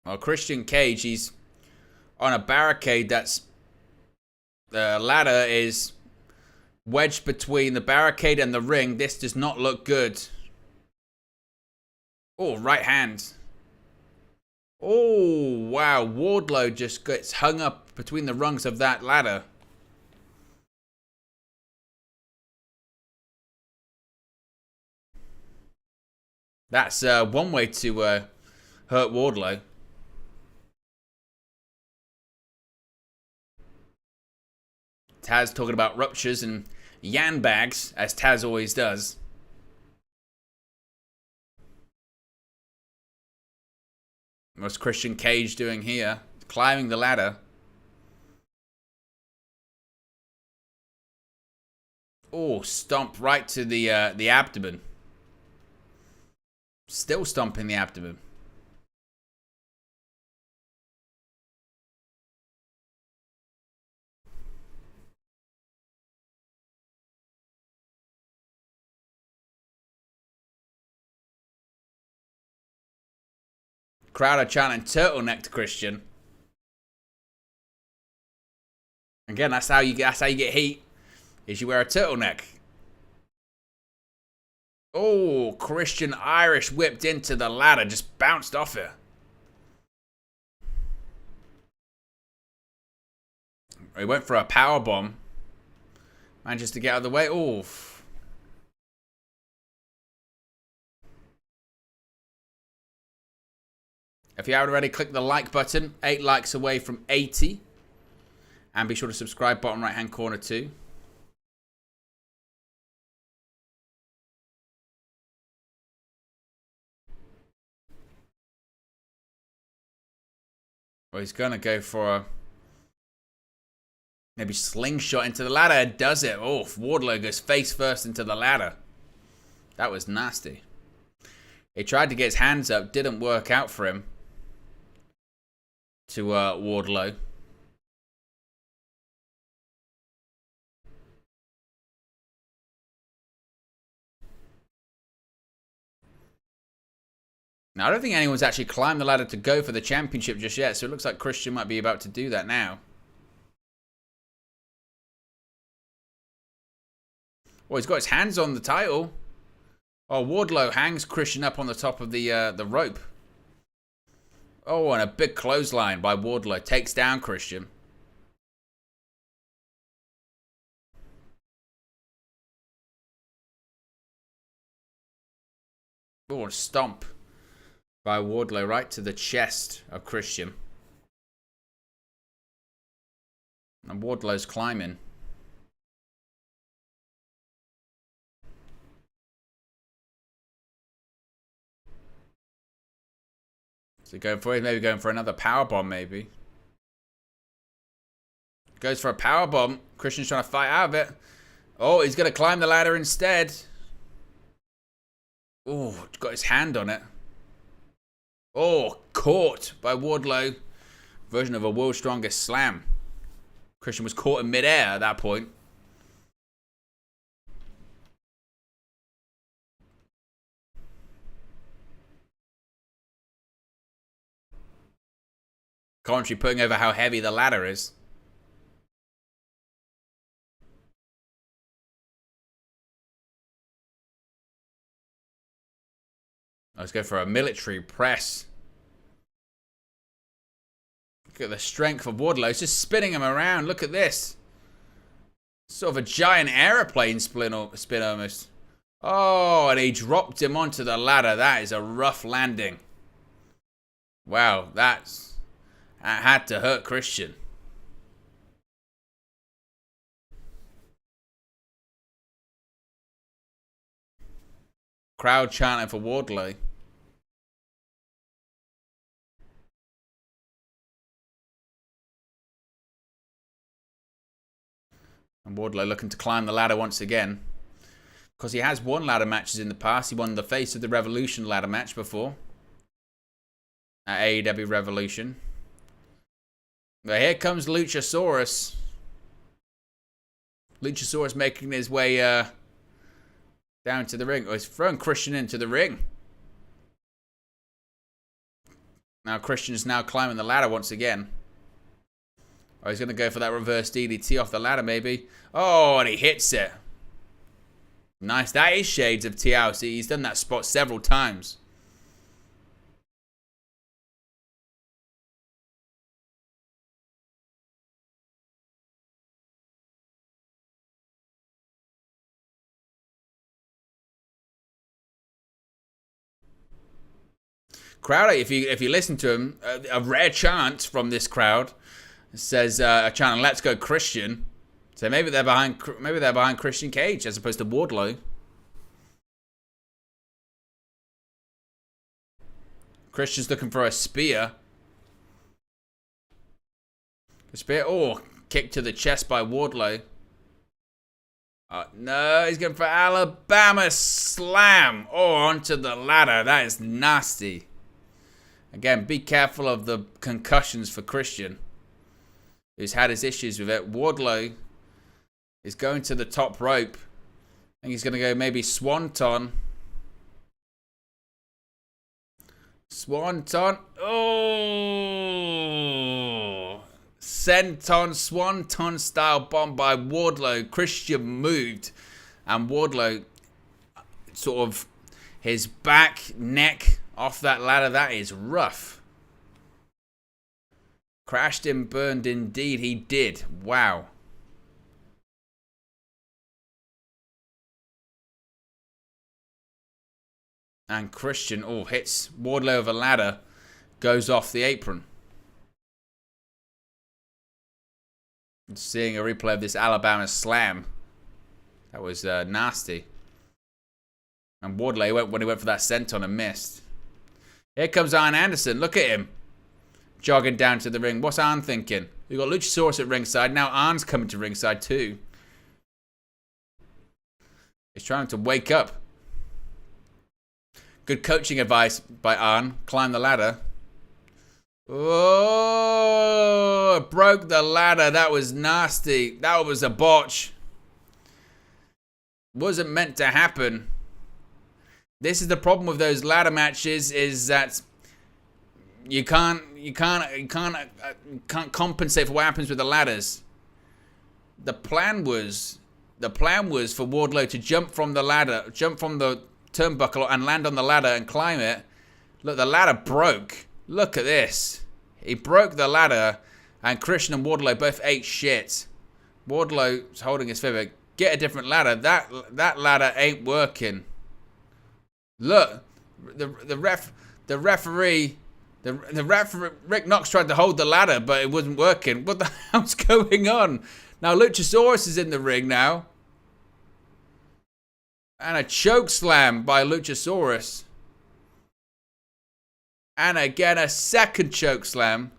Well, Christian Cage, he's on a barricade that's... The ladder is wedged between the barricade and the ring. This does not look good. Oh, right hand. Oh, wow. Wardlow just gets hung up between the rungs of that ladder. That's one way to hurt Wardlow. Taz talking about ruptures and yan bags, as Taz always does. What's Christian Cage doing here? Climbing the ladder. Oh, stomp right to the abdomen. Still stomping the abdomen. Crowd are chanting turtleneck to Christian. Again, that's how you get heat. Is you wear a turtleneck. Oh, Christian Irish whipped into the ladder, just bounced off it. He went for a power bomb. Manages to get out of the way. Oof. If you haven't already, click the like button. 8 likes away from 80. And be sure to subscribe, bottom right hand corner too. Well, he's going to go for a maybe slingshot into the ladder. Does it? Oh, Wardlow goes face first into the ladder. That was nasty. He tried to get his hands up. Didn't work out for him. To Wardlow. Now, I don't think anyone's actually climbed the ladder to go for the championship just yet, so it looks like Christian might be about to do that now. Oh, he's got his hands on the title. Oh, Wardlow hangs Christian up on the top of the rope. Oh, and a big clothesline by Wardlow takes down Christian. Oh, a stomp by Wardlow right to the chest of Christian. And Wardlow's climbing. So going for it, maybe going for another powerbomb, maybe. Goes for a powerbomb. Christian's trying to fight out of it. Oh, he's going to climb the ladder instead. Oh, got his hand on it. Oh, caught by Wardlow. Version of a World's Strongest Slam. Christian was caught in midair at that point. Commentary putting over how heavy the ladder is. Let's go for a military press. Look at the strength of Wardlow. It's just spinning him around. Look at this. Sort of a giant aeroplane spin almost. Oh, and he dropped him onto the ladder. That is a rough landing. Wow, that had to hurt Christian. Crowd chanting for Wardlow. And Wardlow looking to climb the ladder once again. Because he has won ladder matches in the past. He won the Face of the Revolution ladder match before. At AEW Revolution. But here comes Luchasaurus. Luchasaurus making his way down to the ring. Oh, he's throwing Christian into the ring. Now Christian is now climbing the ladder once again. Oh, he's going to go for that reverse DDT off the ladder, maybe. Oh, and he hits it. Nice. That is shades of Tiao. See, he's done that spot several times. Crowd, if you listen to him, a rare chant from this crowd says a chant, "Let's go Christian." So maybe they're behind Christian Cage as opposed to Wardlow. Christian's looking for a spear. A spear. Oh, kick to the chest by Wardlow. No, he's going for Alabama Slam. Oh, onto the ladder. That is nasty. Again, be careful of the concussions for Christian, who's had his issues with it. Wardlow is going to the top rope. I think he's going to go maybe Swanton. Swanton. Oh! Senton Swanton style bomb by Wardlow. Christian moved. And Wardlow, sort of his back, neck off that ladder. That is rough. Crashed and burned indeed. He did. Wow. And Christian, hits Wardlow over ladder. Goes off the apron. Seeing a replay of this Alabama Slam. That was nasty. And Wardlow, when he went for that senton and missed. Here comes Arn Anderson. Look at him. Jogging down to the ring. What's Arn thinking? We've got Luchasaurus at ringside. Now Arn's coming to ringside too. He's trying to wake up. Good coaching advice by Arn. Climb the ladder. Oh, broke the ladder. That was nasty. That was a botch. Wasn't meant to happen. This is the problem with those ladder matches, is that you can't compensate for what happens with the ladders. The plan was for Wardlow to jump from the ladder, jump from the turnbuckle and land on the ladder and climb it. Look, the ladder broke. Look at this. He broke the ladder, and Christian and Wardlow both ate shit. Wardlow's holding his fibber. Get a different ladder. That ladder ain't working. Look, the referee, Rick Knox tried to hold the ladder, but it wasn't working. What the hell's going on? Now Luchasaurus is in the ring now. And a choke slam by Luchasaurus. And again, a second choke slam.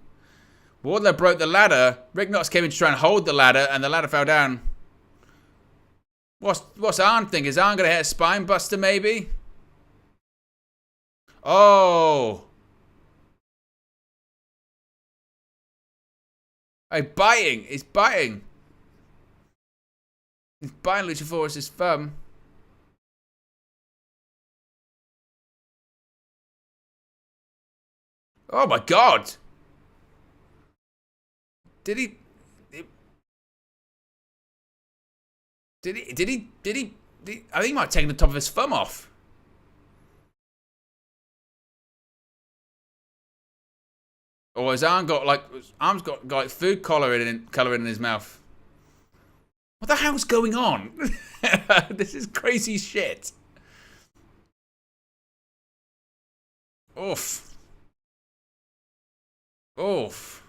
Wardlow broke the ladder. Rick Knox came in to try and hold the ladder, and the ladder fell down. What's Arn think? Is Arn going to hit a spine buster, maybe? Oh. Hey, biting. He's biting. He's biting Luchasaurus' thumb. Oh my God. Did he? I think he might have taken the top of his thumb off. Or his arm's got like food coloring in his mouth. What the hell's going on? This is crazy shit. Oof. Oof.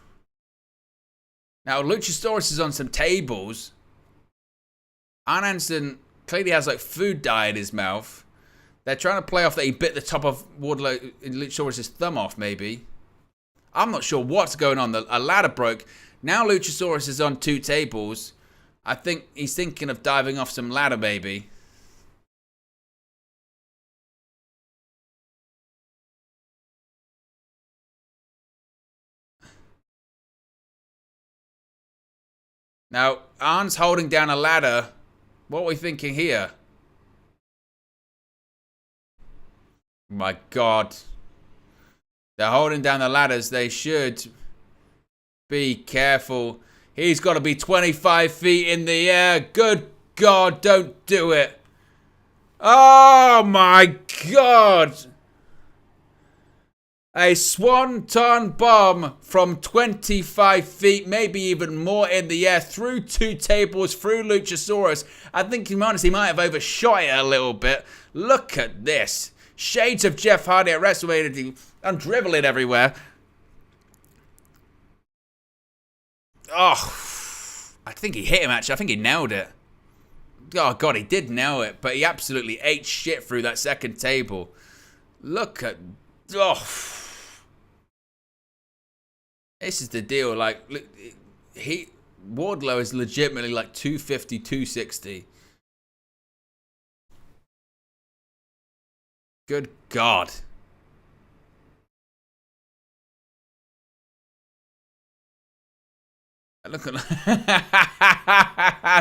Now Luchasaurus is on some tables. Arn Anderson clearly has like food dye in his mouth. They're trying to play off that he bit the top of Luchasaurus' thumb off, maybe. I'm not sure what's going on. A ladder broke. Now Luchasaurus is on two tables. I think he's thinking of diving off some ladder, maybe. Now, Arn's holding down a ladder. What are we thinking here? My God. They're holding down the ladders. They should be careful. He's got to be 25 feet in the air. Good God, don't do it. Oh, my God. A swanton bomb from 25 feet, maybe even more in the air, through 2 tables, through Luchasaurus. I think he honestly might have overshot it a little bit. Look at this. Shades of Jeff Hardy at WrestleMania. I'm dribbling everywhere. Oh, I think he hit him, actually. I think he nailed it. Oh, God, he did nail it. But he absolutely ate shit through that second table. Look at... Oh. This is the deal. Like, Wardlow is legitimately like 250, 260. Good God. Look at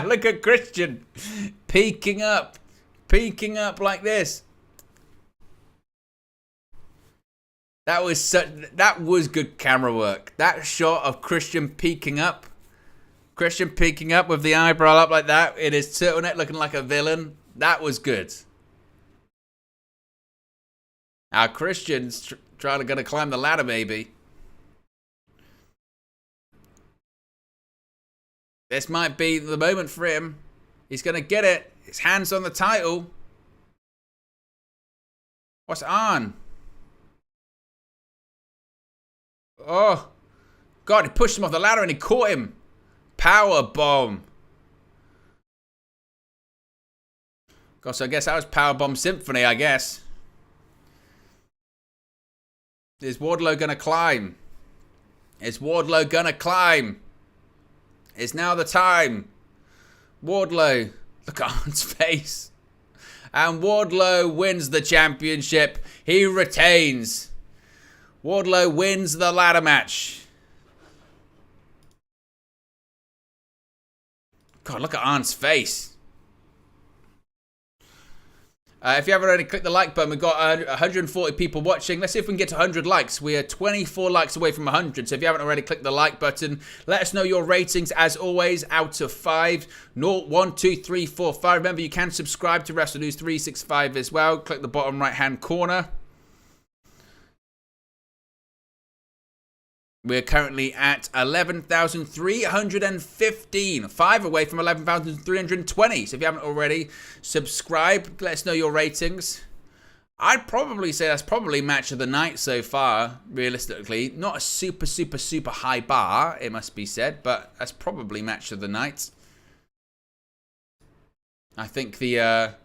look at Christian peeking up like this. That was good camera work. That shot of Christian peeking up with the eyebrow up like that in his turtleneck, looking like a villain. That was good. Now Christian's gonna climb the ladder, maybe. This might be the moment for him. He's going to get it. His hands on the title. What's on? Oh. God, he pushed him off the ladder and he caught him. Power bomb. God, so I guess that was Power Bomb Symphony, I guess. Is Wardlow going to climb? Is Wardlow going to climb? It's now the time. Wardlow. Look at Arn's face. And Wardlow wins the championship. He retains. Wardlow wins the ladder match. God, look at Arn's face. If you haven't already, click the like button. We've got 140 people watching. Let's see if we can get to 100 likes. We are 24 likes away from 100. So if you haven't already, click the like button. Let us know your ratings, as always, out of 5. 0, 1, 2, 3, 4, 5. Remember, you can subscribe to Wrestle News 365 as well. Click the bottom right-hand corner. We're currently at 11,315. 5 away from 11,320. So if you haven't already, subscribe. Let us know your ratings. I'd probably say that's probably match of the night so far, realistically. Not a super, super, super high bar, it must be said, but that's probably match of the night. I think the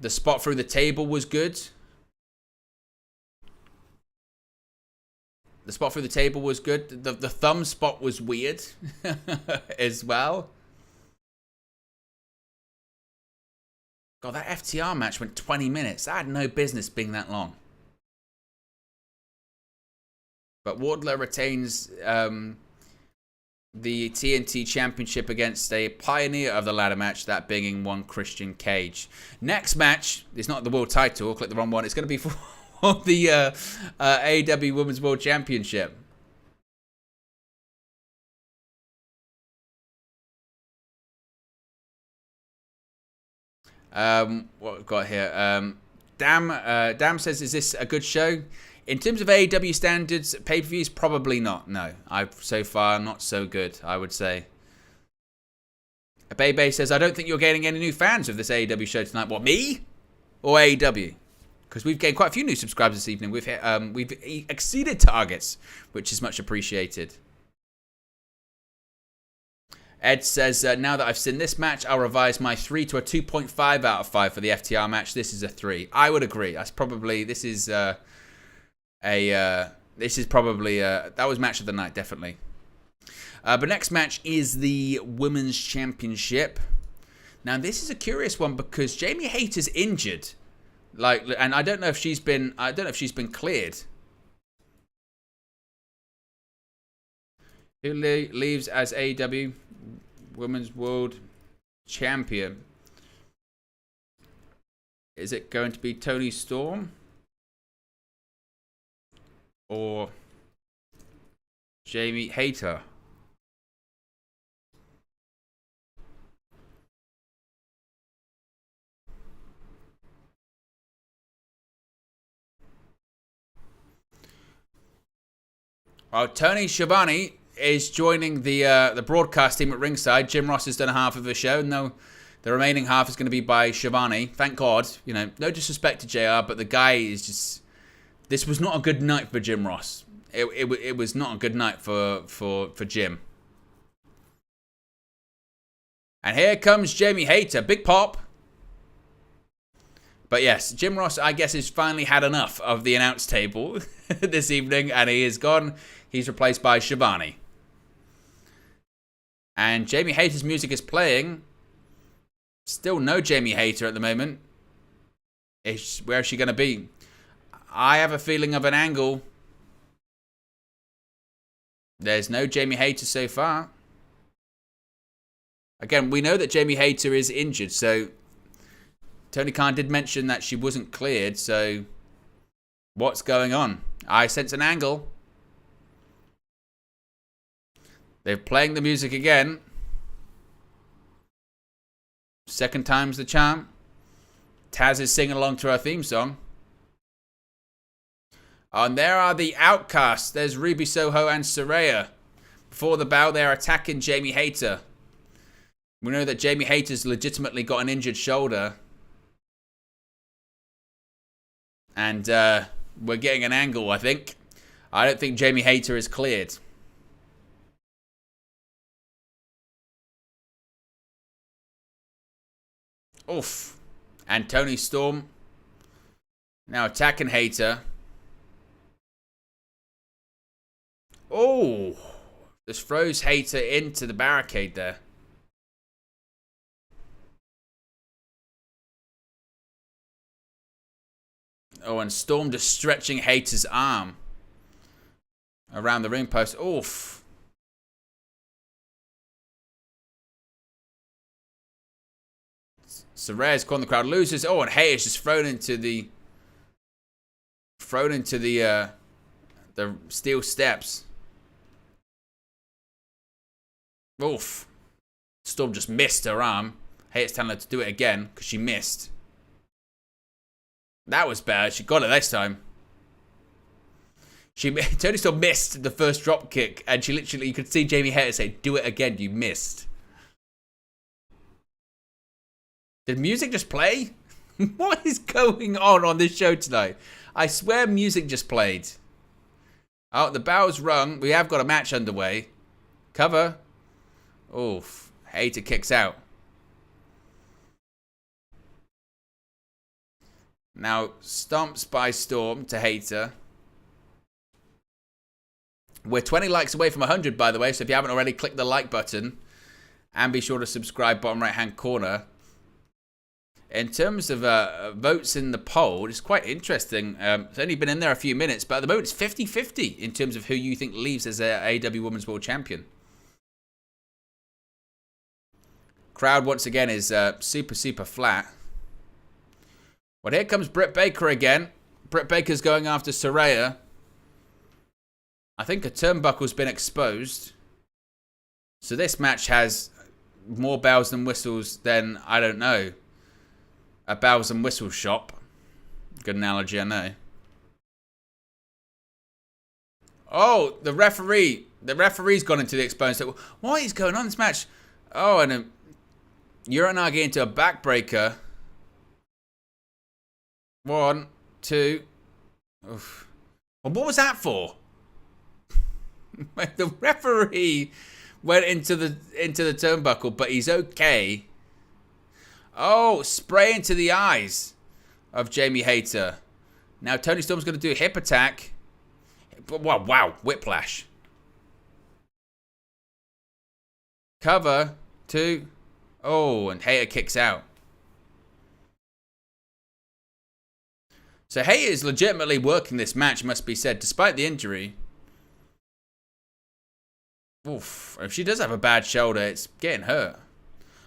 spot through the table was good. The spot through the table was good. The thumb spot was weird as well. God, that FTR match went 20 minutes. That had no business being that long. But Wardlow retains the TNT Championship against a pioneer of the ladder match, that being one Christian Cage. Next match is not the world title. Click the wrong one. It's going to be for the AEW Women's World Championship. What we've got here? Dam says, is this a good show? In terms of AEW standards, pay-per-views, probably not. No, so far not so good, I would say. Bebe says, I don't think you're gaining any new fans of this AEW show tonight. What, me? Or AEW? Because we've gained quite a few new subscribers this evening. We've exceeded targets, which is much appreciated. Ed says, now that I've seen this match, I'll revise my 3 to a 2.5 out of 5 for the FTR match. This is a 3. I would agree. That's probably, this is probably, that was match of the night, definitely. But next match is the Women's Championship. Now, this is a curious one because Jamie Hayter's injured. And I don't know if she's been cleared. Who leaves as AEW? Women's World Champion. Is it going to be Toni Storm? Or Jamie Hayter? Oh, Tony Schiavone is joining the broadcast team at ringside. Jim Ross has done half of the show. No, the remaining half is going to be by Schiavone. Thank God. You know, no disrespect to JR, but the guy is just... This was not a good night for Jim Ross. It was not a good night for Jim. And here comes Jamie Hayter. Big pop. But yes, Jim Ross, I guess, has finally had enough of the announce table this evening, and he is gone. He's replaced by Schiavone. And Jamie Hayter's music is playing. Still no Jamie Hayter at the moment. Where is she going to be? I have a feeling of an angle. There's no Jamie Hayter so far. Again, we know that Jamie Hayter is injured, so Tony Khan did mention that she wasn't cleared, so what's going on? I sense an angle. They're playing the music again. Second time's the charm. Taz is singing along to our theme song. And there are the Outcasts. There's Ruby Soho and Saraya. Before the bell, they're attacking Jamie Hayter. We know that Jamie Hayter's legitimately got an injured shoulder. And we're getting an angle, I think. I don't think Jamie Hayter is cleared. Oof. And Toni Storm now attacking Hayter. Oh, just throws Hayter into the barricade there. Oh, and Storm just stretching Hayter's arm around the ring post. Oof. Saraya's calling the crowd losers. Oh, and Hayter's just thrown into the steel steps. Oof. Storm just missed her arm. Hayter's telling her to do it again because she missed. That was bad. She got it this time. Toni Storm missed the first drop kick, and she literally, you could see Jamie Hayter say, "Do it again, you missed." Did music just play? What is going on this show tonight? I swear music just played. Oh, the bell's rung. We have got a match underway. Cover. Oof. Hayter kicks out. Now, stomps by Storm to Hayter. We're 20 likes away from 100, by the way, so if you haven't already, click the like button. And be sure to subscribe, bottom right-hand corner. In terms of votes in the poll, it's quite interesting. It's only been in there a few minutes, but at the moment it's 50-50 in terms of who you think leaves as a AEW Women's World Champion. Crowd, once again, is super, super flat. Well, here comes Britt Baker again. Britt Baker's going after Saraya. I think a turnbuckle's been exposed. So this match has more bells and whistles than, I don't know, a bells and whistles shop. Good analogy, I know. Oh, the referee. The referee's gone into the exposed. What is going on in this match? Oh, and Uranagi into a backbreaker. 1, 2. Oof. Well, what was that for? The referee went into the turnbuckle, but he's okay. Oh, spray into the eyes of Jamie Hayter. Now Toni Storm's going to do a hip attack. Wow, whiplash. Cover 2. Oh, and Hayter kicks out. So Hayter is legitimately working this match, must be said, despite the injury. Oof. If she does have a bad shoulder, it's getting hurt.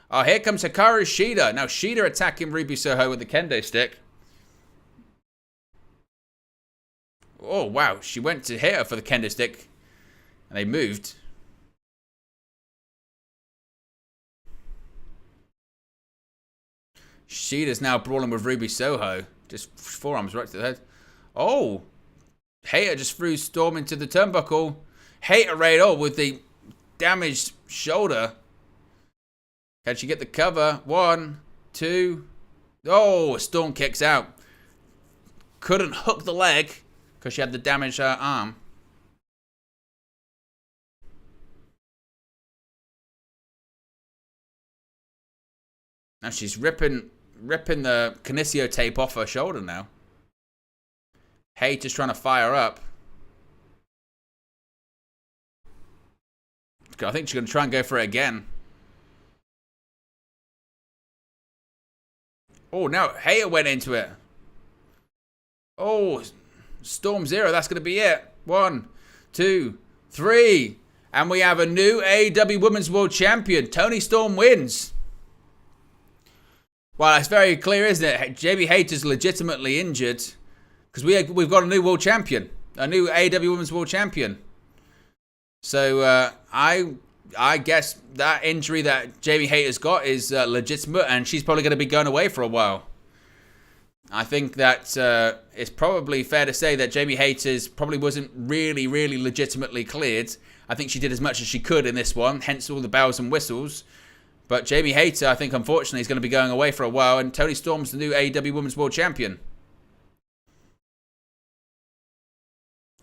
Oh, here comes Hikaru Shida. Now Shida attacking Ruby Soho with the kendo stick. Oh, wow. She went to hit her for the kendo stick. And they moved. Shida's now brawling with Ruby Soho. Just forearms right to the head. Oh. Hater just threw Storm into the turnbuckle. Hater right with the damaged shoulder. Can she get the cover? 1, 2. Oh, Storm kicks out. Couldn't hook the leg because she had the damaged arm. Now she's ripping the kinesio tape off her shoulder now. Hater's trying to fire up. I think she's going to try and go for it again. Oh, now Hater went into it. Oh, Storm Zero. That's going to be it. 1, 2, 3. And we have a new AEW Women's World Champion. Toni Storm wins. Well, it's very clear, isn't it? Jamie Hayter's legitimately injured. Because we've got a new World Champion. A new AEW Women's World Champion. So, I guess that injury that Jamie Hayter's got is legitimate, and she's probably going to be going away for a while. I think that it's probably fair to say that Jamie Hayter's probably wasn't really, really legitimately cleared. I think she did as much as she could in this one, hence all the bells and whistles. But Jamie Hayter, I think, unfortunately, is going to be going away for a while, and Toni Storm's the new AEW Women's World Champion.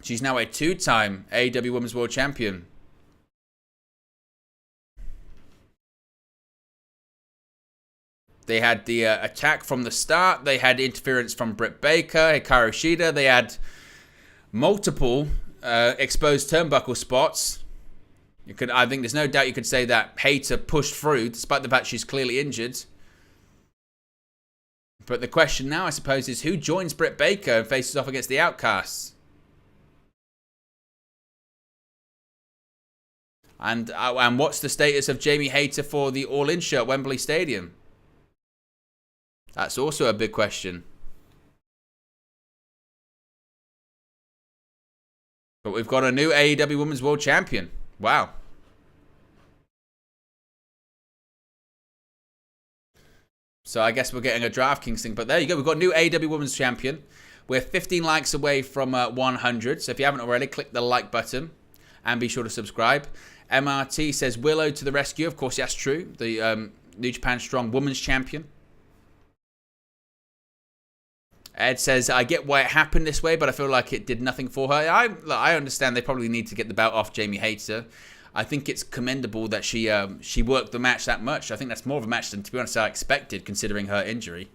She's now a 2-time AEW Women's World Champion. They had the attack from the start. They had interference from Britt Baker, Hikaru Shida. They had multiple exposed turnbuckle spots. I think there's no doubt you could say that Hayter pushed through, despite the fact she's clearly injured. But the question now, I suppose, is who joins Britt Baker and faces off against the Outcasts? And what's the status of Jamie Hayter for the All-In show at Wembley Stadium? That's also a big question. But we've got a new AEW Women's World Champion. Wow. So I guess we're getting a DraftKings thing. But there you go. We've got a new AEW Women's Champion. We're 15 likes away from 100. So if you haven't already, click the like button. And be sure to subscribe. MRT says, Willow to the rescue. Of course, that's true. The New Japan Strong Women's Champion. Ed says, I get why it happened this way, but I feel like it did nothing for her. I understand they probably need to get the belt off Jamie Hayter. I think it's commendable that she worked the match that much. I think that's more of a match than, to be honest, I expected, considering her injury.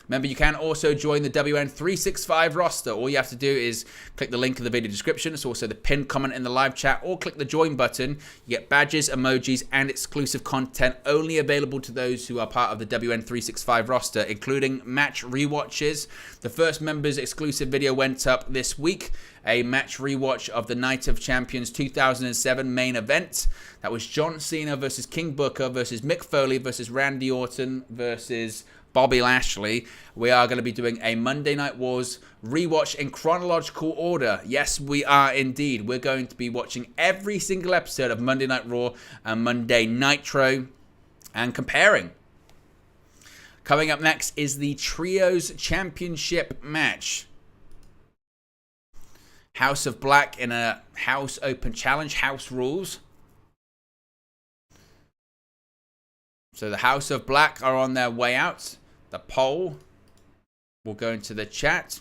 Remember, you can also join the WN365 roster. All you have to do is click the link in the video description. It's also the pinned comment in the live chat, or click the join button. You get badges, emojis, and exclusive content only available to those who are part of the WN365 roster, including match rewatches. The first members exclusive video went up this week, a match rewatch of the Night of Champions 2007 main event. That was John Cena versus King Booker versus Mick Foley versus Randy Orton versus Bobby Lashley. We are going to be doing a Monday Night Wars rewatch in chronological order. Yes, we are indeed. We're going to be watching every single episode of Monday Night Raw and Monday Nitro and comparing. Coming up next is the Trios Championship match. House of Black in a House Open Challenge, House Rules. So the House of Black are on their way out. The poll will go into the chat.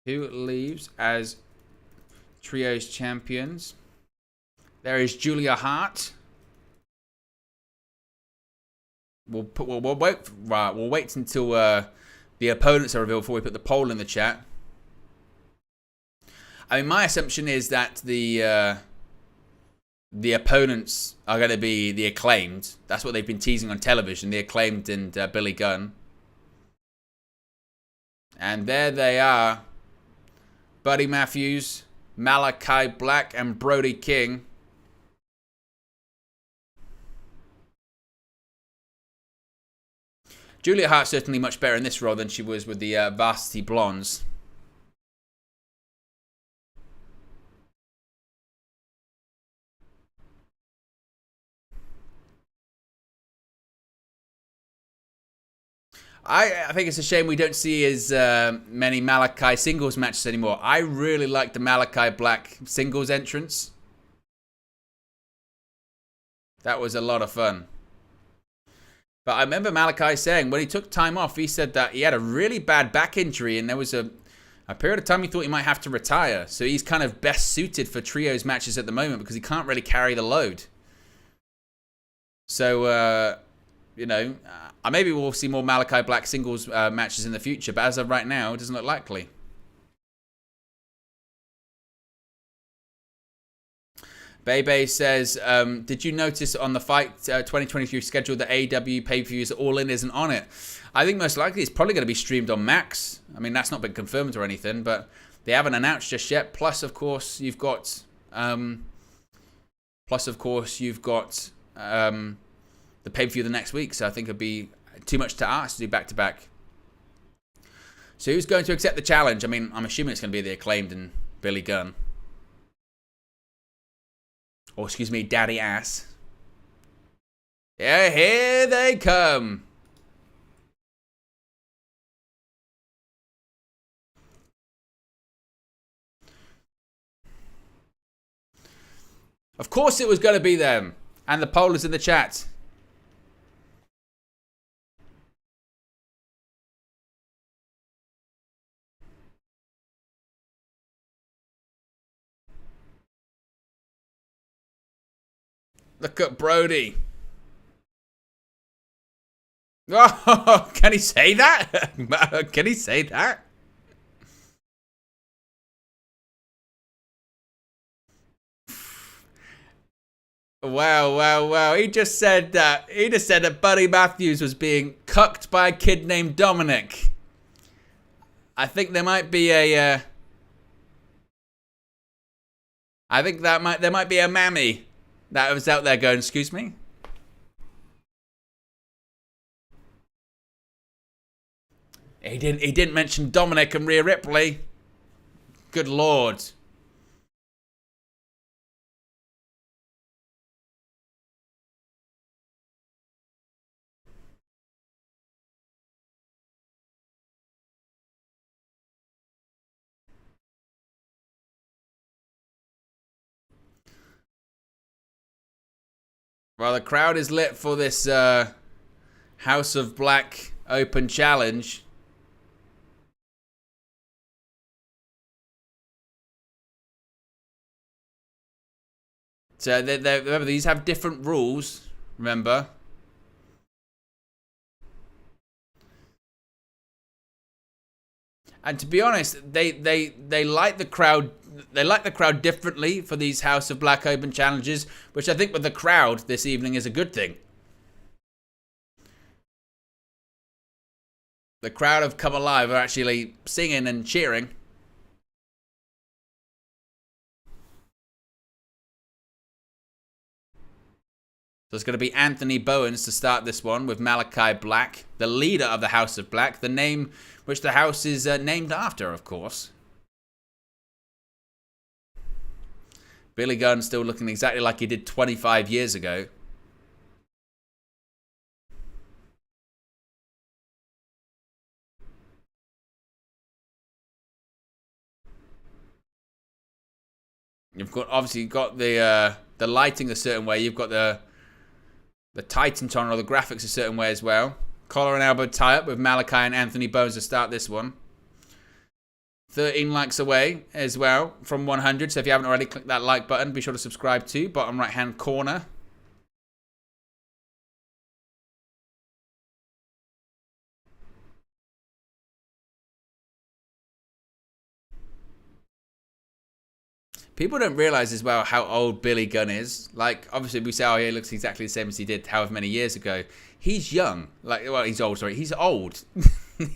Who leaves as Trios champions? There is Julia Hart. We'll wait until the opponents are revealed before we put the poll in the chat. I mean, my assumption is that the opponents are going to be the Acclaimed. That's what they've been teasing on television, the Acclaimed and Billy Gunn. And there they are. Buddy Matthews Malachi Black and Brody King. Julia Hart's certainly much better in this role than she was with the Varsity Blondes. I think it's a shame we don't see as many Malachi singles matches anymore. I really like the Malachi Black singles entrance. That was a lot of fun. But I remember Malachi saying when he took time off, he said that he had a really bad back injury and there was a period of time he thought he might have to retire. So he's kind of best suited for trios matches at the moment because he can't really carry the load. So, you know, maybe we'll see more Malachi Black singles matches in the future. But as of right now, it doesn't look likely. Bebe says, did you notice on the Fight 2023 schedule that AEW pay-per-views Allin isn't on it? I think most likely it's probably going to be streamed on Max. I mean, that's not been confirmed or anything, but they haven't announced just yet. Plus, of course, you've got the pay-per-view the next week. So I think it'd be too much to ask to do back-to-back. So who's going to accept the challenge? I mean, I'm assuming it's going to be the Acclaimed and Billy Gunn. Or, excuse me, Daddy Ass. Yeah, here they come. Of course it was going to be them. And the poll is in the chat. Look at Brody. Oh, can he say that? Can he say that? Wow. He just said that. He just said that Buddy Matthews was being cucked by a kid named Dominic. I think there might be a... I think there might be a mammy that was out there going, excuse me? He didn't mention Dominic and Rhea Ripley. Good Lord. Well, the crowd is lit for this House of Black Open Challenge. So remember, these have different rules. Remember. And to be honest, they like the crowd. They like the crowd differently for these House of Black Open challenges, which I think with the crowd this evening is a good thing. The crowd have come alive, are actually singing and cheering. So it's going to be Anthony Bowens to start this one with Malachi Black, the leader of the House of Black, the name which the house is named after, of course. Billy Gunn still looking exactly like he did 25 years ago. You've obviously got the lighting a certain way. You've got the Titan tone or the graphics a certain way as well. Collar and elbow tie-up with Malachi and Anthony Bowens to start this one. 13 likes away as well from 100. So if you haven't already, click that like button. Be sure to subscribe too. Bottom right-hand corner. People don't realize as well how old Billy Gunn is. Like, obviously we say, oh, he looks exactly the same as he did however many years ago. He's young. Like, well, he's old, sorry. He's old.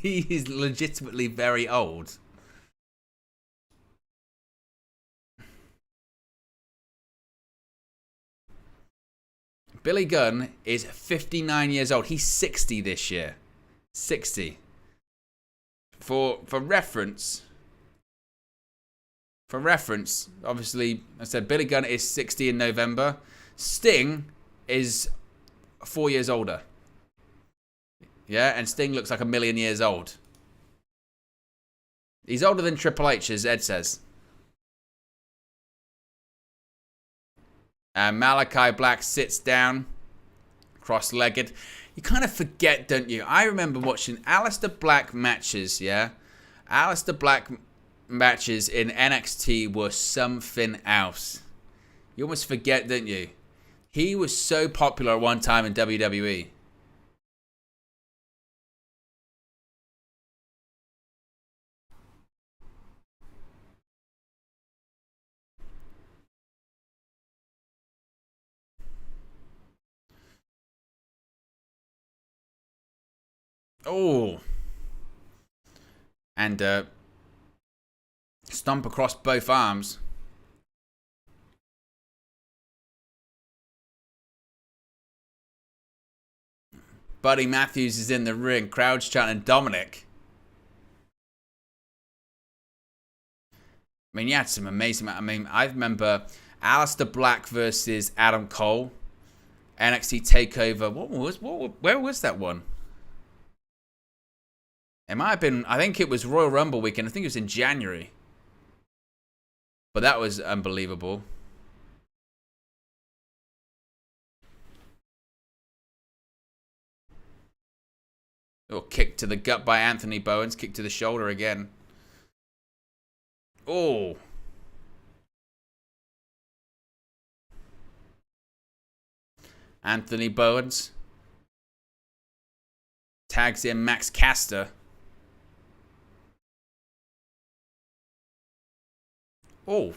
He is legitimately very old. Billy Gunn is 59 years old. He's 60 this year. 60. For reference, obviously, I said Billy Gunn is 60 in November. Sting is 4 years older. Yeah, and Sting looks like a million years old. He's older than Triple H, as Ed says. And Malachi Black sits down, cross-legged. You kind of forget, don't you? I remember watching Aleister Black matches, yeah? Aleister Black matches in NXT were something else. You almost forget, don't you? He was so popular at one time in WWE. Oh. And stomp across both arms. Buddy Matthews is in the ring. Crowd's chanting Dominic. I mean, you had some amazing... I remember Aleister Black versus Adam Cole. NXT TakeOver. Where was that one? It might have been... I think it was Royal Rumble weekend. I think it was in January. But that was unbelievable. Oh, kick to the gut by Anthony Bowens. Kick to the shoulder again. Oh. Anthony Bowens tags in Max Caster. Oh.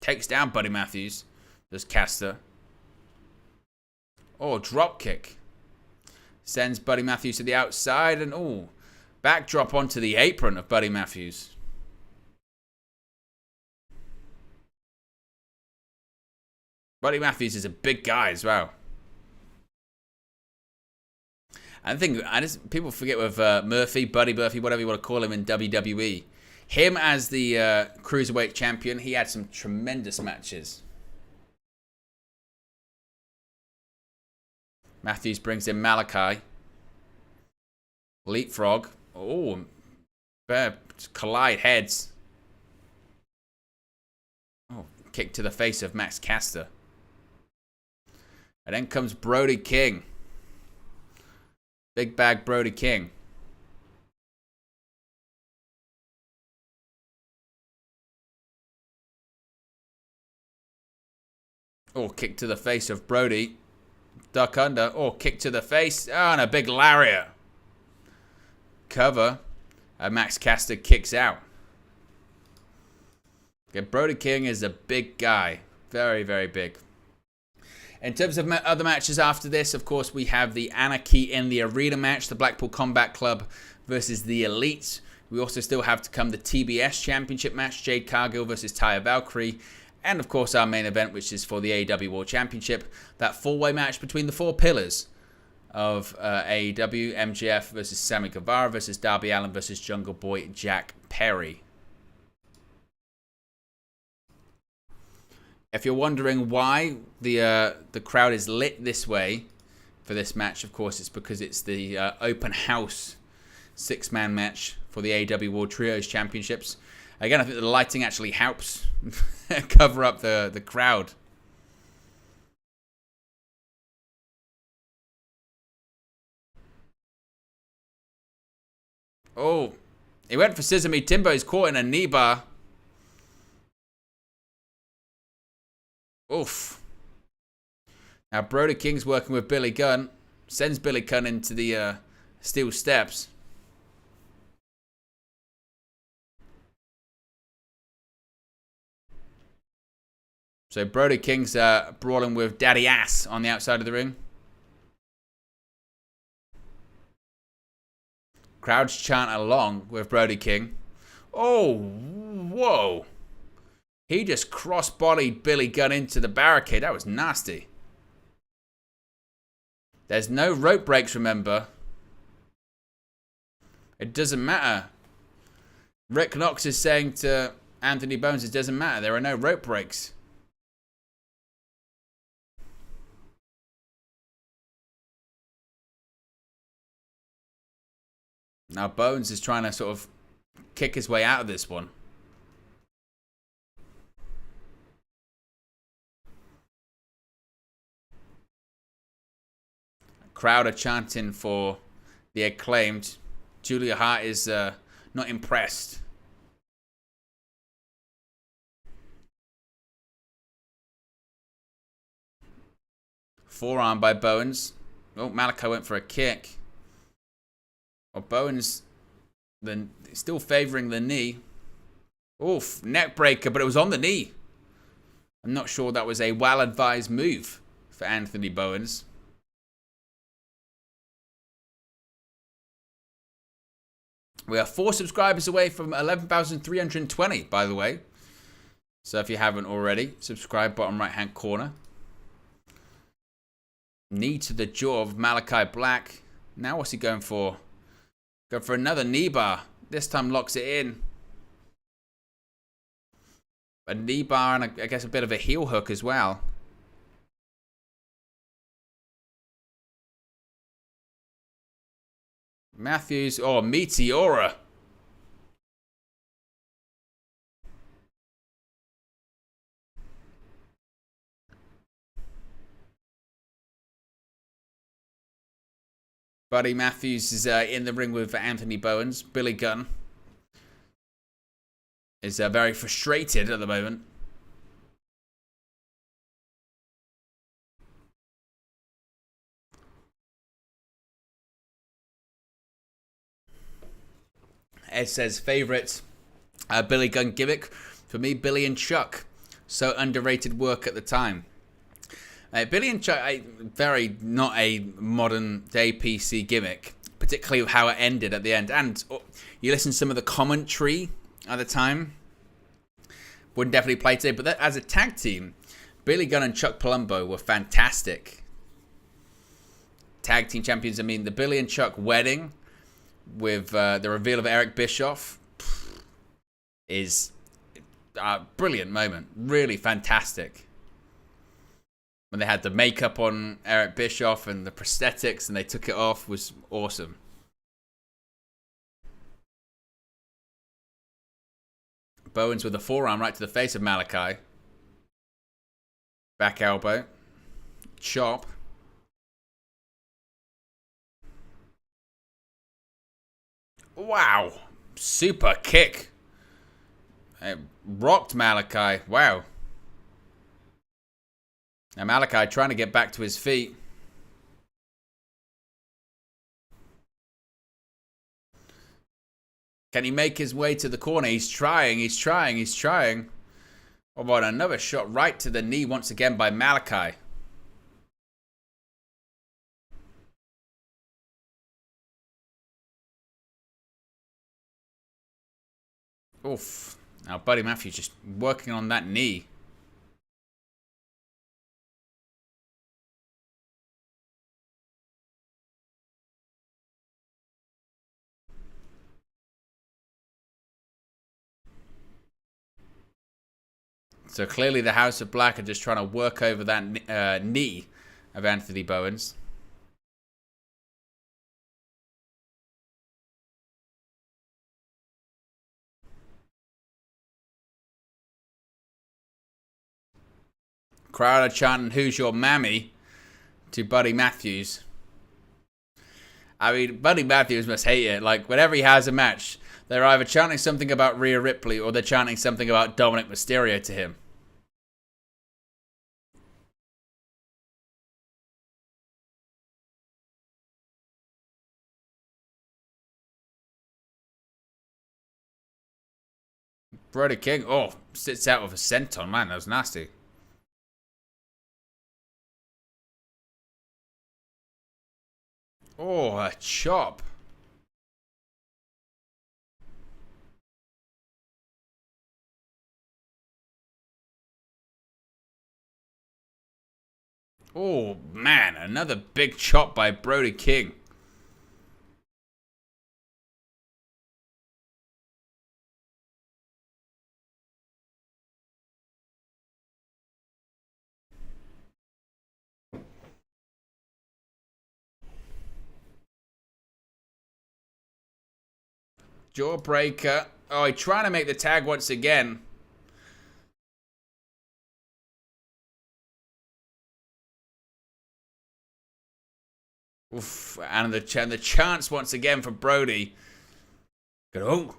Takes down Buddy Matthews. Does Caster. Oh, drop kick. Sends Buddy Matthews to the outside. And, oh, backdrop onto the apron of Buddy Matthews. Buddy Matthews is a big guy as well. I think people forget with Murphy, Buddy Murphy, whatever you want to call him in WWE. Him as the Cruiserweight champion, he had some tremendous matches. Matthews brings in Malachi. Leapfrog. Oh, collide heads. Oh, kick to the face of Max Caster. And then comes Brody King. Big bag Brody King. Oh, kick to the face of Brody. Duck under. Oh, kick to the face. Oh, and a big lariat. Cover. And Max Caster kicks out. Okay, Brody King is a big guy. Very, very big. In terms of other matches after this, of course, we have the Anarchy in the Arena match. The Blackpool Combat Club versus the Elite. We also still have to come the TBS Championship match. Jade Cargill versus Taya Valkyrie. And, of course, our main event, which is for the AEW World Championship. That four-way match between the four pillars of AEW. MJF versus Sammy Guevara versus Darby Allin versus Jungle Boy Jack Perry. If you're wondering why the crowd is lit this way for this match, of course, it's because it's the open house six-man match for the AEW World Trios Championships. Again, I think the lighting actually helps cover up the crowd. Oh, he went for Sesame Timbo. He's caught in a knee bar. Oof. Now, Brody King's working with Billy Gunn. Sends Billy Gunn into the steel steps. So Brody King's brawling with Daddy Ass on the outside of the ring. Crowds chant along with Brody King. Oh, whoa. He just cross-bodied Billy Gunn into the barricade. That was nasty. There's no rope breaks, remember. It doesn't matter. Rick Knox is saying to Anthony Bowens, it doesn't matter. There are no rope breaks. Now Bowens is trying to sort of kick his way out of this one. Crowd are chanting for the Acclaimed. Julia Hart is not impressed. Forearm by Bowens. Oh, Malachi went for a kick. Well, Bowens still favoring the knee. Oof, neck breaker, but it was on the knee. I'm not sure that was a well-advised move for Anthony Bowens. We are 4 subscribers away from 11,320, by the way. So if you haven't already, subscribe, bottom right-hand corner. Knee to the jaw of Malachi Black. Now what's he going for? Going for another knee bar. This time locks it in. A knee bar and I guess a bit of a heel hook as well. Matthews, oh, Meteora. Buddy Matthews is in the ring with Anthony Bowens. Billy Gunn is very frustrated at the moment. Ed says, favorite Billy Gunn gimmick. For me, Billy and Chuck. So underrated work at the time. Billy and Chuck, very not a modern day PC gimmick, particularly with how it ended at the end. And you listen to some of the commentary at the time. Wouldn't definitely play today, but as a tag team, Billy Gunn and Chuck Palumbo were fantastic. Tag team champions. I mean, the Billy and Chuck wedding with the reveal of Eric Bischoff is a brilliant moment. Really fantastic. When they had the makeup on Eric Bischoff and the prosthetics and they took it off was awesome. Bowens with a forearm right to the face of Malachi. Back elbow. Chop. Wow. Super kick. It rocked Malachi. Wow. Now Malachi trying to get back to his feet. Can he make his way to the corner? He's trying. Oh, but another shot right to the knee once again by Malachi. Oof. Now Buddy Matthews just working on that knee. So clearly the House of Black are just trying to work over that knee of Anthony Bowens. Crowd are chanting, "Who's your mammy?" to Buddy Matthews. I mean, Buddy Matthews must hate it. Like, whenever he has a match, they're either chanting something about Rhea Ripley or they're chanting something about Dominic Mysterio to him. Brody King, oh, sits out with a senton. Man, that was nasty. Oh, a chop. Oh, man. Another big chop by Brody King. Jawbreaker. Oh, he's trying to make the tag once again. Oof, and the chance once again for Brody. Oh.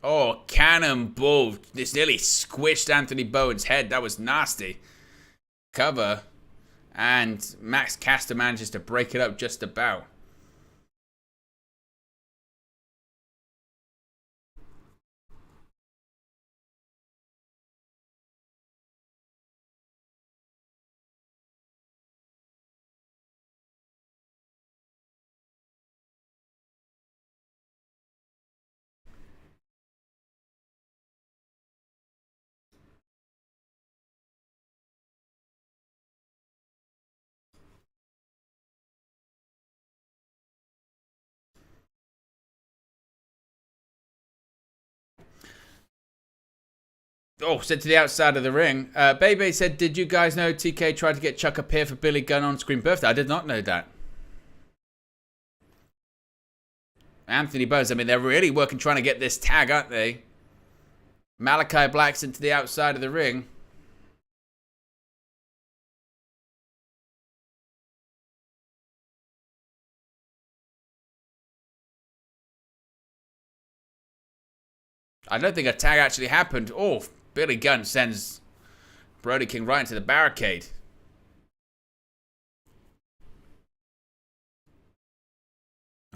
Oh, cannonball. This nearly squished Anthony Bowen's head. That was nasty. Cover. And Max Caster manages to break it up just about. Oh, said to the outside of the ring. Bebe said, did you guys know TK tried to get Chuck up here for Billy Gunn on-screen birthday? I did not know that. Anthony Bones, I mean, they're really working trying to get this tag, aren't they? Malachi Black's into the outside of the ring. I don't think a tag actually happened. Oh, Billy Gunn sends Brody King right into the barricade.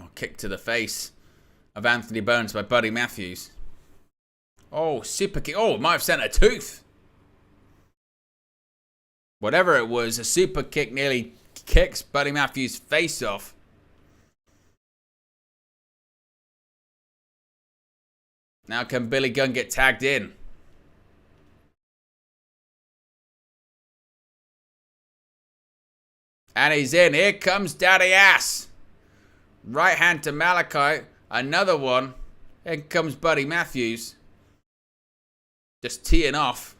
Oh, kick to the face of Anthony Bones by Buddy Matthews. Oh, super kick. Oh, might have sent a tooth. Whatever it was, a super kick nearly kicks Buddy Matthews' face off. Now can Billy Gunn get tagged in? And he's in. Here comes Daddy Ass. Right hand to Malachi. Another one. Here comes Buddy Matthews. Just teeing off.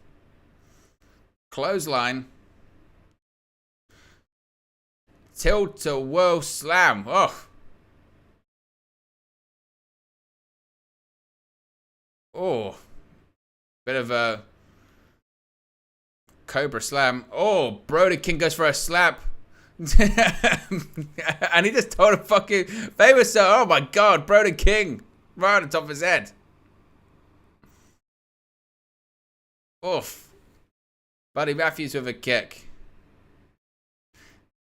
Clothesline. Tilt-a-whirl slam. Oh. Oh. Bit of a Cobra slam. Oh, Brody King goes for a slap. And he just told a fucking famous. Oh my god, Brody King. Right on the top of his head. Oof. Buddy Matthews with a kick.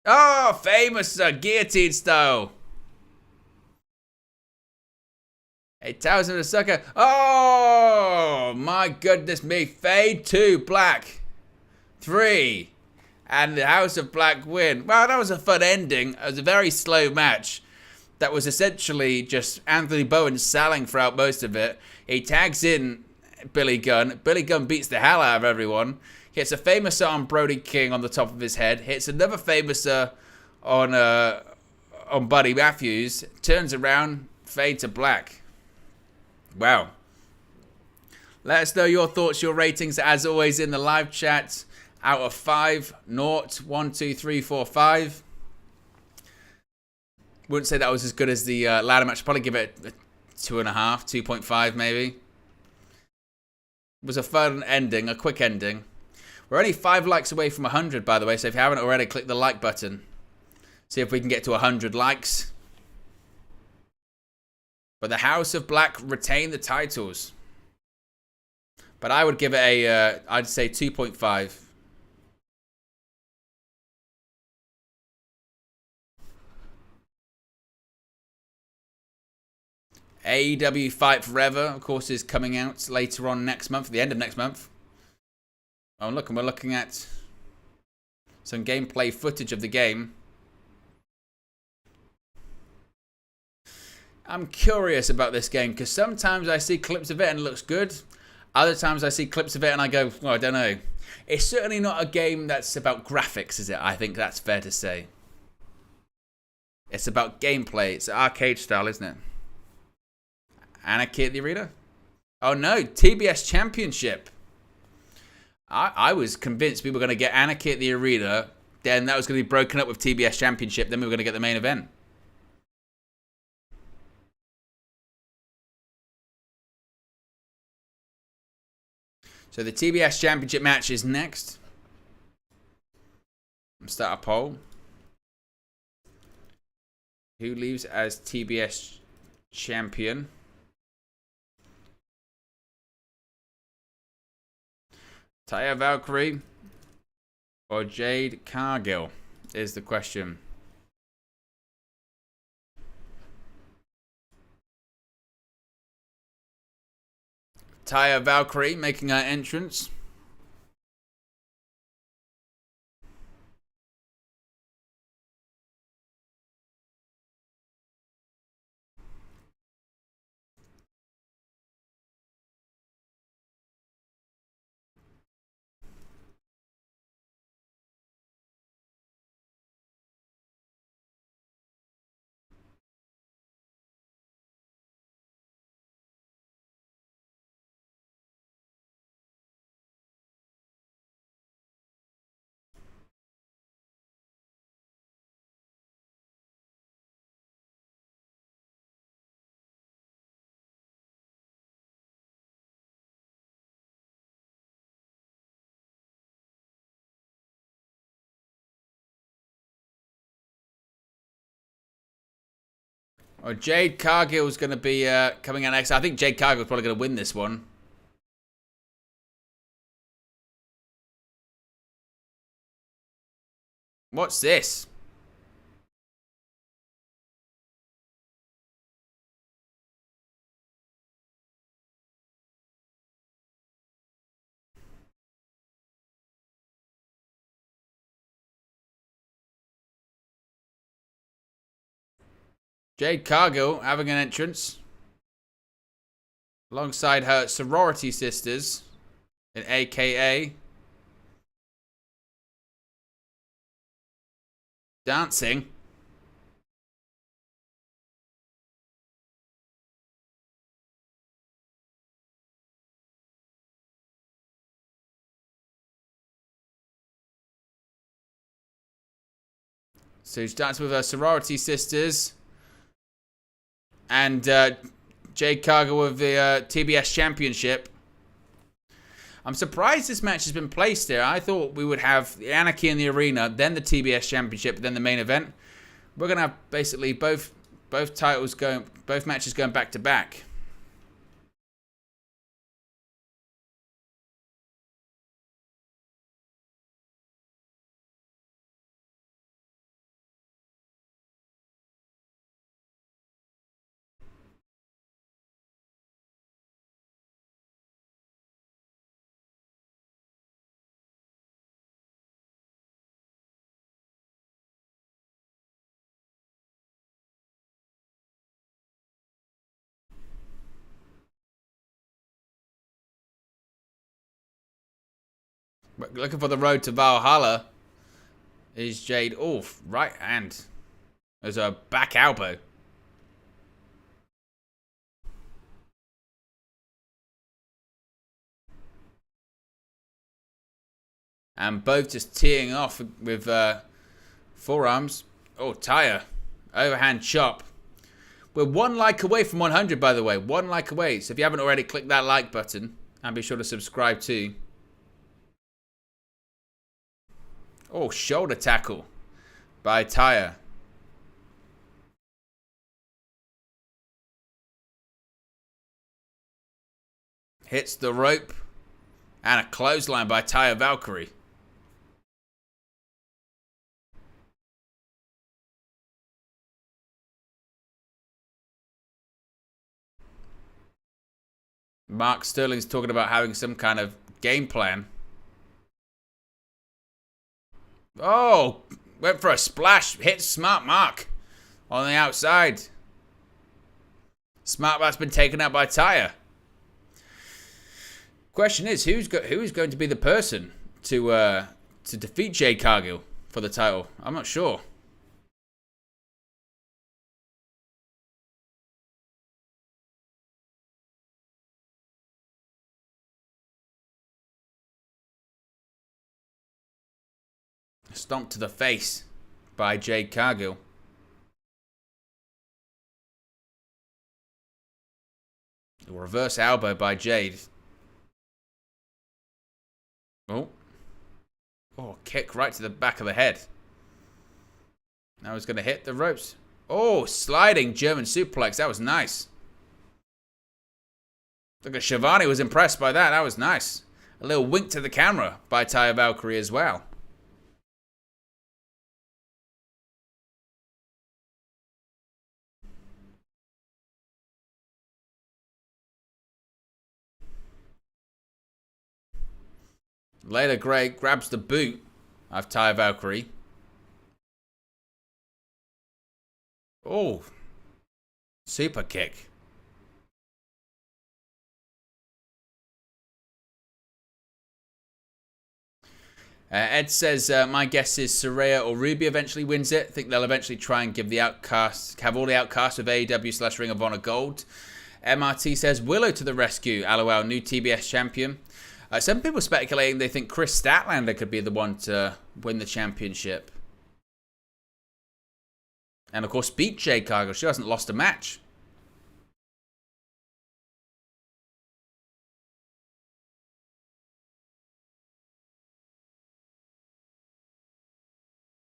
Oh, famous guillotine style. He tells him to sucker. Oh, my goodness me. Fade to Black. 3. And the House of Black win. Well, that was a fun ending. It was a very slow match. That was essentially just Anthony Bowen selling throughout most of it. He tags in Billy Gunn. Billy Gunn beats the hell out of everyone. Hits a famouser on Brody King on the top of his head. Hits another famouser on Buddy Matthews. Turns around. Fade to black. Wow. Let us know your thoughts, your ratings, as always, in the live chat. Out of 5, 0, 1, 2, 3, 4, 5. Wouldn't say that was as good as the ladder match. Probably give it a 2.5, 2.5 maybe. It was a fun ending, a quick ending. We're only 5 likes away from 100, by the way. So if you haven't already, click the like button. See if we can get to 100 likes. But the House of Black retain the titles. But I would give it a, I'd say 2.5. AEW Fight Forever, of course, is coming out later on next month, the end of next month. Oh, look, and we're looking at some gameplay footage of the game. I'm curious about this game because sometimes I see clips of it and it looks good. Other times I see clips of it and I go, well, I don't know. It's certainly not a game that's about graphics, is it? I think that's fair to say. It's about gameplay. It's arcade style, isn't it? Anarchy at the Arena? Oh no, TBS Championship. I was convinced we were going to get Anarchy at the Arena, then that was going to be broken up with TBS Championship, then we were going to get the main event. So the TBS Championship match is next. Start a poll. Who leaves as TBS champion? Taya Valkyrie or Jade Cargill is the question. Taya Valkyrie making her entrance. Oh, Jade Cargill's going to be coming out next. I think Jade Cargill's probably going to win this one. What's this? Jade Cargill having an entrance alongside her sorority sisters in AKA dancing. So she's dancing with her sorority sisters. And Jade Cargill with the TBS Championship. I'm surprised this match has been placed here. I thought we would have the Anarchy in the Arena, then the TBS Championship, then the main event. We're going to have basically both titles going, both matches going back to back. Looking for the road to Valhalla is Jade. Oh, right hand. There's a back elbow. And both just teeing off with forearms. Oh, Taya. Overhand chop. We're 1 like away from 100, by the way. 1 like away. So if you haven't already, click that like button. And be sure to subscribe too. Oh, shoulder tackle by Taya. Hits the rope. And a clothesline by Taya Valkyrie. Mark Sterling's talking about having some kind of game plan. Oh, went for a splash. Hit smart Mark on the outside. SmartBat's been taken out by Taya. Question is, who is going to be the person to defeat Jade Cargill for the title? I'm not sure. Stomp to the face by Jade Cargill. Reverse elbow by Jade. Oh. Oh, kick right to the back of the head. Now he's going to hit the ropes. Oh, sliding German suplex. That was nice. Look at Shivani was impressed by that. That was nice. A little wink to the camera by Taya Valkyrie as well. Layla Gray grabs the boot of Taya Valkyrie. Oh. Super kick. Ed says, my guess is Saraya or Ruby eventually wins it. I think they'll eventually try and give the outcasts, have all the outcasts of AEW / Ring of Honor gold. MRT says, Willow to the rescue. LOL, new TBS champion. Some people speculating they think Chris Statlander could be the one to win the championship. And of course, beat Jade Cargill. She hasn't lost a match.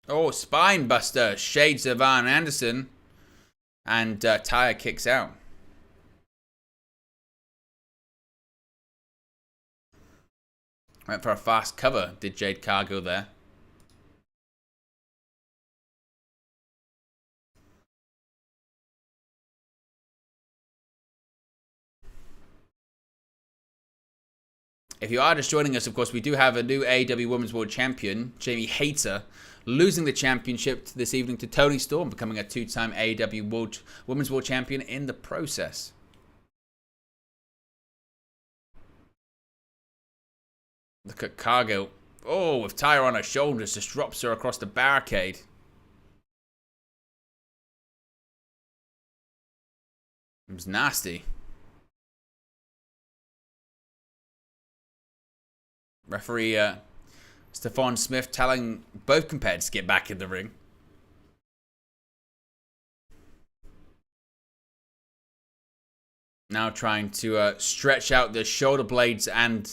Oh, spine buster. Shades of Arn Anderson. And Taya kicks out. Went for a fast cover, did Jade Cargill there. If you are just joining us, of course, we do have a new AEW Women's World Champion, Jamie Hayter, losing the championship this evening to Toni Storm, becoming a two-time AEW Women's World Champion in the process. Look at Cargill. Oh, with Taya on her shoulders, just drops her across the barricade. It was nasty. Referee Stephon Smith telling both competitors to get back in the ring. Now trying to stretch out the shoulder blades and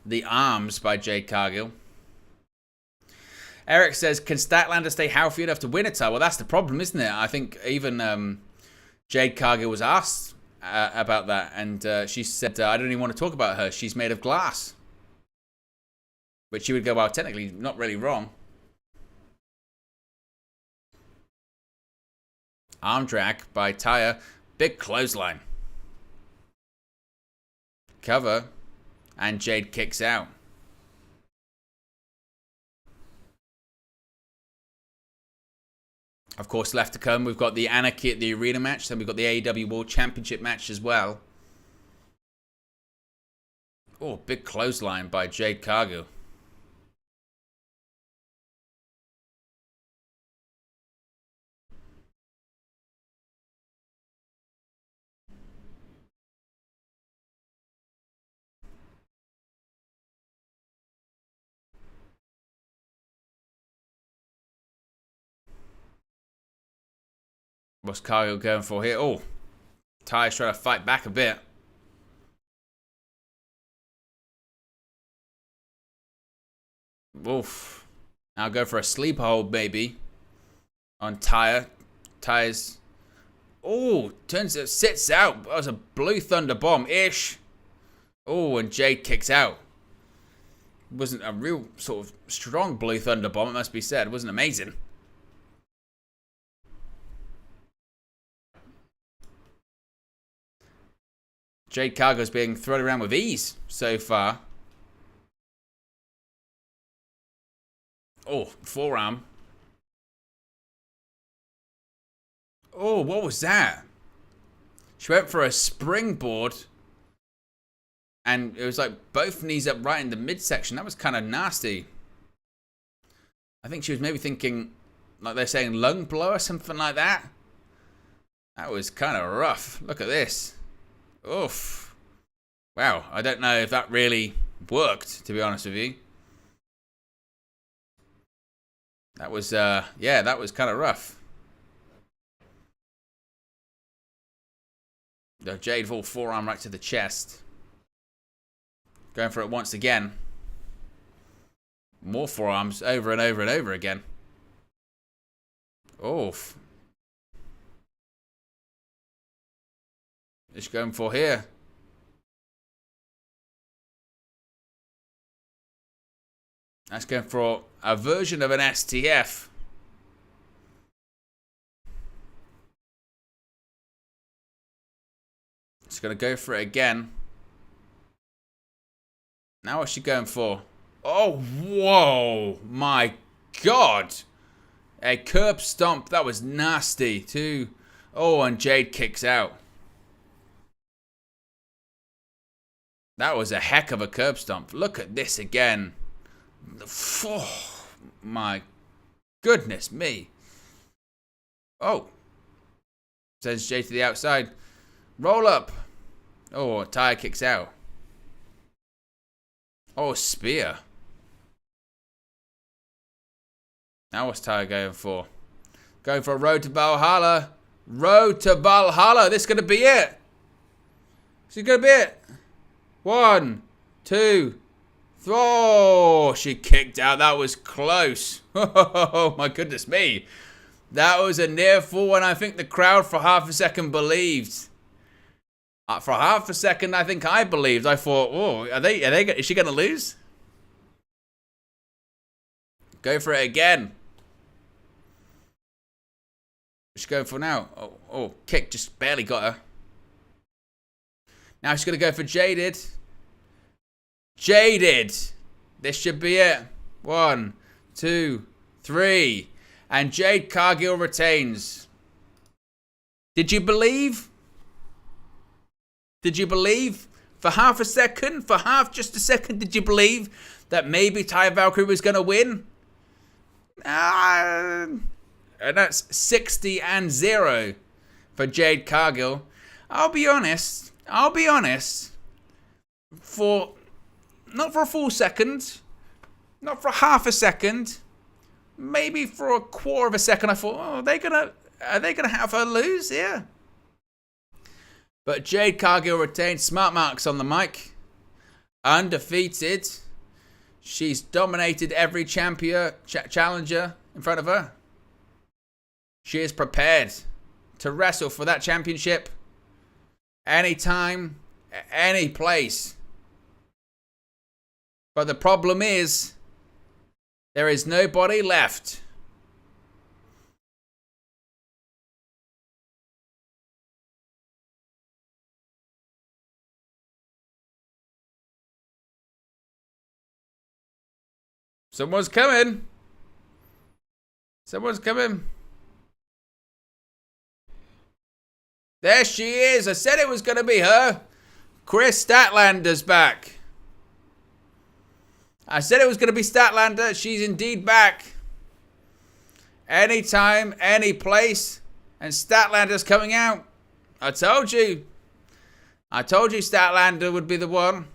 the arms by Jade Cargill. Eric says, can Statlander stay healthy enough to win a title? Well, that's the problem, isn't it? I think even Jade Cargill was asked about that, and she said, I don't even want to talk about her. She's made of glass. Which she would go, well, technically not really wrong. Arm drag by Taya. Big clothesline. Cover. And Jade kicks out. Of course, left to come, we've got the Anarchy at the Arena match. Then we've got the AEW World Championship match as well. Oh, big clothesline by Jade Cargill. What's Cargill going for here? Oh, Taya's trying to fight back a bit. Oof. Now go for a sleeper hold, maybe. On Taya. Taya's. Oh, sits out. That was a Blue Thunder bomb-ish. Oh, and Jade kicks out. It wasn't a real sort of strong Blue Thunder bomb, it must be said. It wasn't amazing. Jade Cargill's being thrown around with ease so far. Oh, forearm. Oh, what was that? She went for a springboard. And it was like both knees up right in the midsection. That was kind of nasty. I think she was maybe thinking, like they're saying, lung blow or something like that. That was kind of rough. Look at this. Oof. Wow. I don't know if that really worked, to be honest with you. That was, yeah, that was kind of rough. The Jade full forearm right to the chest. Going for it once again. More forearms over and over and over again. Oof. What's she going for here? That's going for a version of an STF. It's going to go for it again. Now what's she going for? Oh, whoa. My God. A curb stomp. That was nasty too. Oh, and Jade kicks out. That was a heck of a curb stomp. Look at this again. Oh, my goodness me. Oh. Sends Jade to the outside. Roll up. Oh, Taya kicks out. Oh, spear. Now what's Taya going for? Going for a road to Valhalla. Road to Valhalla. This is going to be it. This is going to be it. 1, 2, 3. Oh, she kicked out. That was close. Oh, my goodness me. That was a near fall, and I think the crowd for half a second believed. For half a second, I think I believed. I thought, oh, is she going to lose? Go for it again. What's she going for now? Oh, kick just barely got her. Now she's going to go for Jaded. Jaded. This should be it. 1, 2, 3. And Jade Cargill retains. Did you believe? Did you believe? For half a second? For just a second, did you believe that maybe Taya Valkyrie was going to win? And that's 60-0 for Jade Cargill. I'll be honest. Not for a full second. Not for half a second. Maybe for a quarter of a second, I thought, oh, are they gonna have her lose? Yeah. But Jade Cargill retained. Smart marks on the mic. Undefeated. She's dominated every challenger in front of her. She is prepared to wrestle for that championship anytime, any place. But the problem is, there is nobody left. Someone's coming. Someone's coming. There she is. I said it was going to be her. Chris Statlander's back. I said it was going to be Statlander. She's indeed back. Anytime, any place. And Statlander's coming out. I told you. I told you Statlander would be the one.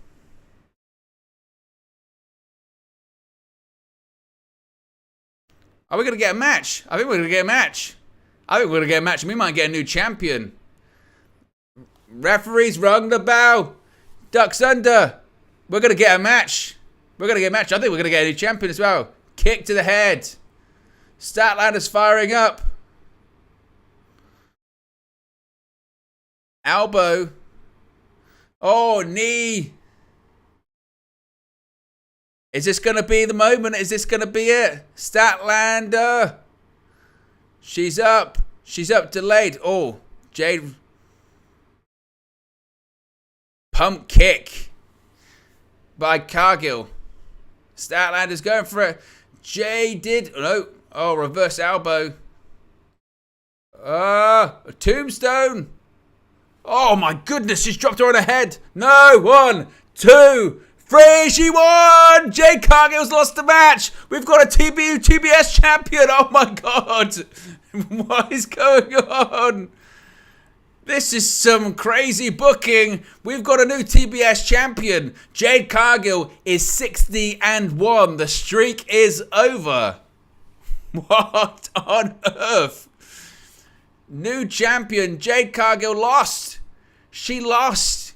Are we going to get a match? I think we're going to get a match. And we might get a new champion. Referees rung the bell. Ducks under. We're going to get a match. I think we're going to get a new champion as well. Kick to the head. Statlander's firing up. Elbow. Oh, knee. Is this going to be the moment? Is this going to be it? Statlander. She's up. She's up delayed. Oh, Jade. Pump kick by Cargill. Statlander's going for it. Jade. No. Oh, reverse elbow. A tombstone. Oh my goodness, she's dropped her on her head. No, 1, 2, 3, she won! Jade Cargill's lost the match. We've got a TBS champion. Oh my god. What is going on? This is some crazy booking. We've got a new TBS champion. Jade Cargill is 60-1. The streak is over. What on earth? New champion. Jade Cargill lost. She lost.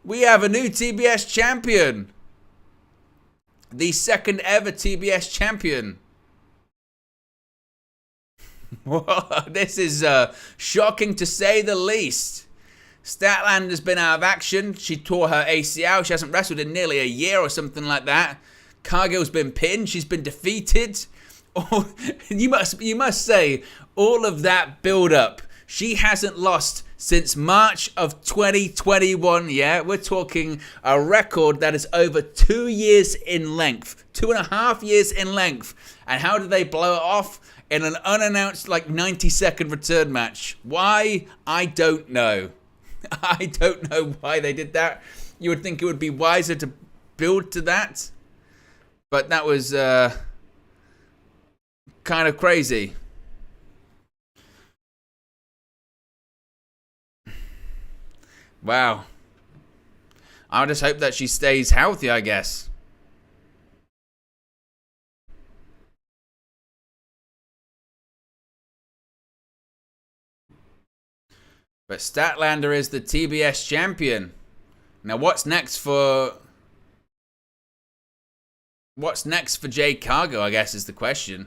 We have a new TBS champion. The second ever TBS champion. This is shocking to say the least. Statlander's been out of action. She tore her ACL. She hasn't wrestled in nearly a year or something like that. Cargill's been pinned. She's been defeated. Oh, you must say, all of that build-up. She hasn't lost since March of 2021. Yeah, we're talking a record that is over 2 years in length. 2.5 years in length. And how did they blow it off? In an unannounced, 90-second return match. Why? I don't know. I don't know why they did that. You would think it would be wiser to build to that. But that was kind of crazy. Wow. I just hope that she stays healthy, I guess. But Statlander is the TBS champion. Now, what's next for Jade Cargill, I guess, is the question.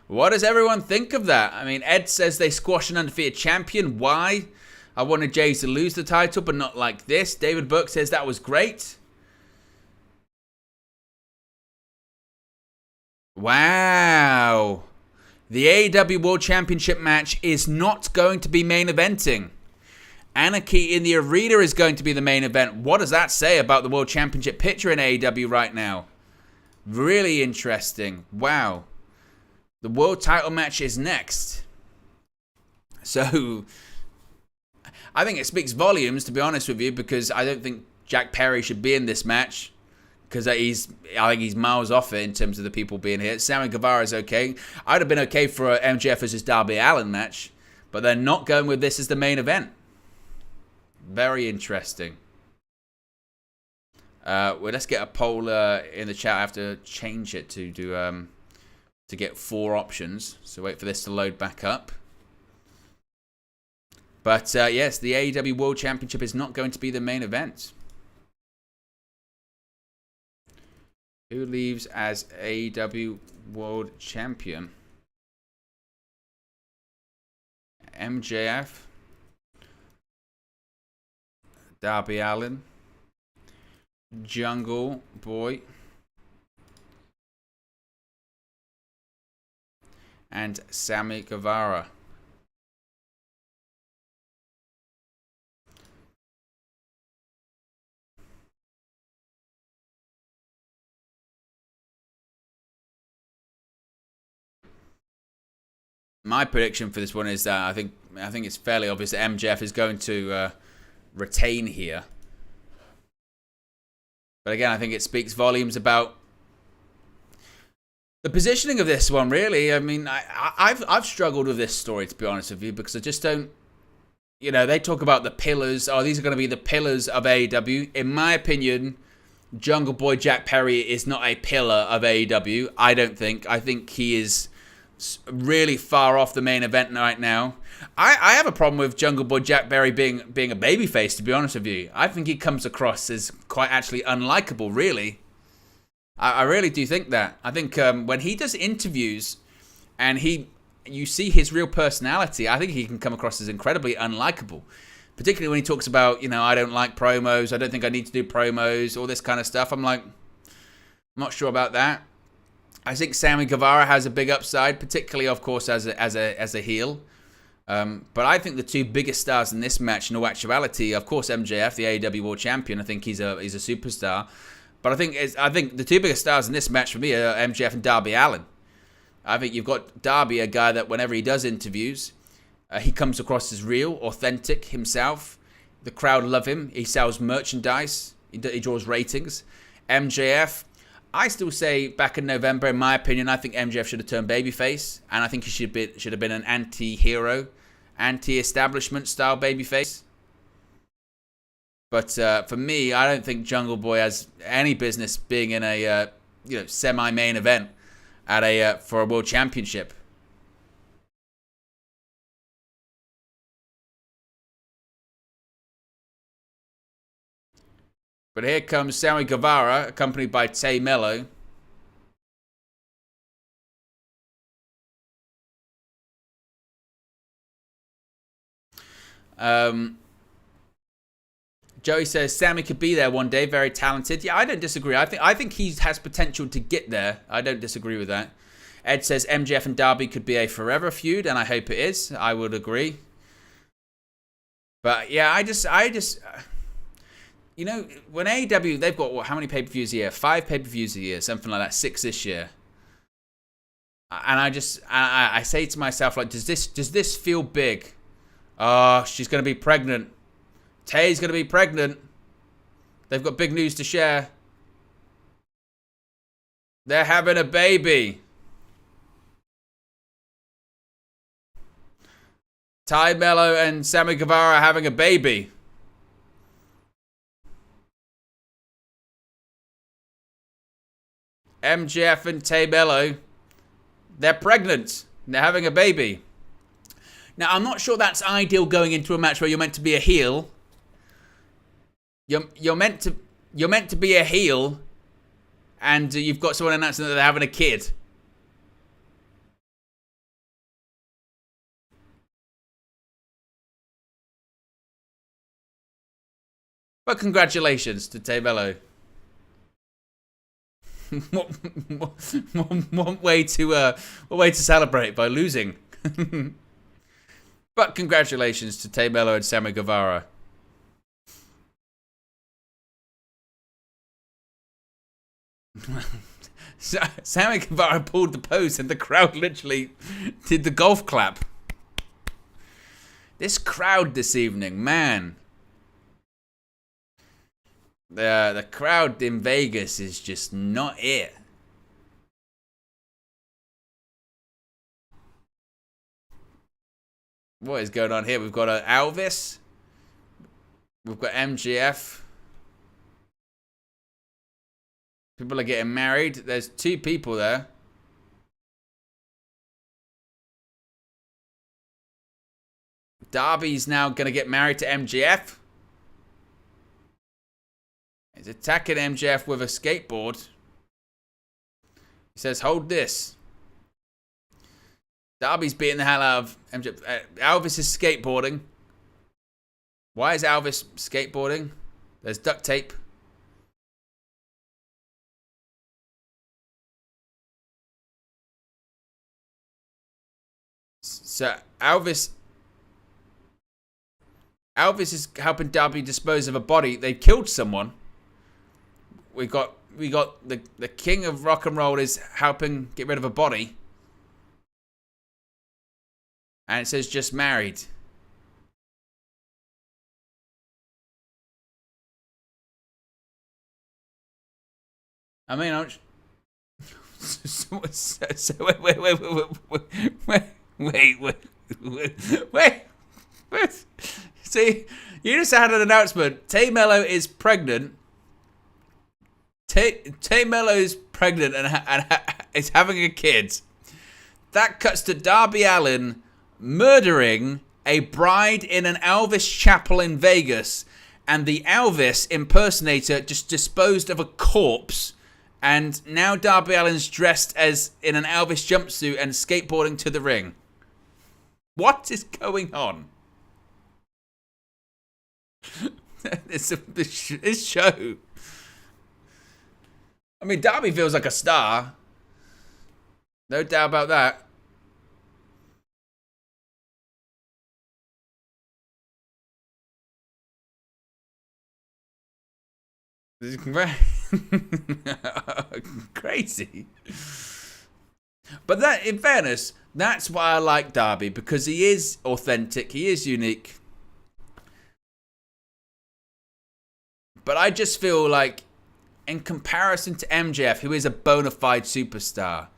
What does everyone think of that? I mean, Ed says they squash an undefeated champion. Why? I wanted Jade to lose the title, but not like this. David Burke says that was great. Wow. The AEW World Championship match is not going to be main eventing. Anarchy in the Arena is going to be the main event. What does that say about the World Championship picture in AEW right now? Really interesting. Wow. The world title match is next. So, I think it speaks volumes, to be honest with you, because I don't think Jack Perry should be in this match. Because I think he's miles off it in terms of the people being here. Sammy Guevara is okay. I'd have been okay for a MJF versus Darby Allin match. But they're not going with this as the main event. Very interesting. Well, let's get a poll in the chat. I have to change it to get 4 options. So wait for this to load back up. But yes, the AEW World Championship is not going to be the main event. Who leaves as AEW World Champion? MJF, Darby Allin, Jungle Boy, and Sammy Guevara. My prediction for this one is that I think it's fairly obvious that MJF is going to retain here. But again, I think it speaks volumes about the positioning of this one. Really, I mean, I've struggled with this story, to be honest with you, because I just don't. You know, they talk about the pillars. Oh, these are going to be the pillars of AEW. In my opinion, Jungle Boy Jack Perry is not a pillar of AEW. I don't think. I think he is really far off the main event right now. I have a problem with Jungle Boy Jack Perry being a babyface, to be honest with you. I think he comes across as quite actually unlikable, really. I really do think that. I think when he does interviews and you see his real personality, I think he can come across as incredibly unlikable. Particularly when he talks about, I don't like promos, I don't think I need to do promos, all this kind of stuff. I'm like, I'm not sure about that. I think Sammy Guevara has a big upside, particularly, of course, as a heel. But I think the two biggest stars in this match, in all actuality, of course, MJF, the AEW World Champion. I think he's a superstar. But I think the two biggest stars in this match for me are MJF and Darby Allin. I think you've got Darby, a guy that whenever he does interviews, he comes across as real, authentic himself. The crowd love him. He sells merchandise. He draws ratings. MJF, I still say back in November, in my opinion, I think MJF should have turned babyface. And I think he should have been an anti-hero, anti-establishment style babyface. But for me, I don't think Jungle Boy has any business being in a semi-main event at for a world championship. But here comes Sammy Guevara, accompanied by Tay Mello. Joey says Sammy could be there one day. Very talented. Yeah, I don't disagree. I think he has potential to get there. I don't disagree with that. Ed says MJF and Darby could be a forever feud, and I hope it is. I would agree. But yeah, I just when AEW, they've got how many pay-per-views a year? 5 pay-per-views a year, something like that. 6 this year. And I say to myself, like, does this feel big? Oh, she's gonna be pregnant. Tay's going to be pregnant. They've got big news to share. They're having a baby. Tay Mello and Sammy Guevara are having a baby. MJF and Tay Mello, they're pregnant. They're having a baby. Now, I'm not sure that's ideal going into a match where you're meant to be a heel. You're meant to be a heel, and you've got someone announcing that they're having a kid. But congratulations to Tay Mello. One way to celebrate by losing. But congratulations to Tay Mello and Sammy Guevara. Sammy Guevara pulled the pose and the crowd literally did the golf clap. This crowd this evening, man. The crowd in Vegas is just not it. What is going on here? We've got Elvis. We've got MJF. People are getting married. There's 2 people there. Darby's now going to get married to MJF. He's attacking MJF with a skateboard. He says, hold this. Darby's beating the hell out of MJF. Elvis is skateboarding. Why is Elvis skateboarding? There's duct tape. So Elvis is helping Darby dispose of a body. They killed someone. We got the king of rock and roll is helping get rid of a body. And it says just married. I mean, wait. See, you just had an announcement. Tay Mello is pregnant. Tay Mello is pregnant and is having a kid. That cuts to Darby Allin murdering a bride in an Elvis chapel in Vegas, and the Elvis impersonator just disposed of a corpse. And now Darby Allin's dressed as in an Elvis jumpsuit and skateboarding to the ring. What is going on? This show. I mean, Darby feels like a star. No doubt about that. This is crazy. But that, in fairness, that's why I like Darby, because he is authentic, he is unique. But I just feel like, in comparison to MJF, who is a bona fide superstar,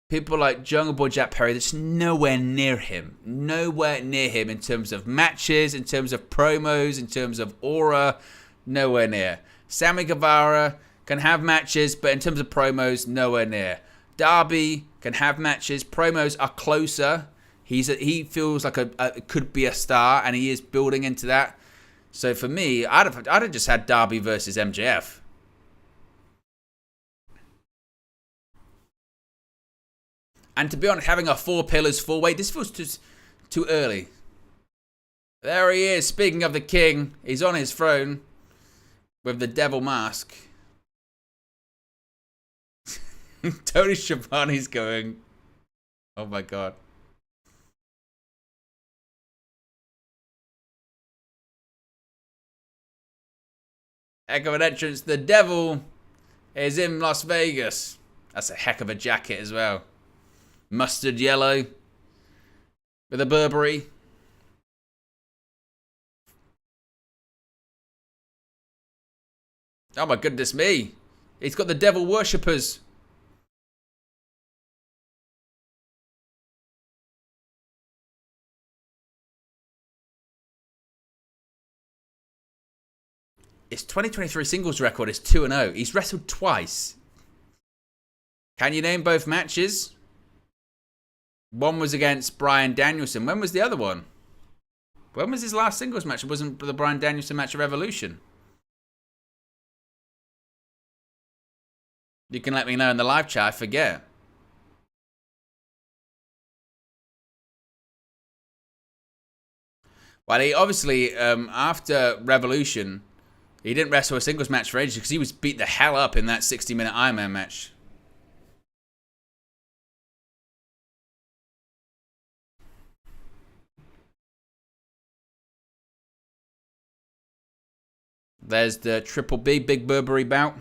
people like Jungle Boy Jack Perry, that's nowhere near him. Nowhere near him in terms of matches, in terms of promos, in terms of aura. Nowhere near. Sammy Guevara can have matches, but in terms of promos, nowhere near. Darby can have matches. Promos are closer. He feels like could be a star, and he is building into that. So for me, I'd have just had Darby versus MJF. And to be honest, having a 4 pillars 4-way, this feels too early. There he is. Speaking of the king, he's on his throne with the devil mask. Tony Schiavone's going, oh my god. Heck of an entrance. The devil is in Las Vegas. That's a heck of a jacket as well. Mustard yellow with a Burberry. Oh my goodness me. He's got the devil worshippers. His 2023 singles record is 2-0. He's wrestled twice. Can you name both matches? One was against Bryan Danielson. When was the other one? When was his last singles match? It wasn't the Bryan Danielson match of Revolution. You can let me know in the live chat. I forget. Well, he obviously, after Revolution, he didn't wrestle a singles match for ages because he was beat the hell up in that 60-minute Iron Man match. There's the Triple B, Big Burberry bout.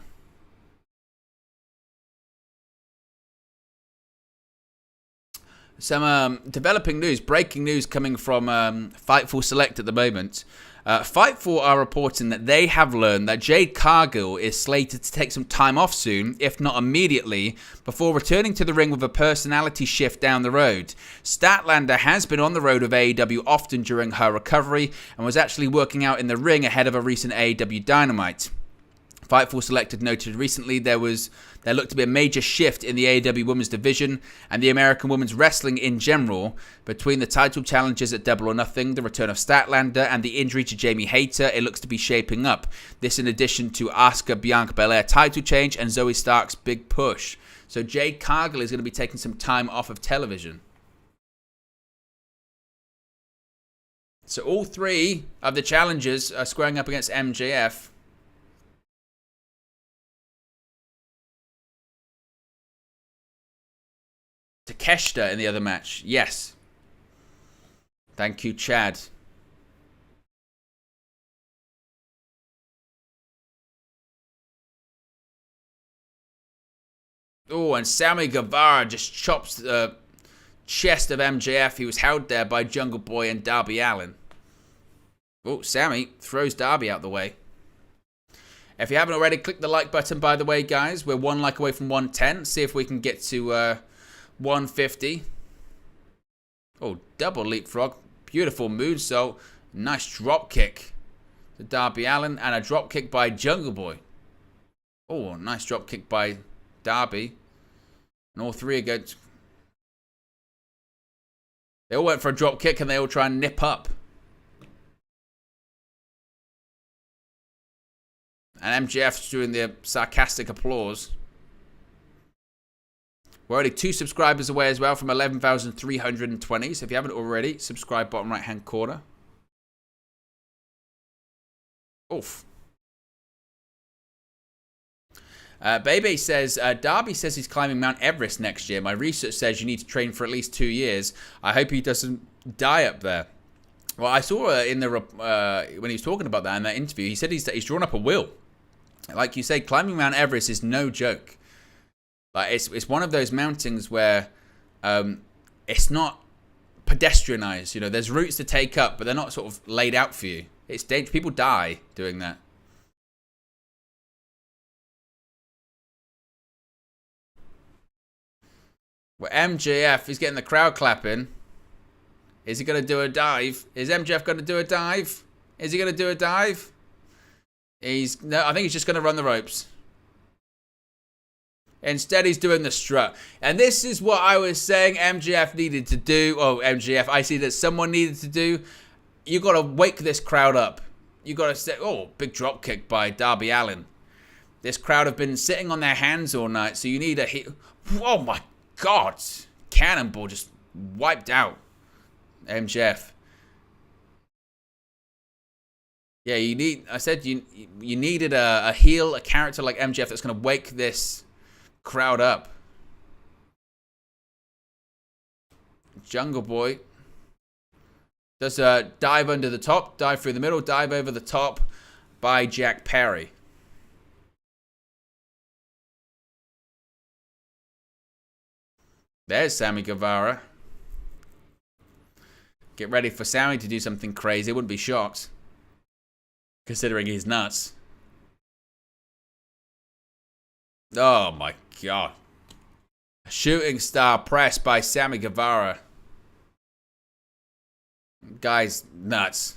Some developing news, breaking news coming from Fightful Select at the moment. Fightful are reporting that they have learned that Jade Cargill is slated to take some time off soon, if not immediately, before returning to the ring with a personality shift down the road. Statlander has been on the road with AEW often during her recovery and was actually working out in the ring ahead of a recent AEW Dynamite. Fightful Select had noted recently there looked to be a major shift in the AEW Women's Division and the American Women's Wrestling in general. Between the title challenges at Double or Nothing, the return of Statlander, and the injury to Jamie Hayter, it looks to be shaping up. This in addition to Asuka Bianca Belair title change and Zoe Stark's big push. So Jade Cargill is going to be taking some time off of television. So all 3 of the challengers are squaring up against MJF. Takeshita in the other match. Yes. Thank you, Chad. Oh, and Sammy Guevara just chops the chest of MJF. He was held there by Jungle Boy and Darby Allin. Oh, Sammy throws Darby out the way. If you haven't already, click the like button, by the way, guys. We're 1 like away from 110. See if we can get to 150. Oh, double leapfrog. Beautiful moonsault. Nice drop kick to Darby Allin. And a drop kick by Jungle Boy. Oh, nice drop kick by Darby. And all 3 are good. They all went for a drop kick and they all try and nip up. And MJF's doing the sarcastic applause. We're only 2 subscribers away as well from 11,320. So if you haven't already, subscribe bottom right hand corner. Oof. Bebe says, Darby says he's climbing Mount Everest next year. My research says you need to train for at least 2 years. I hope he doesn't die up there. Well, I saw in the when he was talking about that in that interview, he said he's drawn up a will. Like you say, climbing Mount Everest is no joke. Like it's one of those mountains where it's not pedestrianized. You know, there's routes to take up, but they're not sort of laid out for you. It's dangerous. People die doing that. Well, MJF is getting the crowd clapping. Is he going to do a dive? Is MJF going to do a dive? Is he going to do a dive? No, I think he's just going to run the ropes. Instead, he's doing the strut. And this is what I was saying MJF needed to do. Oh, MJF, I see that someone needed to do. You got to wake this crowd up. You got to say, oh, big drop kick by Darby Allin. This crowd have been sitting on their hands all night, so you need a hit. Oh my God. Cannonball just wiped out MJF. Yeah, I said you needed a heel, a character like MJF that's going to wake this crowd up. Jungle Boy does a dive under the top, dive through the middle, dive over the top by Jack Perry. There's Sammy Guevara. Get ready for Sammy to do something crazy. I wouldn't be shocked, considering he's nuts. Oh my God. A shooting star press by Sammy Guevara. Guy's nuts.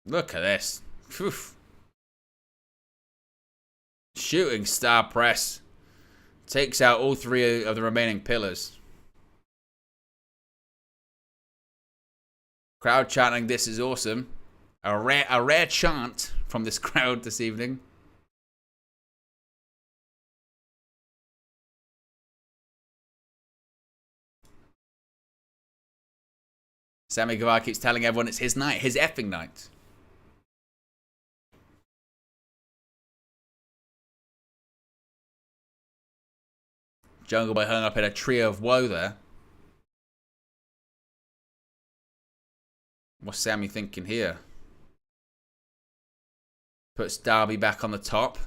Look at this. Whew. Shooting star press. Takes out all three of the remaining pillars. Crowd chanting, "This is awesome." A rare chant from this crowd this evening. Sammy Guevara keeps telling everyone it's his night, his effing night. Jungle Boy hung up in a trio of woe there. What's Sammy thinking here? Puts Darby back on the top.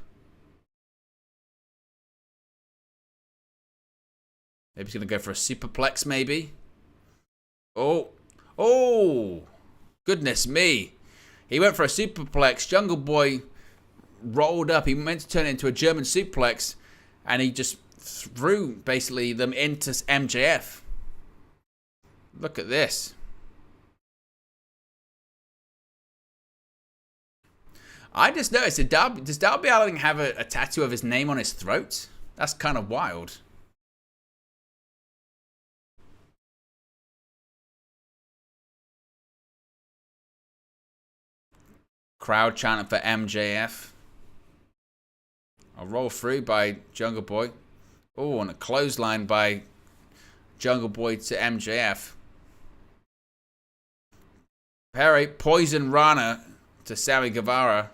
Maybe he's going to go for a superplex, maybe. Oh, goodness me. He went for a superplex. Jungle Boy rolled up. He meant to turn it into a German suplex, and he just threw basically them into MJF. Look at this. I just noticed, does Darby Allin have a tattoo of his name on his throat? That's kind of wild. Crowd chanting for MJF. A roll through by Jungle Boy. Oh, and a clothesline by Jungle Boy to MJF. Perry, Poison Rana to Sammy Guevara.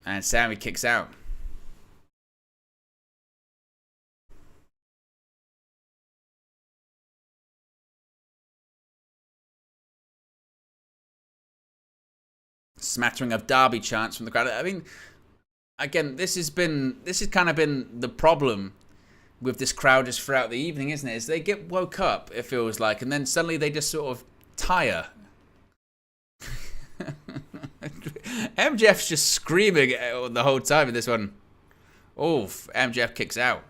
And Sammy kicks out. Smattering of Darby chants from the crowd. I mean, again, this has kind of been the problem with this crowd just throughout the evening, isn't it? Is they get woke up, it feels like, and then suddenly they just sort of tire. MJF's just screaming the whole time in this one. Oh, MJF kicks out.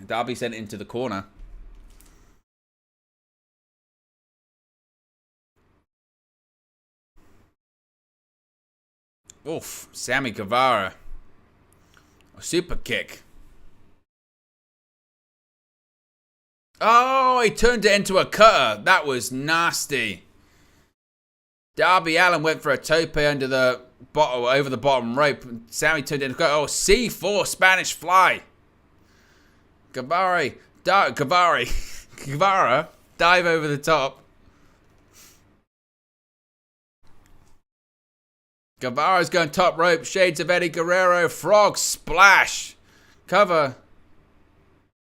Darby sent it into the corner. Oof, Sammy Guevara. A super kick. Oh, he turned it into a cutter. That was nasty. Darby Allin went for a tope under the bottom, over the bottom rope. Sammy turned it into a cutter. Oh, C4 Spanish fly. Guevara dive over the top. Guevara's going top rope. Shades of Eddie Guerrero. Frog splash. Cover.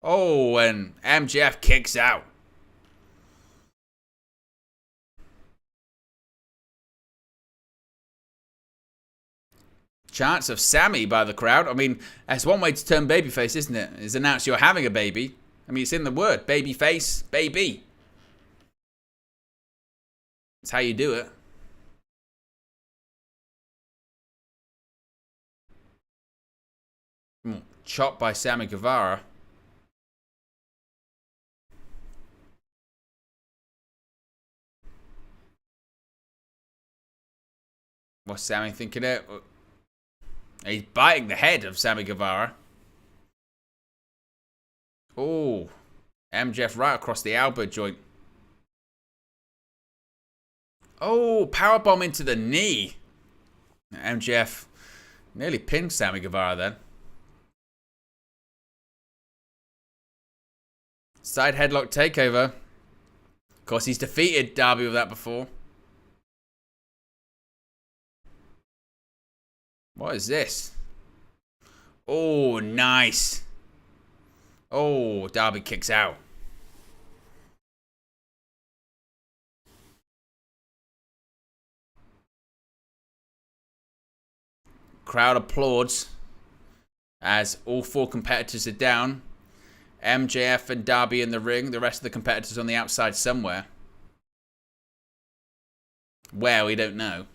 Oh, and MJF kicks out. Chants of Sammy by the crowd. I mean, that's one way to turn babyface, isn't it? Is announce you're having a baby. I mean, it's in the word. Babyface, baby. That's how you do it. Chopped by Sammy Guevara. What's Sammy thinking of? He's biting the head of Sammy Guevara. Oh, MJF right across the elbow joint. Oh, powerbomb into the knee. MJF nearly pinned Sammy Guevara then. Side headlock takeover. Of course, he's defeated Darby with that before. What is this? Oh, nice. Oh, Darby kicks out. Crowd applauds as all four competitors are down. MJF and Darby in the ring. The rest of the competitors on the outside somewhere. Where, we don't know.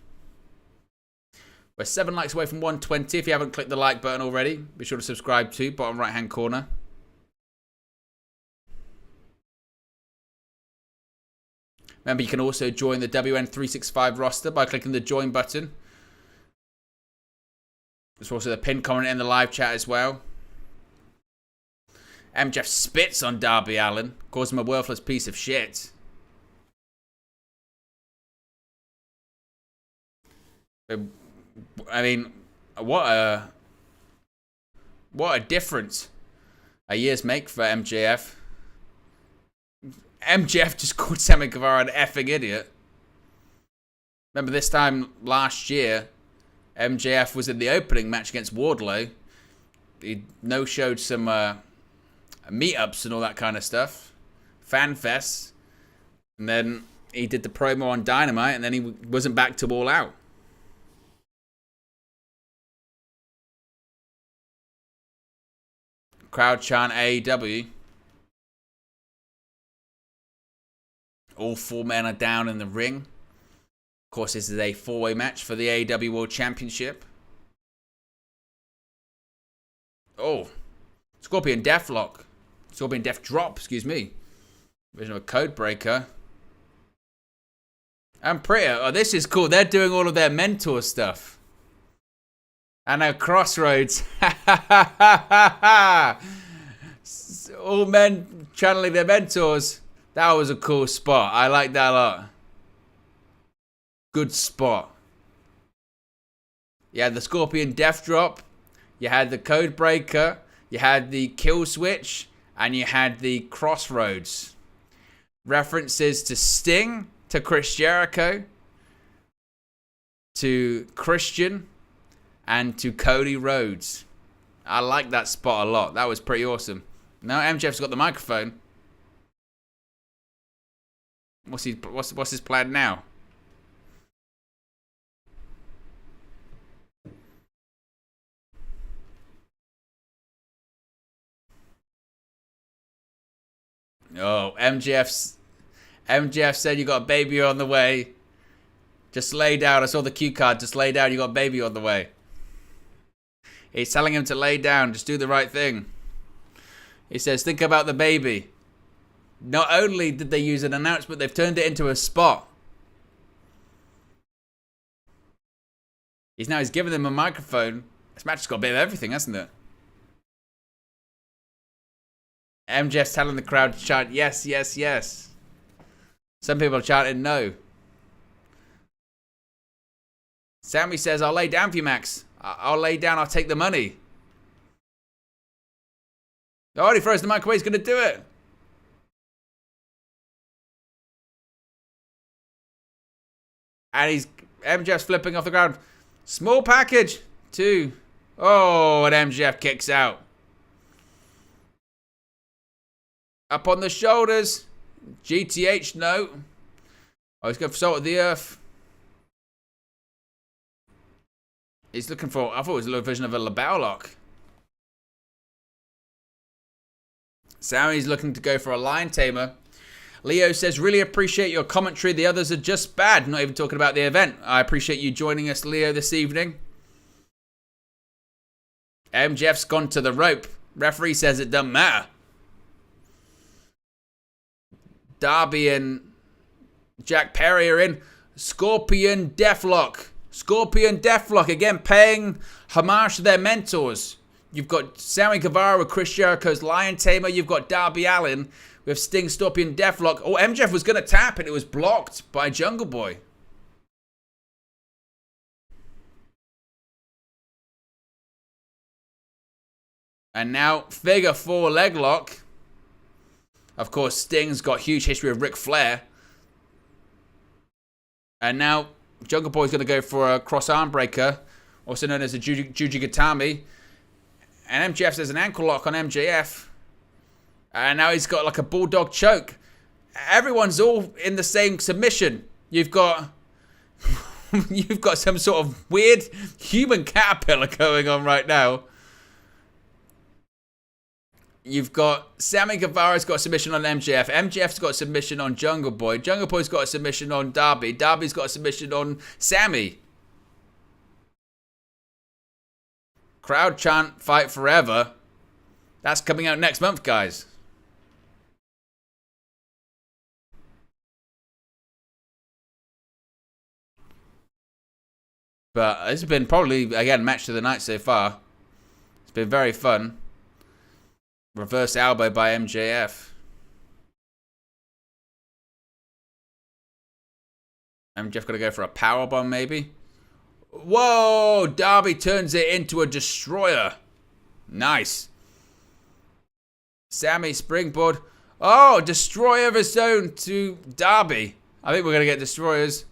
We're 7 likes away from 120. If you haven't clicked the like button already, be sure to subscribe too. Bottom right hand corner. Remember, you can also join the WN365 roster by clicking the join button. There's also the pin comment in the live chat as well. MJF spits on Darby Allin, calls him a worthless piece of shit. I mean, what a difference a year's make for MJF. MJF just called Sammy Guevara an effing idiot. Remember this time last year, MJF was in the opening match against Wardlow. He no-showed some meetups and all that kind of stuff. Fan fests. And then he did the promo on Dynamite, and then he wasn't back to All Out. Crowd chant AEW. All four men are down in the ring. Of course, this is a four-way match for the AEW World Championship. Oh. Scorpion Deathlock. Scorpion Death Drop, excuse me. Vision of a code breaker. And Priya. Oh, this is cool. They're doing all of their mentor stuff. And now Crossroads. All men channeling their mentors. That was a cool spot. I like that a lot. Good spot. You had the Scorpion Death Drop. You had the Code Breaker. You had the Kill Switch. And you had the Crossroads. References to Sting. To Chris Jericho. To Christian. And to Cody Rhodes. I like that spot a lot. That was pretty awesome. Now MJF's got the microphone. What's his plan now? Oh, MJF said you got a baby on the way. Just lay down. I saw the cue card. Just lay down. You got a baby on the way. He's telling him to lay down. Just do the right thing. He says, think about the baby. Not only did they use an announcement, they've turned it into a spot. He's giving them a microphone. This match has got a bit of everything, hasn't it? MJF's telling the crowd to chant, yes, yes, yes. Some people are chanting no. Sammy says, I'll lay down for you, Max. I'll lay down, I'll take the money. Oh, he throws the mic away, he's going to do it. And MJF's flipping off the ground. Small package. 2. Oh, and MJF kicks out. Up on the shoulders. GTH, no. Oh, he's going for Salt of the Earth. He's looking for, I thought it was a little version of a LeBow lock. Sammy's looking to go for a lion tamer. Leo says, really appreciate your commentary. The others are just bad. Not even talking about the event. I appreciate you joining us, Leo, this evening. MJF's gone to the rope. Referee says it doesn't matter. Darby and Jack Perry are in. Scorpion Deathlock. Scorpion Deathlock, again, paying homage to their mentors. You've got Sammy Guevara with Chris Jericho's Lion Tamer. You've got Darby Allin with Sting, Scorpion Deathlock. Oh, MJF was going to tap and it was blocked by Jungle Boy. And now, figure 4 leg lock. Of course, Sting's got huge history with Ric Flair. And now, Jungle Boy's going to go for a cross arm breaker, also known as a Jujigatami. And MJF says an ankle lock on MJF. And now he's got like a bulldog choke. Everyone's all in the same submission. You've got some sort of weird human caterpillar going on right now. You've got Sammy Guevara's got a submission on MJF. MJF's got a submission on Jungle Boy. Jungle Boy's got a submission on Darby. Darby's got a submission on Sammy. Crowd chant, fight forever. That's coming out next month, guys. But this has been probably, again, match of the night so far. It's been very fun. Reverse elbow by MJF. MJF gonna go for a powerbomb, maybe. Whoa! Darby turns it into a destroyer. Nice. Sammy springboard. Oh, destroyer of his own to Darby. I think we're gonna get destroyers.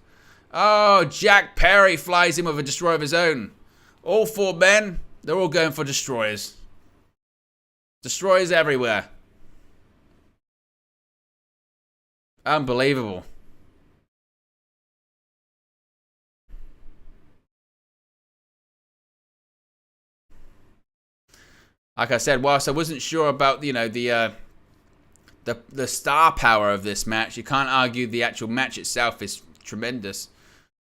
Oh, Jack Perry flies in with a destroyer of his own. All 4 men, they're all going for destroyers. Destroyers everywhere. Unbelievable. Like I said, whilst I wasn't sure about, you know, the star power of this match, you can't argue the actual match itself is tremendous.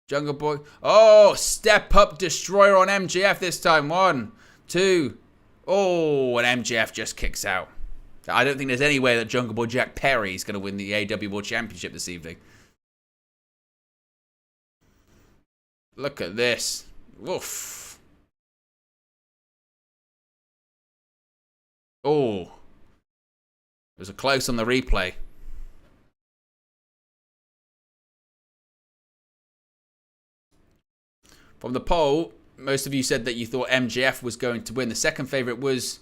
Jungle Boy. Oh, step up destroyer on MJF this time. 1, 2. Oh, and MJF just kicks out. I don't think there's any way that Jungle Boy Jack Perry is going to win the AEW World Championship this evening. Look at this. Woof. Oh. It was a close on the replay. From the poll, most of you said that you thought MJF was going to win. The second favourite was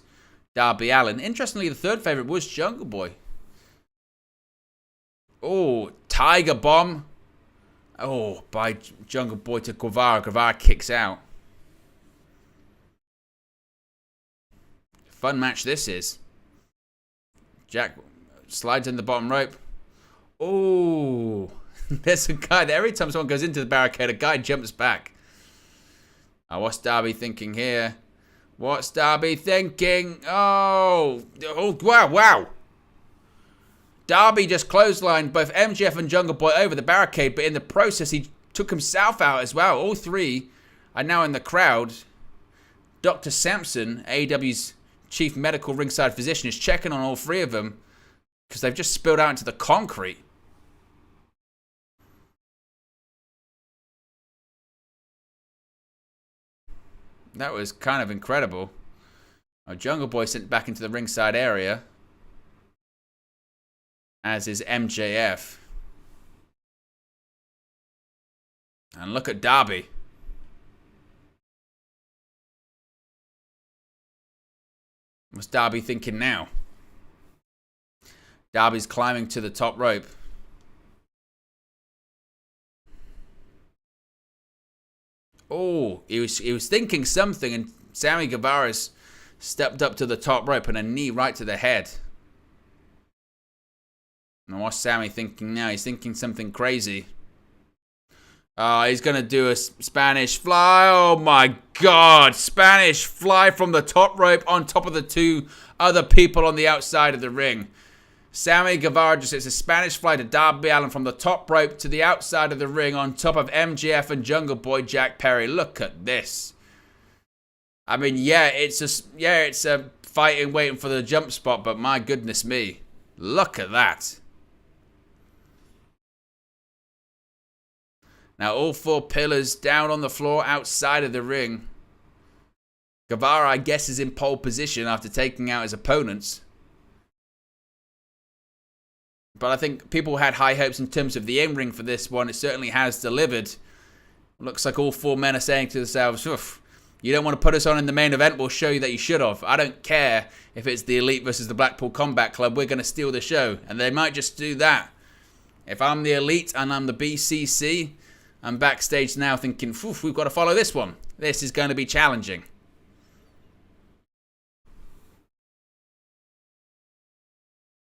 Darby Allin. Interestingly, the third favourite was Jungle Boy. Oh, Tiger Bomb. Oh, by Jungle Boy to Guevara. Guevara kicks out. Fun match this is. Jack slides in the bottom rope. Oh, there's a guy that every time someone goes into the barricade, a guy jumps back. Oh, what's Darby thinking here? What's Darby thinking? Oh, wow. Darby just clotheslined both MJF and Jungle Boy over the barricade, but in the process, he took himself out as well. All 3 are now in the crowd. Dr. Sampson, AEW's chief medical ringside physician, is checking on all 3 of them because they've just spilled out into the concrete. That was kind of incredible. Jungle Boy sent back into the ringside area. As is MJF. And look at Darby. What's Darby thinking now? Darby's climbing to the top rope. Oh, he was thinking something, and Sammy Guevara's stepped up to the top rope and a knee right to the head. And what's Sammy thinking now? He's thinking something crazy. Oh, he's going to do a Spanish fly. Oh, my God. Spanish fly from the top rope on top of the two other people on the outside of the ring. Sammy Guevara just hits a Spanish fly to Darby Allin from the top rope to the outside of the ring on top of MJF and Jungle Boy Jack Perry. Look at this. I mean, it's a fighting waiting for the jump spot, but my goodness me. Look at that. Now all four pillars down on the floor outside of the ring. Guevara, I guess, is in pole position after taking out his opponents. But I think people had high hopes in terms of the in-ring for this one. It certainly has delivered. Looks like all four men are saying to themselves, "Oof, you don't want to put us on in the main event, we'll show you that you should have. I don't care if it's the Elite versus the Blackpool Combat Club, we're going to steal the show." And they might just do that. If I'm the Elite and I'm the BCC, I'm backstage now thinking, we've got to follow this one. This is going to be challenging.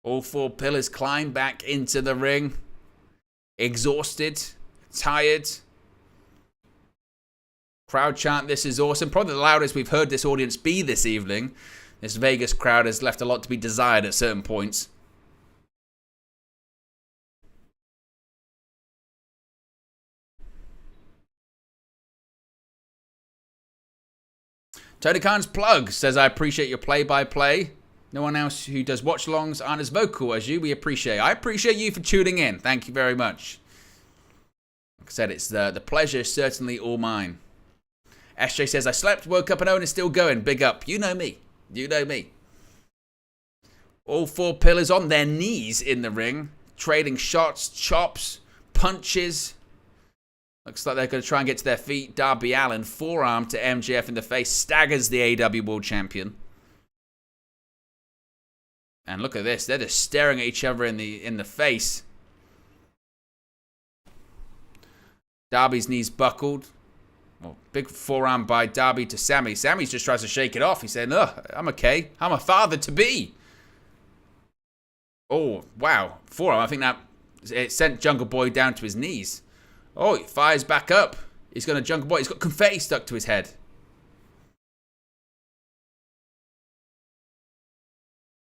All four pillars climb back into the ring. Exhausted. Tired. Crowd chant, "This is awesome." Probably the loudest we've heard this audience be this evening. This Vegas crowd has left a lot to be desired at certain points. Tony Khan's plug says, "I appreciate your play-by-play. No one else who does watch-alongs aren't as vocal as you. We appreciate. I appreciate you for tuning in. Thank you very much." Like I said, it's the pleasure is certainly all mine. SJ says, "I slept, woke up, and Owen is still going. Big up. You know me. You know me." All four pillars on their knees in the ring, trading shots, chops, punches. Looks like they're going to try and get to their feet. Darby Allin, forearm to MJF in the face, staggers the AEW World Champion. And look at this. They're just staring at each other in the face. Darby's knees buckled. Well, big forearm by Darby to Sammy. Sammy just tries to shake it off. He said, "No, I'm okay. I'm a father-to-be." Oh, wow. Forearm. I think that it sent Jungle Boy down to his knees. Oh, he fires back up. He's going to Jungle Boy. He's got confetti stuck to his head.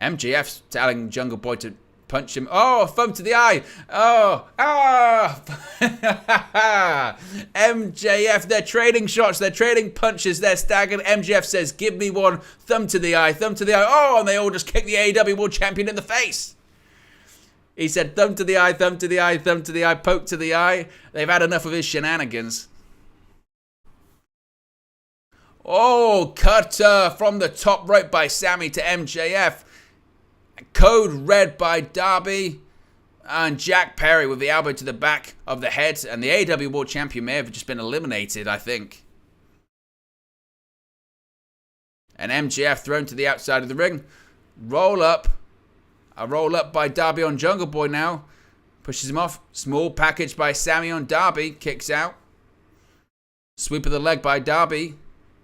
MJF's telling Jungle Boy to punch him. Oh, thumb to the eye. Oh, MJF, they're trading shots. They're trading punches. They're staggered. MJF says, "Give me one. Thumb to the eye. Thumb to the eye." Oh, and they all just kick the AEW World Champion in the face. He said, "Thumb to the eye, thumb to the eye, thumb to the eye, poke to the eye." They've had enough of his shenanigans. Oh, cutter from the top rope by Sammy to MJF. Code red by Darby. And Jack Perry with the elbow to the back of the head. And the AEW World Champion may have just been eliminated, I think. And MJF thrown to the outside of the ring. Roll up. A roll up by Darby on Jungle Boy now. Pushes him off. Small package by Sammy on Darby. Kicks out. Sweep of the leg by Darby.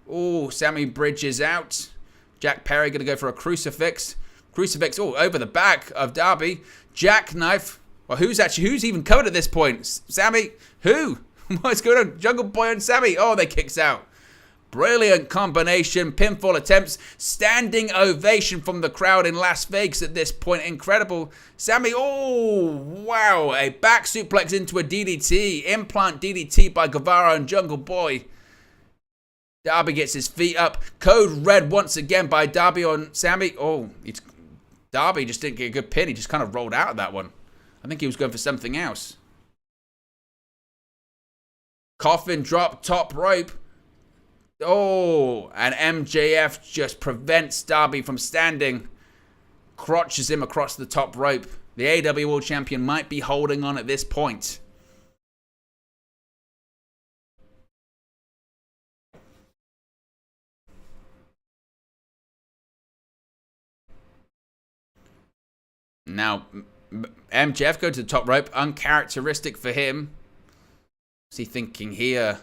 Oh, Sammy bridges out. Jack Perry going to go for a crucifix. Crucifix, over the back of Darby. Jackknife. Well, who's even covered at this point? Sammy? Who? What's going on? Jungle Boy and Sammy. Oh, they kicks out. Brilliant combination. Pinfall attempts. Standing ovation from the crowd in Las Vegas at this point. Incredible. Sammy, oh, wow. A back suplex into a DDT. Implant DDT by Guevara and Jungle Boy. Darby gets his feet up. Code red once again by Darby on Sammy. Oh, Darby just didn't get a good pin. He just kind of rolled out of that one. I think he was going for something else. Coffin drop, top rope. Oh, and MJF just prevents Darby from standing. Crotches him across the top rope. The AEW World Champion might be holding on at this point. Now, MJF go to the top rope. Uncharacteristic for him. What's he thinking here?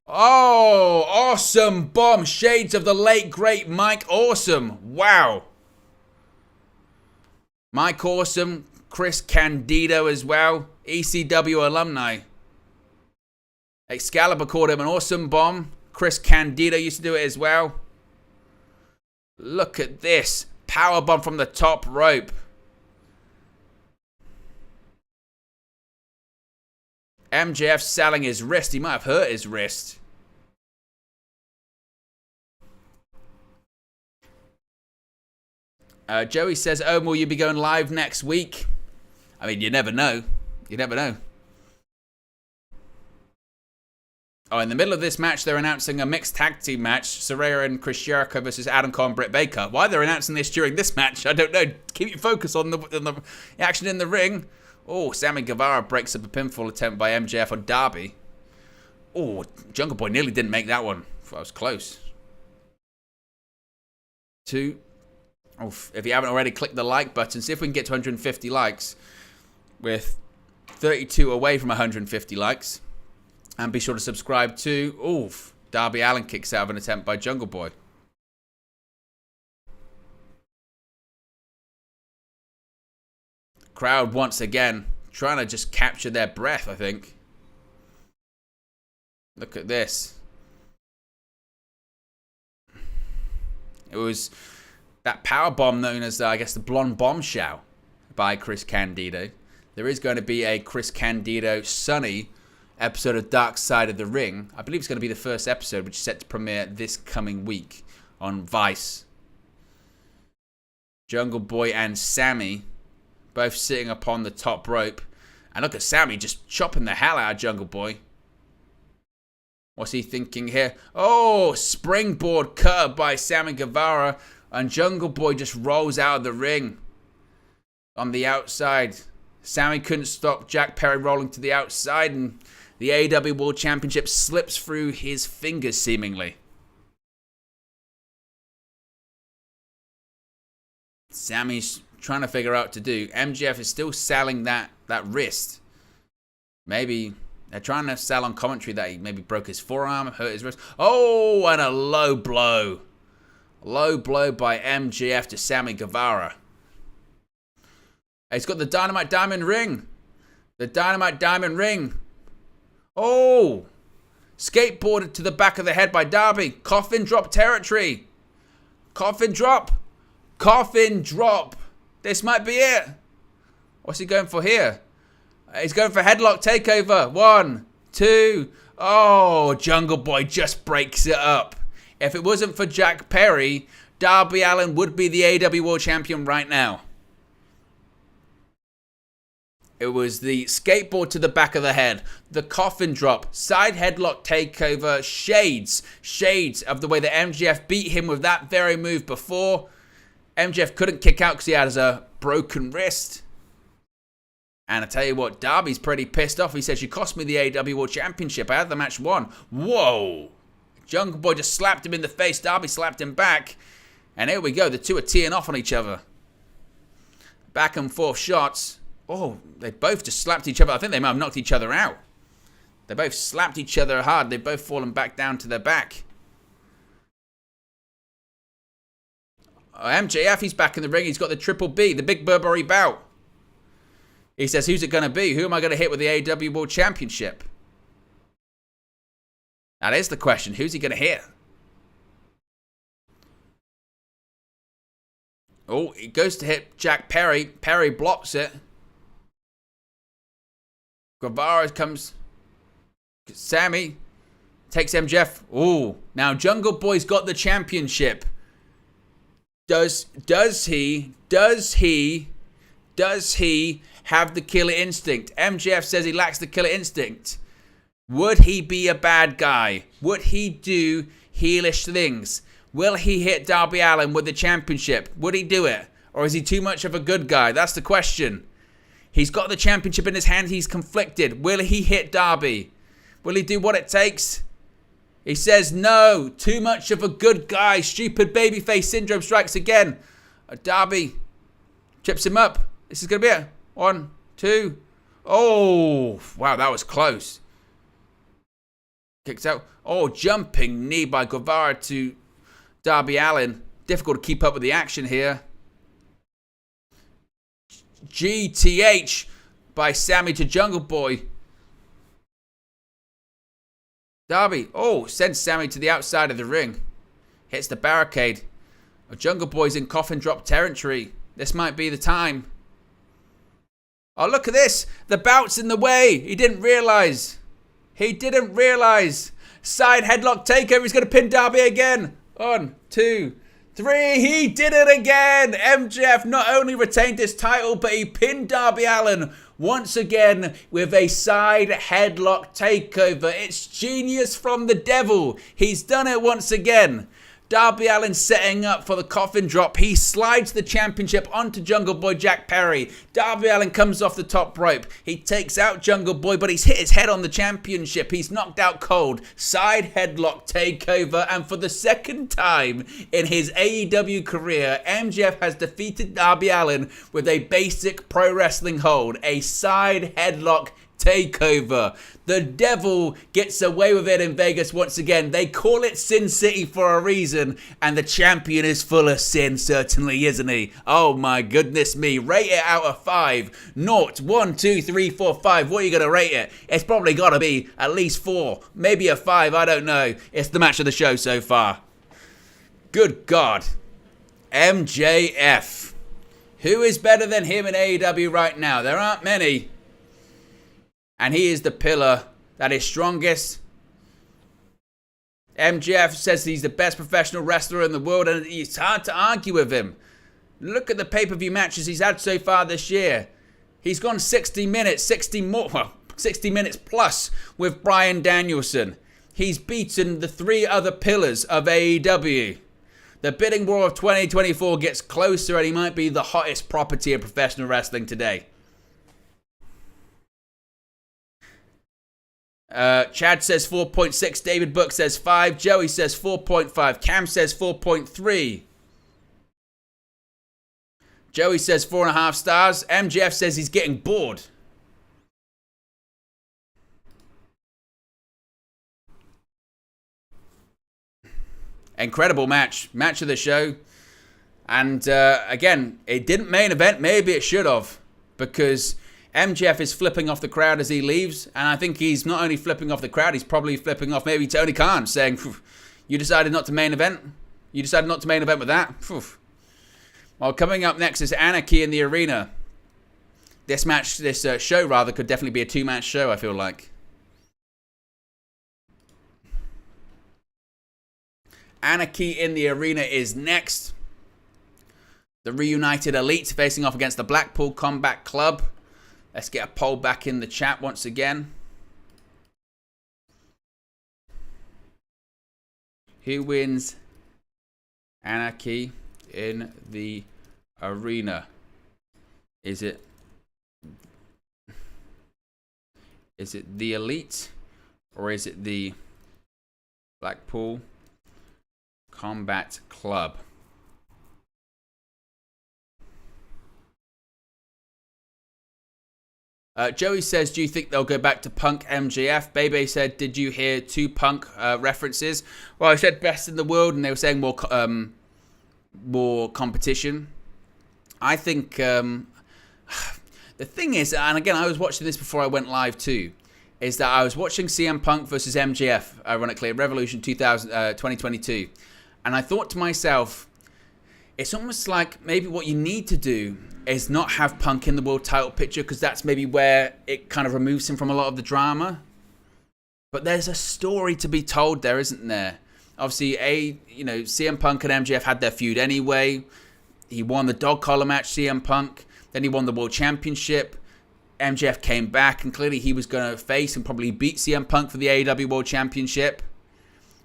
Oh, awesome bomb. Shades of the late, great Mike Awesome. Wow. Mike Awesome Chris Candido as well. ECW alumni. Excalibur called him an awesome bomb. Chris Candido used to do it as well. Look at this. Power bomb from the top rope. MJF selling his wrist. He might have hurt his wrist. Joey says, "Oh, will you be going live next week?" I mean, you never know. You never know. Oh, in the middle of this match, they're announcing a mixed tag team match. Saraya and Chris Jericho versus Adam Cole and Britt Baker. Why they're announcing this during this match, I don't know. Keep your focus on the action in the ring. Oh, Sammy Guevara breaks up a pinfall attempt by MJF on Darby. Oh, Jungle Boy nearly didn't make that one. That was close. 2. Oh, if you haven't already, click the like button. See if we can get to 150 likes. With 32 away from 150 likes. And be sure to subscribe to... Darby Allin kicks out of an attempt by Jungle Boy. Crowd once again trying to just capture their breath, I think. Look at this. It was that power bomb known as, I guess, the Blonde Bombshell by Chris Candido. There is going to be a Chris Candido Sunny episode of Dark Side of the Ring. I believe it's going to be the first episode, which is set to premiere this coming week on Vice. Jungle Boy and Sammy both sitting upon the top rope. And look at Sammy just chopping the hell out of Jungle Boy. What's he thinking here? Oh, springboard cutter by Sammy Guevara. And Jungle Boy just rolls out of the ring on the outside. Sammy couldn't stop Jack Perry rolling to the outside, and the AEW World Championship slips through his fingers, seemingly. Sammy's trying to figure out what to do. MJF is still selling that wrist. Maybe they're trying to sell on commentary that he maybe broke his forearm, hurt his wrist. Oh, and a low blow. Low blow by MJF to Sammy Guevara. He's got the Dynamite Diamond Ring. The Dynamite Diamond Ring. Oh! Skateboarded to the back of the head by Darby. Coffin drop territory. Coffin drop. Coffin drop. This might be it. What's he going for here? He's going for headlock takeover. 1, 2. Oh, Jungle Boy just breaks it up. If it wasn't for Jack Perry, Darby Allin would be the AEW World Champion right now. It was the skateboard to the back of the head, the coffin drop, side headlock takeover, shades of the way that MJF beat him with that very move before. MJF couldn't kick out because he had a broken wrist. And I tell you what, Darby's pretty pissed off. He says, "You cost me the AEW World Championship. I had the match won." Whoa! Jungle Boy just slapped him in the face. Darby slapped him back. And here we go. The two are teeing off on each other. Back and forth shots. Oh, they both just slapped each other. I think they might have knocked each other out. They both slapped each other hard. They've both fallen back down to their back. Oh, MJF, he's back in the ring. He's got the Triple B, the Big Burberry bout. He says, who's it going to be? Who am I going to hit with the AEW World Championship? That is the question. Who's he going to hit? Oh, he goes to hit Jack Perry. Perry blocks it. Guevara comes. Sammy takes MJF. Oh, now Jungle Boy's got the championship. Does he have the killer instinct? MJF says he lacks the killer instinct. Would he be a bad guy? Would he do heelish things? Will he hit Darby Allin with the championship? Would he do it? Or is he too much of a good guy? That's the question. He's got the championship in his hand. He's conflicted. Will he hit Darby? Will he do what it takes? He says no. Too much of a good guy. Stupid babyface syndrome strikes again. Darby trips him up. This is going to be it. 1, 2. Oh, wow, that was close. Kicks out. Oh, jumping knee by Guevara to Darby Allin. Difficult to keep up with the action here. GTH by Sammy to Jungle Boy. Darby, sends Sammy to the outside of the ring. Hits the barricade. Jungle Boy's in coffin drop territory. This might be the time. Oh, look at this. The bout's in the way. He didn't realize. Side headlock takeover. He's going to pin Darby again. 1, 2, 3. He did it again. MJF not only retained his title, but he pinned Darby Allin once again with a side headlock takeover. It's genius from the devil. He's done it once again. Darby Allin setting up for the coffin drop. He slides the championship onto Jungle Boy Jack Perry. Darby Allin comes off the top rope. He takes out Jungle Boy, but he's hit his head on the championship. He's knocked out cold. Side headlock takeover. And for the second time in his AEW career, MJF has defeated Darby Allin with a basic pro wrestling hold. A side headlock takeover. The devil gets away with it in Vegas once again. They call it Sin City for a reason, and the champion is full of sin, certainly, isn't he? Oh my goodness me. Rate it out of 5. 0, 1, 2, 3, 4, 5. What are you going to rate it? It's probably got to be at least 4, maybe a 5, I don't know. It's the match of the show so far. Good God. MJF. Who is better than him in AEW right now? There aren't many. And he is the pillar that is strongest. MJF says he's the best professional wrestler in the world, and it's hard to argue with him. Look at the pay-per-view matches he's had so far this year. He's gone 60 minutes, 60 minutes plus with Bryan Danielson. He's beaten the 3 other pillars of AEW. The bidding war of 2024 gets closer, and he might be the hottest property of professional wrestling today. Chad says 4.6. David Book says 5. Joey says 4.5. Cam says 4.3. Joey says 4.5 stars. MJF says he's getting bored. Incredible match. Match of the show. And again, it didn't main event. Maybe it should have. Because MJF is flipping off the crowd as he leaves, and I think he's not only flipping off the crowd, he's probably flipping off maybe Tony Khan, saying, you decided not to main event? You decided not to main event with that? Well, coming up next is Anarchy in the Arena. This show rather, could definitely be a 2-match show, I feel like. Anarchy in the Arena is next. The reunited Elite facing off against the Blackpool Combat Club. Let's get a poll back in the chat once again. Who wins Anarchy in the Arena? Is it the Elite, or is it the Blackpool Combat Club? Joey says, do you think they'll go back to Punk MJF? Bebe said, did you hear 2 Punk references? Well, I said best in the world, and they were saying more competition. I think the thing is, and again, I was watching this before I went live too, is that I was watching CM Punk versus MJF, ironically, at Revolution 2022. And I thought to myself, it's almost like maybe what you need to do is not have Punk in the world title picture, because that's maybe where it kind of removes him from a lot of the drama. But there's a story to be told there, isn't there? Obviously, CM Punk and MJF had their feud anyway. He won the dog collar match, CM Punk. Then he won the world championship. MJF came back, and clearly he was going to face and probably beat CM Punk for the AEW World Championship.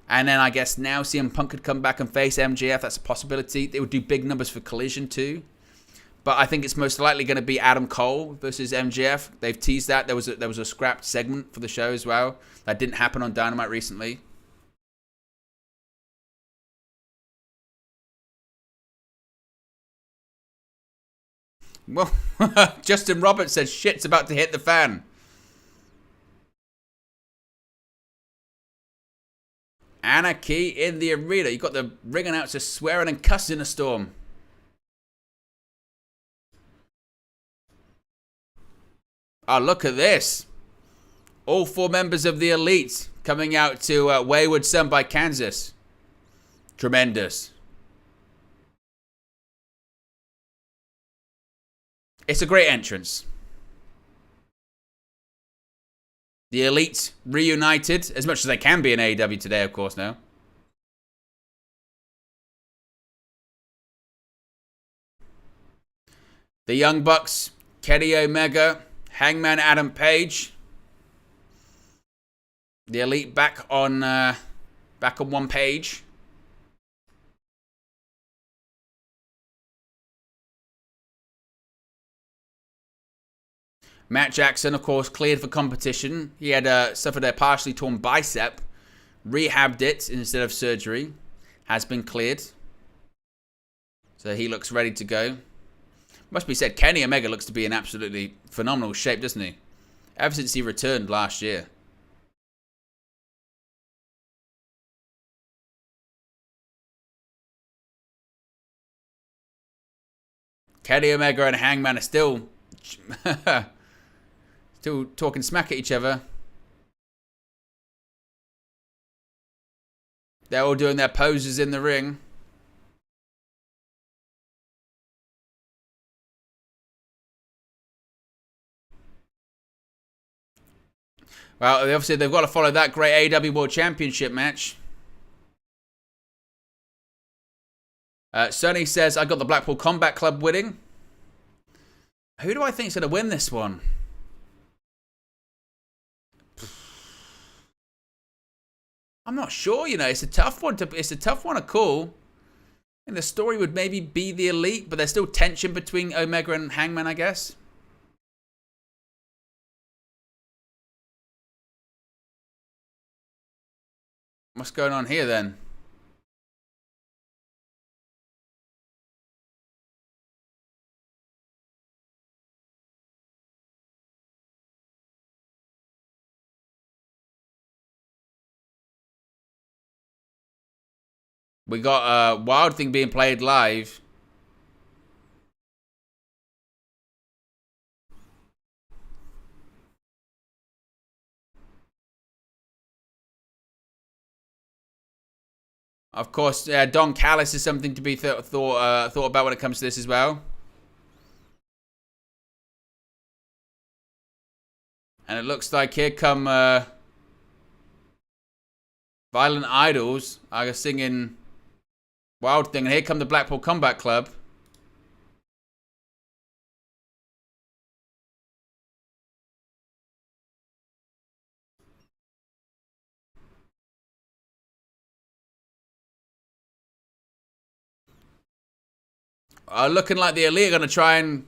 And then I guess now CM Punk could come back and face MJF. That's a possibility. They would do big numbers for Collision too. But I think it's most likely going to be Adam Cole versus MJF. They've teased that. There was a scrapped segment for the show as well. That didn't happen on Dynamite recently. Well, Justin Roberts says shit's about to hit the fan. Anarchy in the Arena. You got the ring announcer swearing and cussing in a storm. Oh, look at this. All 4 members of the Elite coming out to Wayward Son by Kansas. Tremendous. It's a great entrance. The Elite reunited, as much as they can be in AEW today, of course, now. The Young Bucks, Kenny Omega, Hangman Adam Page. The Elite back on one page. Matt Jackson, of course, cleared for competition. He had suffered a partially torn bicep, rehabbed it instead of surgery. Has been cleared. So he looks ready to go. Must be said, Kenny Omega looks to be in absolutely phenomenal shape, doesn't he? Ever since he returned last year. Kenny Omega and Hangman are still talking smack at each other. They're all doing their poses in the ring. Well, obviously they've got to follow that great AEW World Championship match. Sonny says, I got the Blackpool Combat Club winning. Who do I think is going to win this one? I'm not sure, you know. It's a tough one to call. And the story would maybe be the Elite, but there's still tension between Omega and Hangman, I guess. What's going on here then? We got Wild Thing being played live. Of course, Don Callis is something to be thought about when it comes to this as well. And it looks like here come Violent Idols are singing Wild Thing. And here come the Blackpool Combat Club. Looking like the Elite are going to try and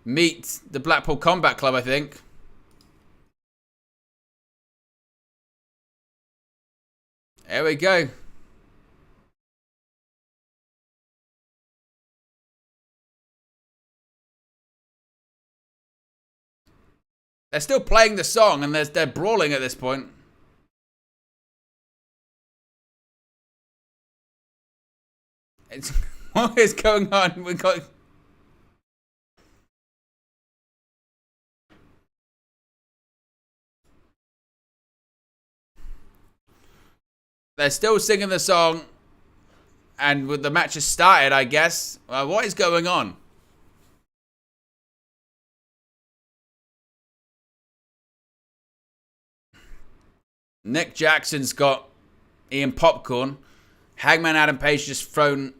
meet the Blackpool Combat Club, I think. There we go. They're still playing the song and they're brawling at this point. What is going on? We got... They're still singing the song, and with the match has started, I guess. What is going on? Nick Jackson's got Ian Popcorn. Hangman Adam Page just thrown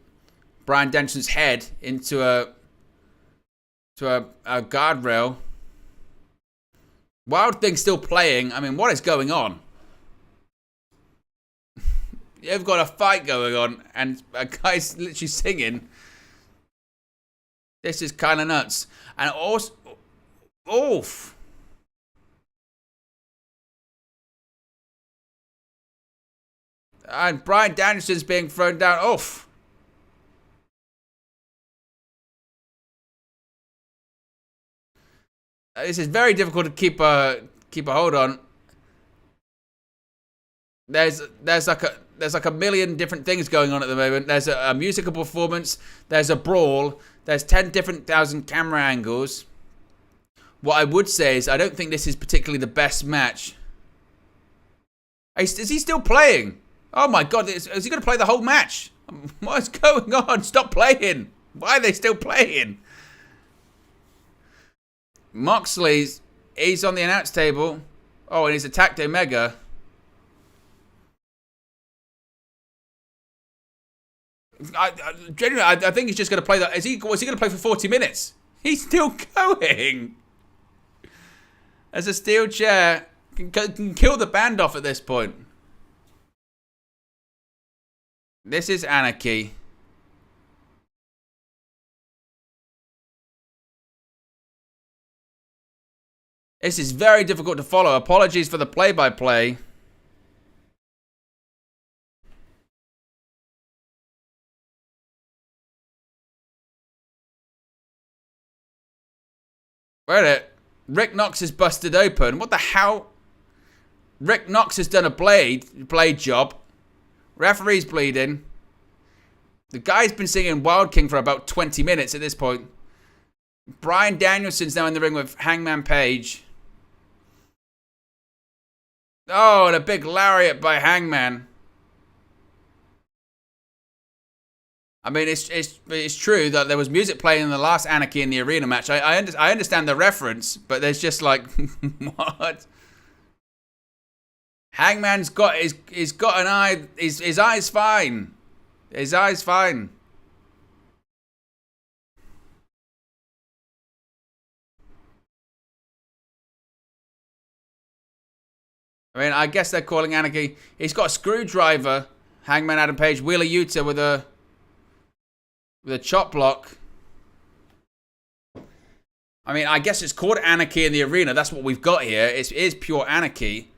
Bryan Danielson's head into a guardrail. Wild Thing still playing. I mean, what is going on? You've got a fight going on, and a guy's literally singing. This is kind of nuts. And also, oof. And Bryan Danielson's being thrown down. Oof. This is very difficult to keep a hold on. There's like a million different things going on at the moment. There's a musical performance. There's a brawl. There's 10,000 camera angles. What I would say is I don't think this is particularly the best match. Is he still playing? Oh my God, is he going to play the whole match? What's going on? Stop playing. Why are they still playing? Moxley's, he's on the announce table. Oh, and he's attacked Omega. Genuinely, I think he's just going to play that. Was he going to play for 40 minutes? He's still going. As a steel chair can kill the band off at this point. This is Anarchy. This is very difficult to follow. Apologies for the play-by-play. Wait a Rick Knox is busted open. What the hell? Rick Knox has done a blade job. Referee's bleeding. The guy's been singing Wild King for about 20 minutes at this point. Bryan Danielson's now in the ring with Hangman Page. Oh, and a big lariat by Hangman. I mean, it's true that there was music playing in the last Anarchy in the Arena match. I understand the reference, but there's just like, what? Hangman's got he's got an eye. His eye's fine. His eye's fine. I mean, I guess they're calling Anarchy. He's got a screwdriver. Hangman Adam Page, Wheeler Yuta with a chop block. I mean, I guess it's called Anarchy in the Arena. That's what we've got here. It is pure anarchy.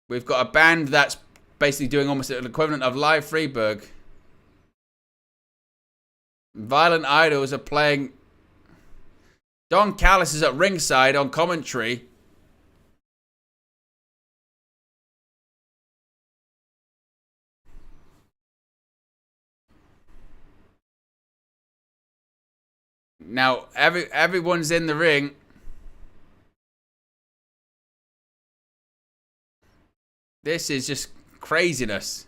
We've got a band that's basically doing almost an equivalent of Live Freeburg. Violent Idols are playing. Don Callis is at ringside on commentary. Now, everyone's in the ring. This is just craziness.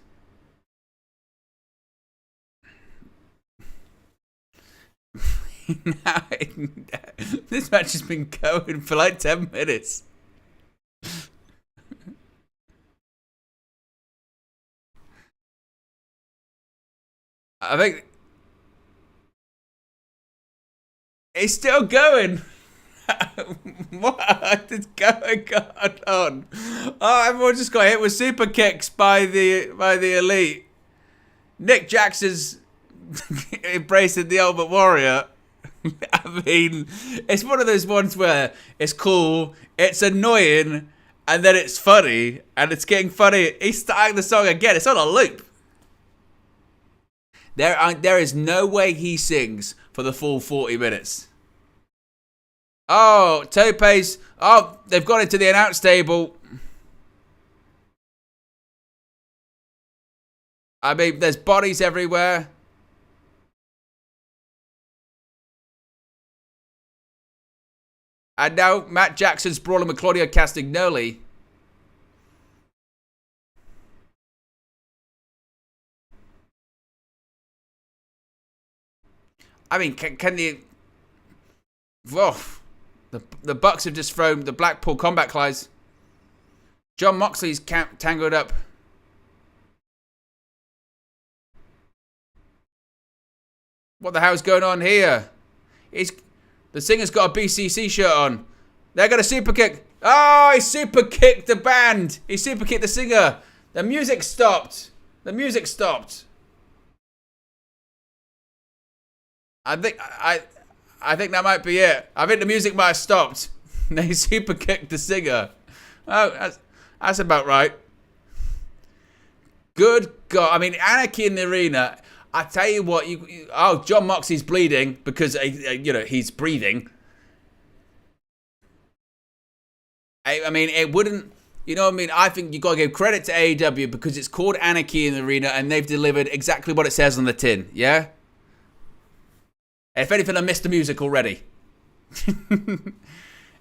Now, this match has been going for like 10 minutes. I think it's still going. What is going on? Oh, everyone just got hit with super kicks by the Elite. Nick Jackson's embracing the Ultimate Warrior. I mean, it's one of those ones where it's cool, it's annoying, and then it's funny, and it's getting funny. He's starting the song again. It's on a loop. There is no way he sings for the full 40 minutes. Oh, Tope's. Oh, they've got it to the announce table. I mean, there's bodies everywhere. And now Matt Jackson's brawling with Claudio Castagnoli. I mean, can the... Whoa. The Bucks have just thrown the Blackpool Combat Cries. John Moxley's tangled up. What the hell's going on here? The singer's got a BCC shirt on. They're going to super kick. Oh, he super kicked the band. He super kicked the singer. The music stopped. The music stopped. I think that might be it. I think the music might have stopped. They super kicked the singer. Oh, that's about right. Good God. I mean, Anarchy in the Arena. I tell you what. John Moxley's bleeding because, he's breathing. I mean, it wouldn't... You know what I mean? I think you got to give credit to AEW because it's called Anarchy in the Arena and they've delivered exactly what it says on the tin. Yeah? If anything, I missed the music already.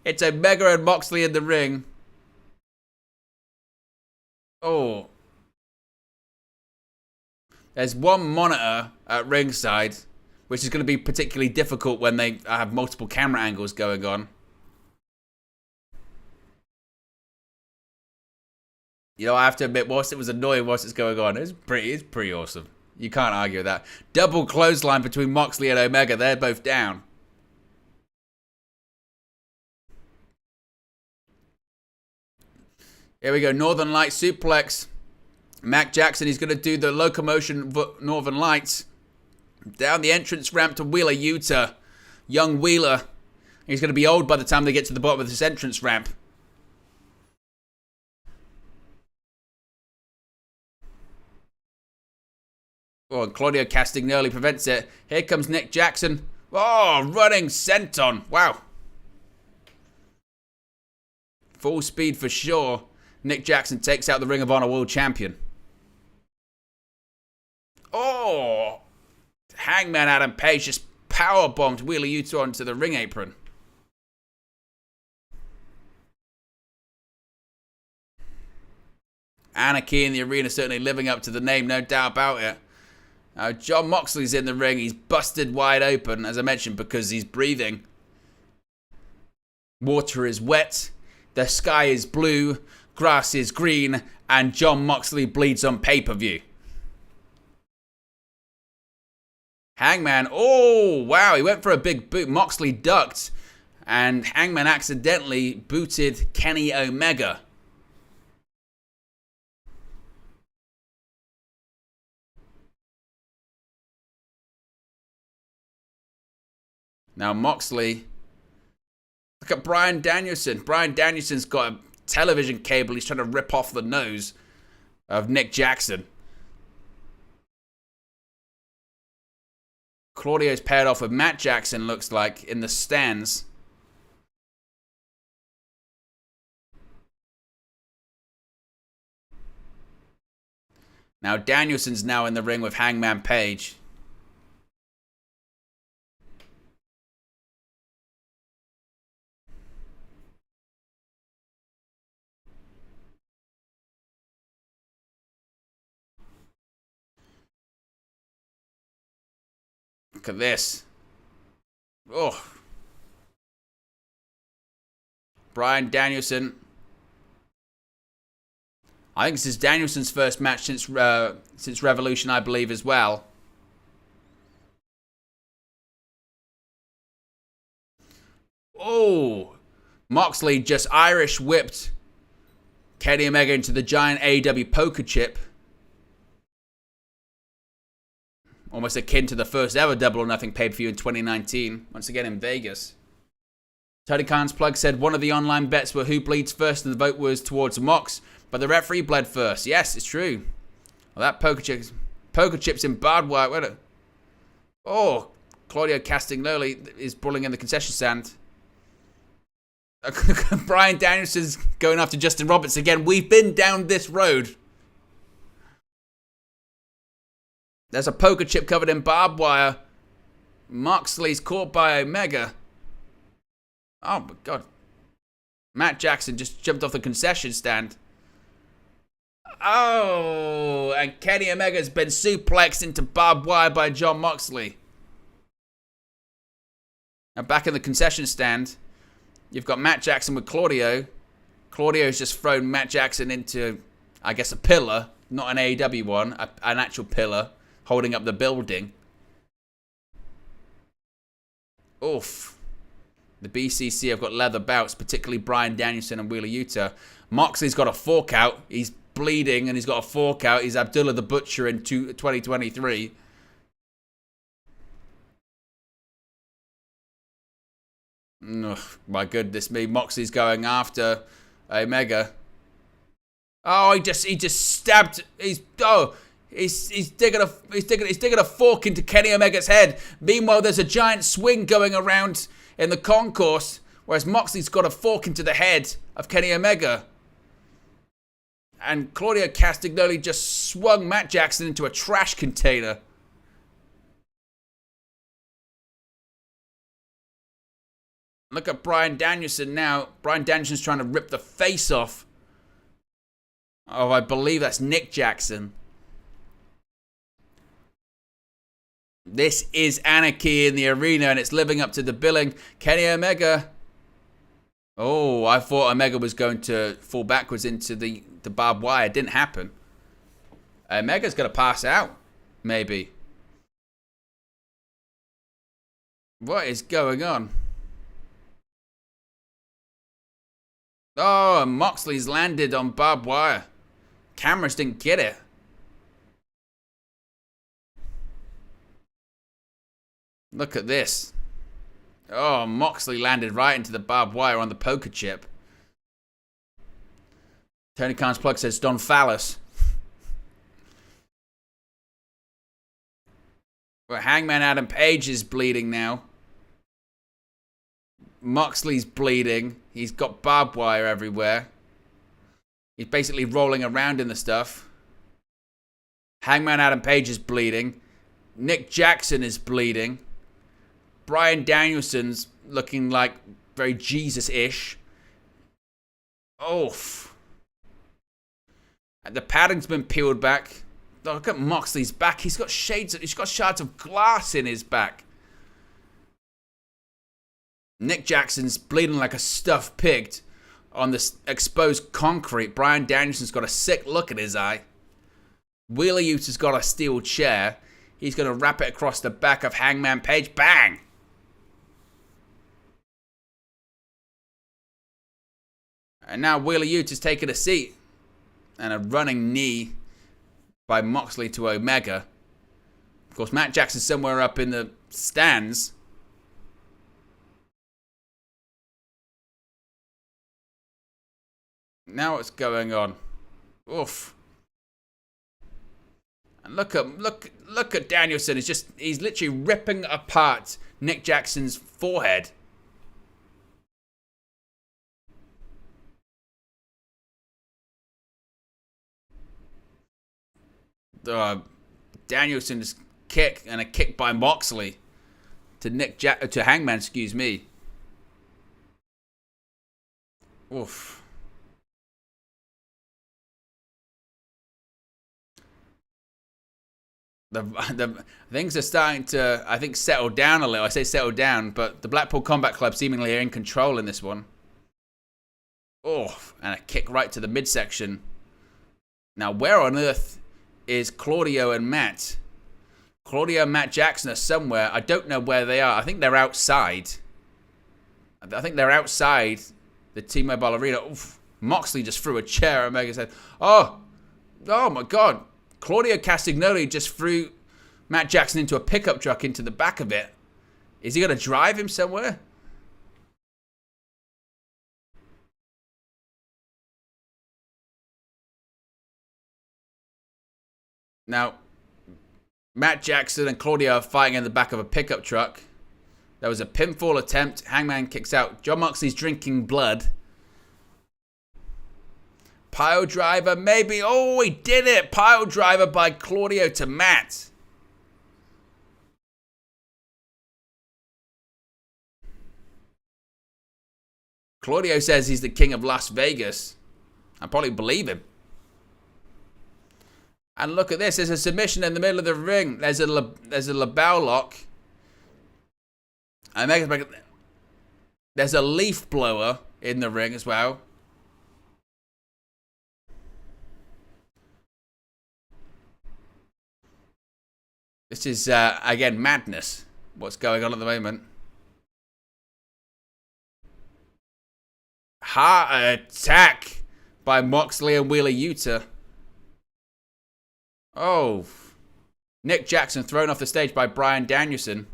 It's Omega and Moxley in the ring. Oh. There's one monitor at ringside, which is going to be particularly difficult when they have multiple camera angles going on. You know, I have to admit, whilst it was annoying whilst it's going on, it's pretty awesome. You can't argue with that. Double clothesline between Moxley and Omega. They're both down. Here we go. Northern Lights suplex. Mac Jackson, he's going to do the locomotion Northern Lights. Down the entrance ramp to Wheeler Yuta. Young Wheeler. He's going to be old by the time they get to the bottom of this entrance ramp. Oh, and Claudio Castagnoli prevents it. Here comes Nick Jackson. Oh, running senton. Wow. Full speed for sure. Nick Jackson takes out the Ring of Honor World Champion. Oh. Hangman Adam Page just powerbombed Wheeler Yuta onto the ring apron. Anarchy in the arena, certainly living up to the name, no doubt about it. John Moxley's in the ring. He's busted wide open, as I mentioned, because he's breathing. Water is wet. The sky is blue. Grass is green. And John Moxley bleeds on pay-per-view. Hangman. Oh, wow. He went for a big boot. Moxley ducked. And Hangman accidentally booted Kenny Omega. Now Moxley, look at Bryan Danielson. Bryan Danielson's got a television cable. He's trying to rip off the nose of Nick Jackson. Claudio's paired off with Matt Jackson, looks like, in the stands. Now Danielson's now in the ring with Hangman Page. Look at this. Oh. Bryan Danielson. I think this is Danielson's first match since Revolution, I believe, as well. Oh. Moxley just Irish whipped Kenny Omega into the giant AEW poker chip. Almost akin to the first ever Double or Nothing pay-per-view in 2019. Once again in Vegas. Tony Khan's plug said one of the online bets were who bleeds first and the vote was towards Mox. But the referee bled first. Yes, it's true. Well, that poker chip's in barbed wire. Wait a... Oh, Claudio Castagnoli is brawling in the concession stand. Bryan Danielson's going after Justin Roberts again. We've been down this road. There's a poker chip covered in barbed wire. Moxley's caught by Omega. Oh, my God. Matt Jackson just jumped off the concession stand. Oh, and Kenny Omega's been suplexed into barbed wire by John Moxley. Now back in the concession stand, you've got Matt Jackson with Claudio. Claudio's just thrown Matt Jackson into, I guess, a pillar. Not an AEW one, an actual pillar. Holding up the building. Oof. The BCC have got leather belts, particularly Bryan Danielson and Wheeler Yuta. Moxley's got a fork out. He's bleeding and he's got a fork out. He's Abdullah the Butcher in 2023. Ugh, my goodness me. Moxley's going after Omega. Oh, he just stabbed. He's digging a fork into Kenny Omega's head. Meanwhile, there's a giant swing going around in the concourse, whereas Moxley's got a fork into the head of Kenny Omega. And Claudio Castagnoli just swung Matt Jackson into a trash container. Look at Bryan Danielson now. Bryan Danielson's trying to rip the face off. Oh, I believe that's Nick Jackson. This is Anarchy in the arena, and it's living up to the billing. Kenny Omega. Oh, I thought Omega was going to fall backwards into the barbed wire. It didn't happen. Omega's going to pass out, maybe. What is going on? Oh, and Moxley's landed on barbed wire. Cameras didn't get it. Look at this. Oh, Moxley landed right into the barbed wire on the poker chip. Tony Khan's plug says Don Phallus. Well, Hangman Adam Page is bleeding now. Moxley's bleeding. He's got barbed wire everywhere. He's basically rolling around in the stuff. Hangman Adam Page is bleeding. Nick Jackson is bleeding. Bryan Danielson's looking like very Jesus-ish. Oof. And the padding's been peeled back. Look at Moxley's back. He's got shards of glass in his back. Nick Jackson's bleeding like a stuffed pig on this exposed concrete. Bryan Danielson's got a sick look in his eye. Wheeler Yuta's got a steel chair. He's going to wrap it across the back of Hangman Page. Bang! And now Wheeler Yuta's taking a seat. And a running knee by Moxley to Omega. Of course, Matt Jackson's somewhere up in the stands. Now what's going on? Oof. And look at Danielson. He's literally ripping apart Nick Jackson's forehead. Danielson's kick and a kick by Moxley to Hangman, excuse me. Oof. The things are starting to, I think, settle down a little. I say settle down, but the Blackpool Combat Club seemingly are in control in this one. Oh, and a kick right to the midsection. Now, where on earth is Claudio and Matt? Claudio and Matt Jackson are somewhere. I don't know where they are. I think they're outside. I think they're outside the T-Mobile Arena. Oof. Moxley just threw a chair at Omega's head. Oh my God. Claudio Castagnoli just threw Matt Jackson into a pickup truck into the back of it. Is he going to drive him somewhere? Now, Matt Jackson and Claudio are fighting in the back of a pickup truck. There was a pinfall attempt. Hangman kicks out. Jon Moxley's drinking blood. Pile driver, maybe. Oh, he did it. Pile driver by Claudio to Matt. Claudio says he's the king of Las Vegas. I probably believe him. And look at this. There's a submission in the middle of the ring. There's a label lock. There's a leaf blower in the ring as well. This is, again, madness. What's going on at the moment. Heart attack by Moxley and Wheeler Yuta. Oh. Nick Jackson thrown off the stage by Bryan Danielson.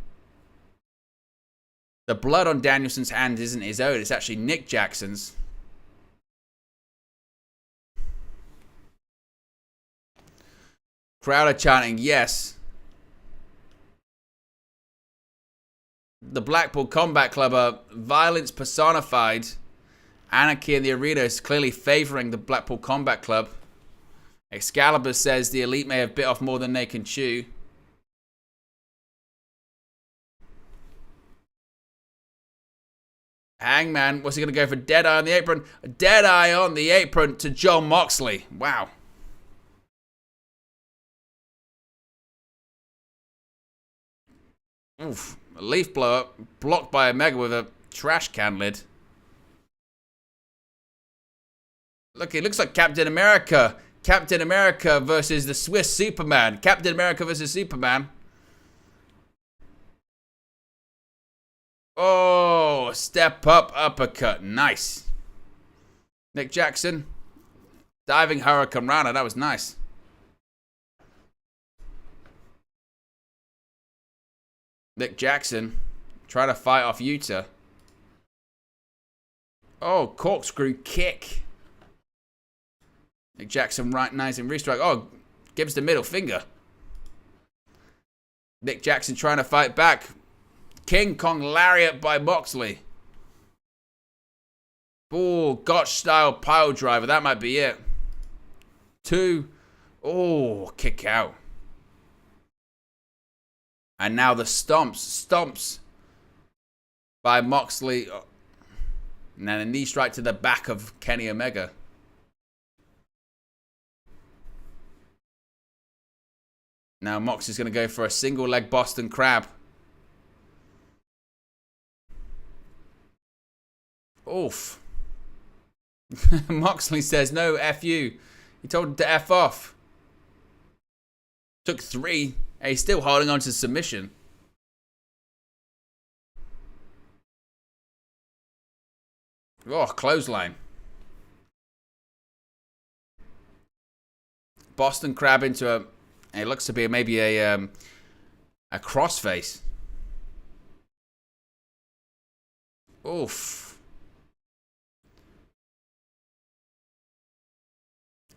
The blood on Danielson's hand isn't his own. It's actually Nick Jackson's. Crowd are chanting, yes. The Blackpool Combat Club are violence personified. Anarchy in the arena is clearly favoring the Blackpool Combat Club. Excalibur says the Elite may have bit off more than they can chew. Hangman, what's he going to go for? Deadeye on the apron. Deadeye on the apron to Jon Moxley. Wow. Oof. A leaf blower blocked by Omega with a trash can lid. Look, it looks like Captain America. Captain America versus the Swiss Superman. Captain America versus Superman. Oh, step up uppercut. Nice. Nick Jackson. Diving Hurricane Rana. That was nice. Nick Jackson trying to fight off Utah. Oh, corkscrew kick. Nick Jackson right nice and restrike. Oh, gives the middle finger. Nick Jackson trying to fight back. King Kong lariat by Moxley. Oh, Gotch style pile driver. That might be it. 2. Oh, kick out. And now the stomps by Moxley. And then a knee strike to the back of Kenny Omega. Now Moxley's going to go for a single leg Boston Crab. Oof. Moxley says, no, F you. He told him to F off. Took 3. And he's still holding on to submission. Oh, clothesline. Boston Crab into a... It looks to be maybe a crossface. Oof.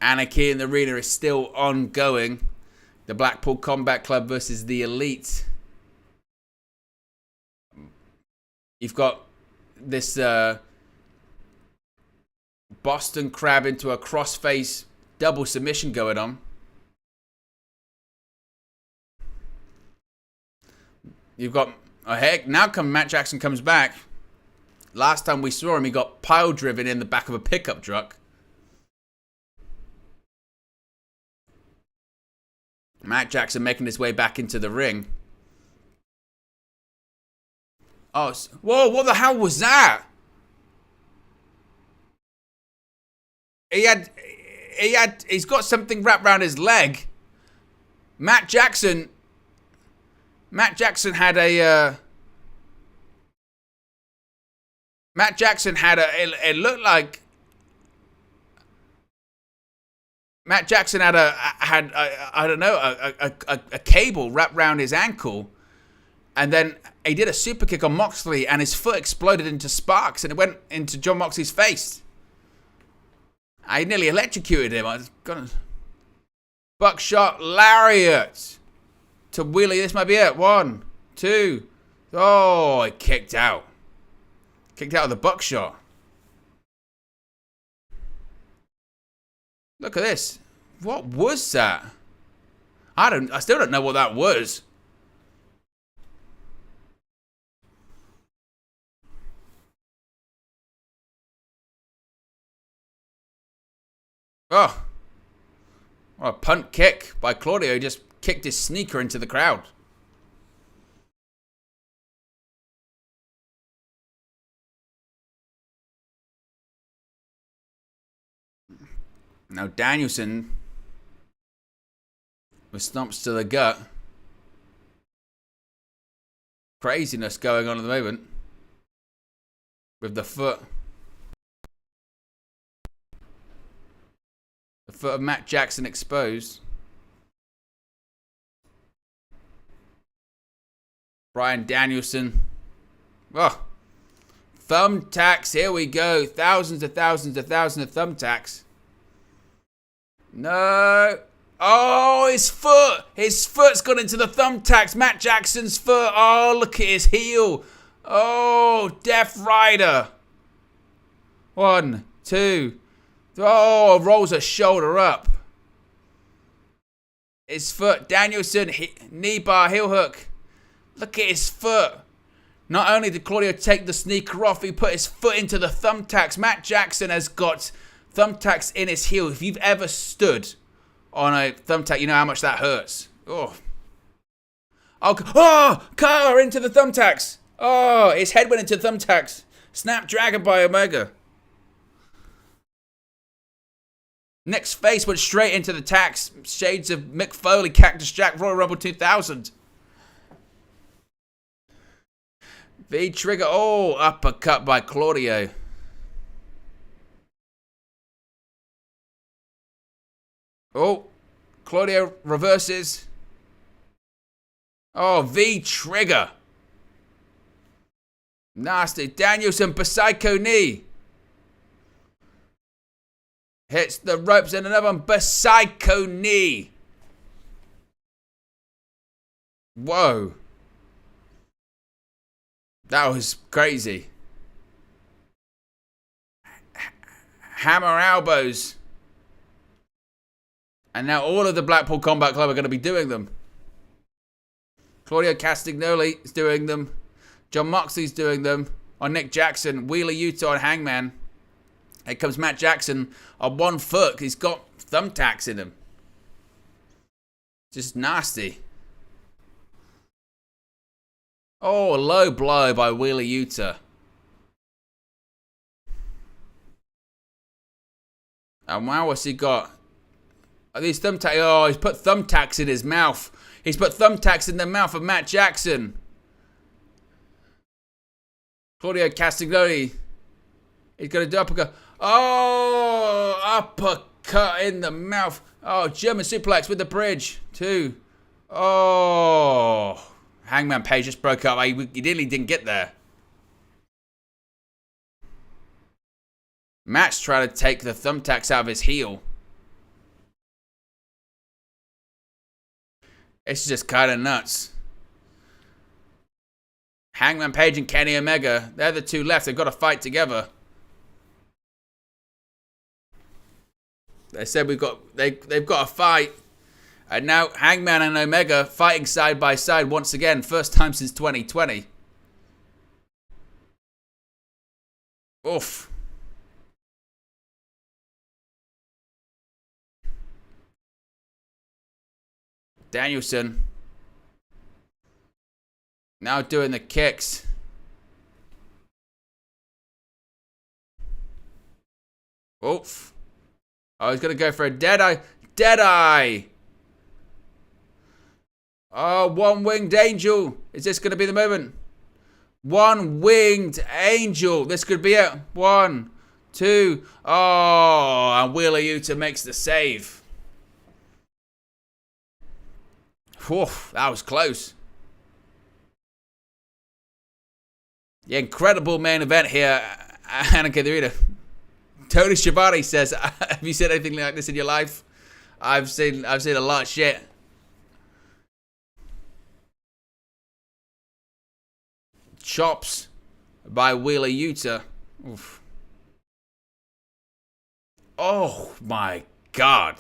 Anarchy in the arena is still ongoing. The Blackpool Combat Club versus the Elite. You've got this Boston Crab into a crossface double submission going on. You've got now Matt Jackson comes back. Last time we saw him, he got pile driven in the back of a pickup truck. Matt Jackson making his way back into the ring. Oh, whoa, what the hell was that? He's got something wrapped around his leg. Matt Jackson had a it looked like Matt Jackson had a cable wrapped around his ankle, and then he did a super kick on Moxley, and his foot exploded into sparks, and it went into Jon Moxley's face. I nearly electrocuted him. I was gonna buckshot lariat to Wheelie. This might be it. 1, 2. Oh, it kicked out. Kicked out of the buckshot. Look at this. What was that? I still don't know what that was. Oh. What a punt kick by Claudio. Just kicked his sneaker into the crowd. Now Danielson with stomps to the gut. Craziness going on at the moment with the foot. The foot of Matt Jackson exposed. Bryan Danielson. Oh. Thumbtacks. Here we go. Thousands of thumbtacks. No. Oh, his foot. His foot's gone into the thumbtacks. Matt Jackson's foot. Oh, look at his heel. Oh, Death Rider. 1, 2. Oh, rolls a shoulder up. His foot. Danielson, knee bar, heel hook. Look at his foot. Not only did Claudio take the sneaker off, he put his foot into the thumbtacks. Matt Jackson has got thumbtacks in his heel. If you've ever stood on a thumbtack, you know how much that hurts. Oh, car into the thumbtacks. Oh, his head went into the thumbtacks. Snapdragon by Omega. Nick's face went straight into the tacks. Shades of Mick Foley, Cactus Jack, Royal Rumble 2000. V-trigger. Oh, uppercut by Claudio. Oh, Claudio reverses. Oh, V-trigger. Nasty. Danielson, Psycho knee. Hits the ropes and another one. Psycho knee. Whoa. That was crazy. Hammer elbows. And now all of the Blackpool Combat Club are going to be doing them. Claudio Castagnoli is doing them. John Moxley's doing them. On Nick Jackson. Wheeler Yuta on Hangman. Here comes Matt Jackson on 1 foot. He's got thumbtacks in him. Just nasty. Oh, a low blow by Wheeler Yuta. And wow, what's he got? Are these thumbtacks? Oh, he's put thumbtacks in his mouth. He's put thumbtacks in the mouth of Matt Jackson. Claudio Castagnoli. He's going to do uppercut. Oh, uppercut in the mouth. Oh, German suplex with the bridge. 2. Oh. Hangman Page just broke up. He nearly didn't get there. Matt's trying to take the thumbtacks out of his heel. It's just kind of nuts. Hangman Page and Kenny Omega. They're the 2 left. They've got to fight together. They said they've got to fight. And now Hangman and Omega fighting side by side once again. First time since 2020. Oof. Danielson. Now doing the kicks. Oof. Oh, he's going to go for a Deadeye. Deadeye. Oh, one-winged angel. Is this going to be the moment? One-winged angel. This could be it. 1, 2. Oh, and Wheeler Yuta makes the save. Whew, that was close. The incredible main event here. Anarchy the Arena. Tony Schiavone says, have you seen anything like this in your life? I've seen a lot of shit. Chops by Wheeler Yuta. Oof. Oh my God.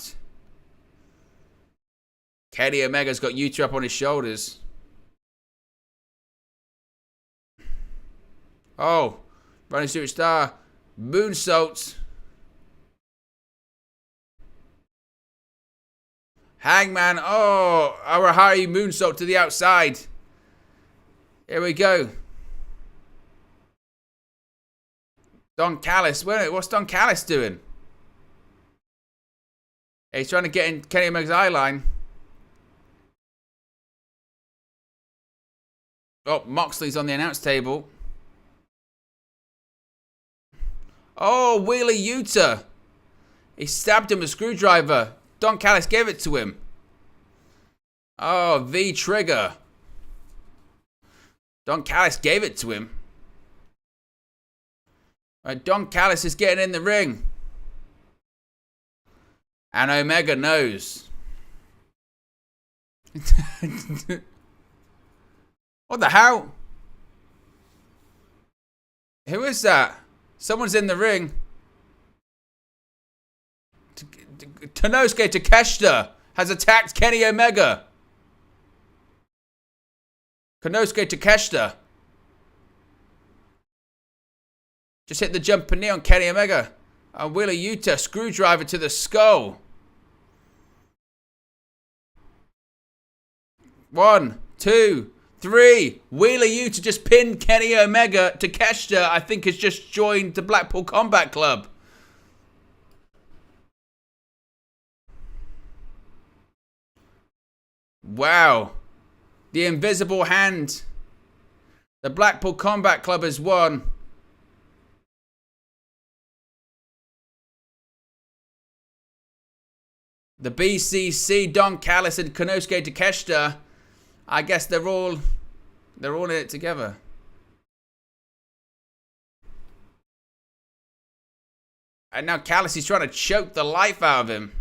Kenny Omega's got Yuta up on his shoulders. Oh, running superstar. Moonsaults. Hangman. Oh, Arahari moonsault to the outside. Here we go. Don Callis. Wait a minute, what's Don Callis doing? He's trying to get in Kenny Omega's eye line. Oh, Moxley's on the announce table. Oh, Wheeler Yuta. He stabbed him with a screwdriver. Don Callis gave it to him. Oh, V-trigger. Don Callis gave it to him. Don Callis is getting in the ring. And Omega knows. What the hell? Who is that? Someone's in the ring. Tanosuke Takeshita has attacked Kenny Omega. Konosuke Takeshita. Just hit the jumping knee on Kenny Omega. And Wheeler Yuta, screwdriver to the skull. 1, 2, 3. Wheeler Yuta just pinned Kenny Omega. Takeshita, I think, has just joined the Blackpool Combat Club. Wow. The invisible hand. The Blackpool Combat Club has won. The BCC, Don Callis and Konosuke Takeshita, I guess they're all in it together. And now Callis is trying to choke the life out of him.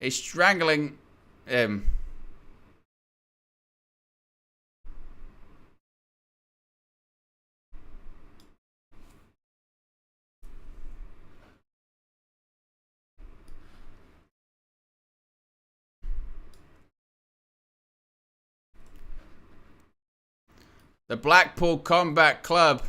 He's strangling him. The Blackpool Combat Club.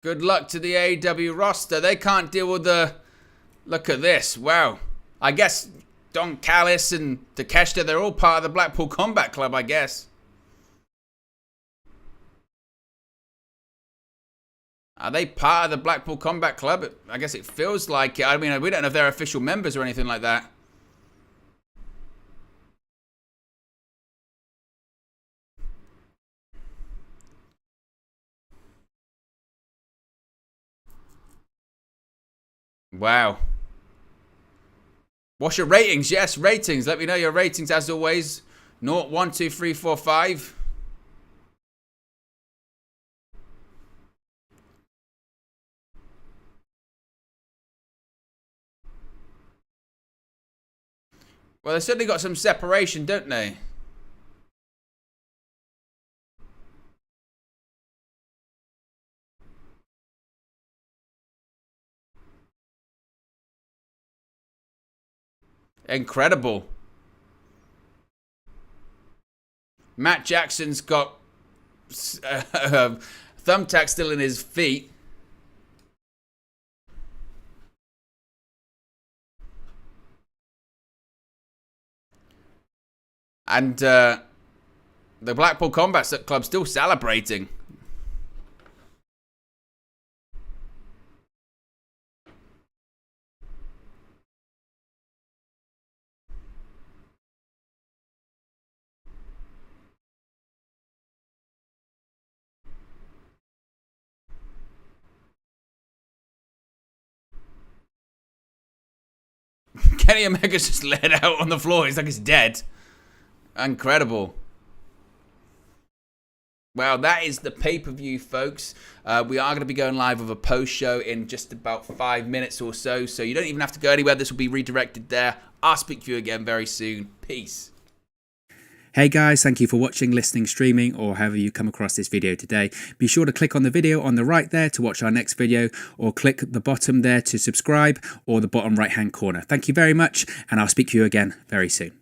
Good luck to the AEW roster. They can't deal with the... Look at this. Wow. I guess Don Callis and Takeshita, they're all part of the Blackpool Combat Club, I guess. Are they part of the Blackpool Combat Club? I guess it feels like it. I mean, we don't know if they're official members or anything like that. Wow. What's your ratings? Yes, ratings. Let me know your ratings as always. 0, 1, 2, 3, 4, 5. Well, they certainly got some separation, don't they? Incredible. Matt Jackson's got thumbtack still in his feet. And the Blackpool Combat Club still celebrating. Kenny Omega's just laid out on the floor. He's like he's dead. Incredible. Well, that is the pay-per-view, folks. We are going to be going live with a post-show in just about 5 minutes or so. So you don't even have to go anywhere. This will be redirected there. I'll speak to you again very soon. Peace. Hey guys, thank you for watching, listening, streaming, or however you come across this video today. Be sure to click on the video on the right there to watch our next video, or click the bottom there to subscribe, or the bottom right hand corner. Thank you very much, and I'll speak to you again very soon.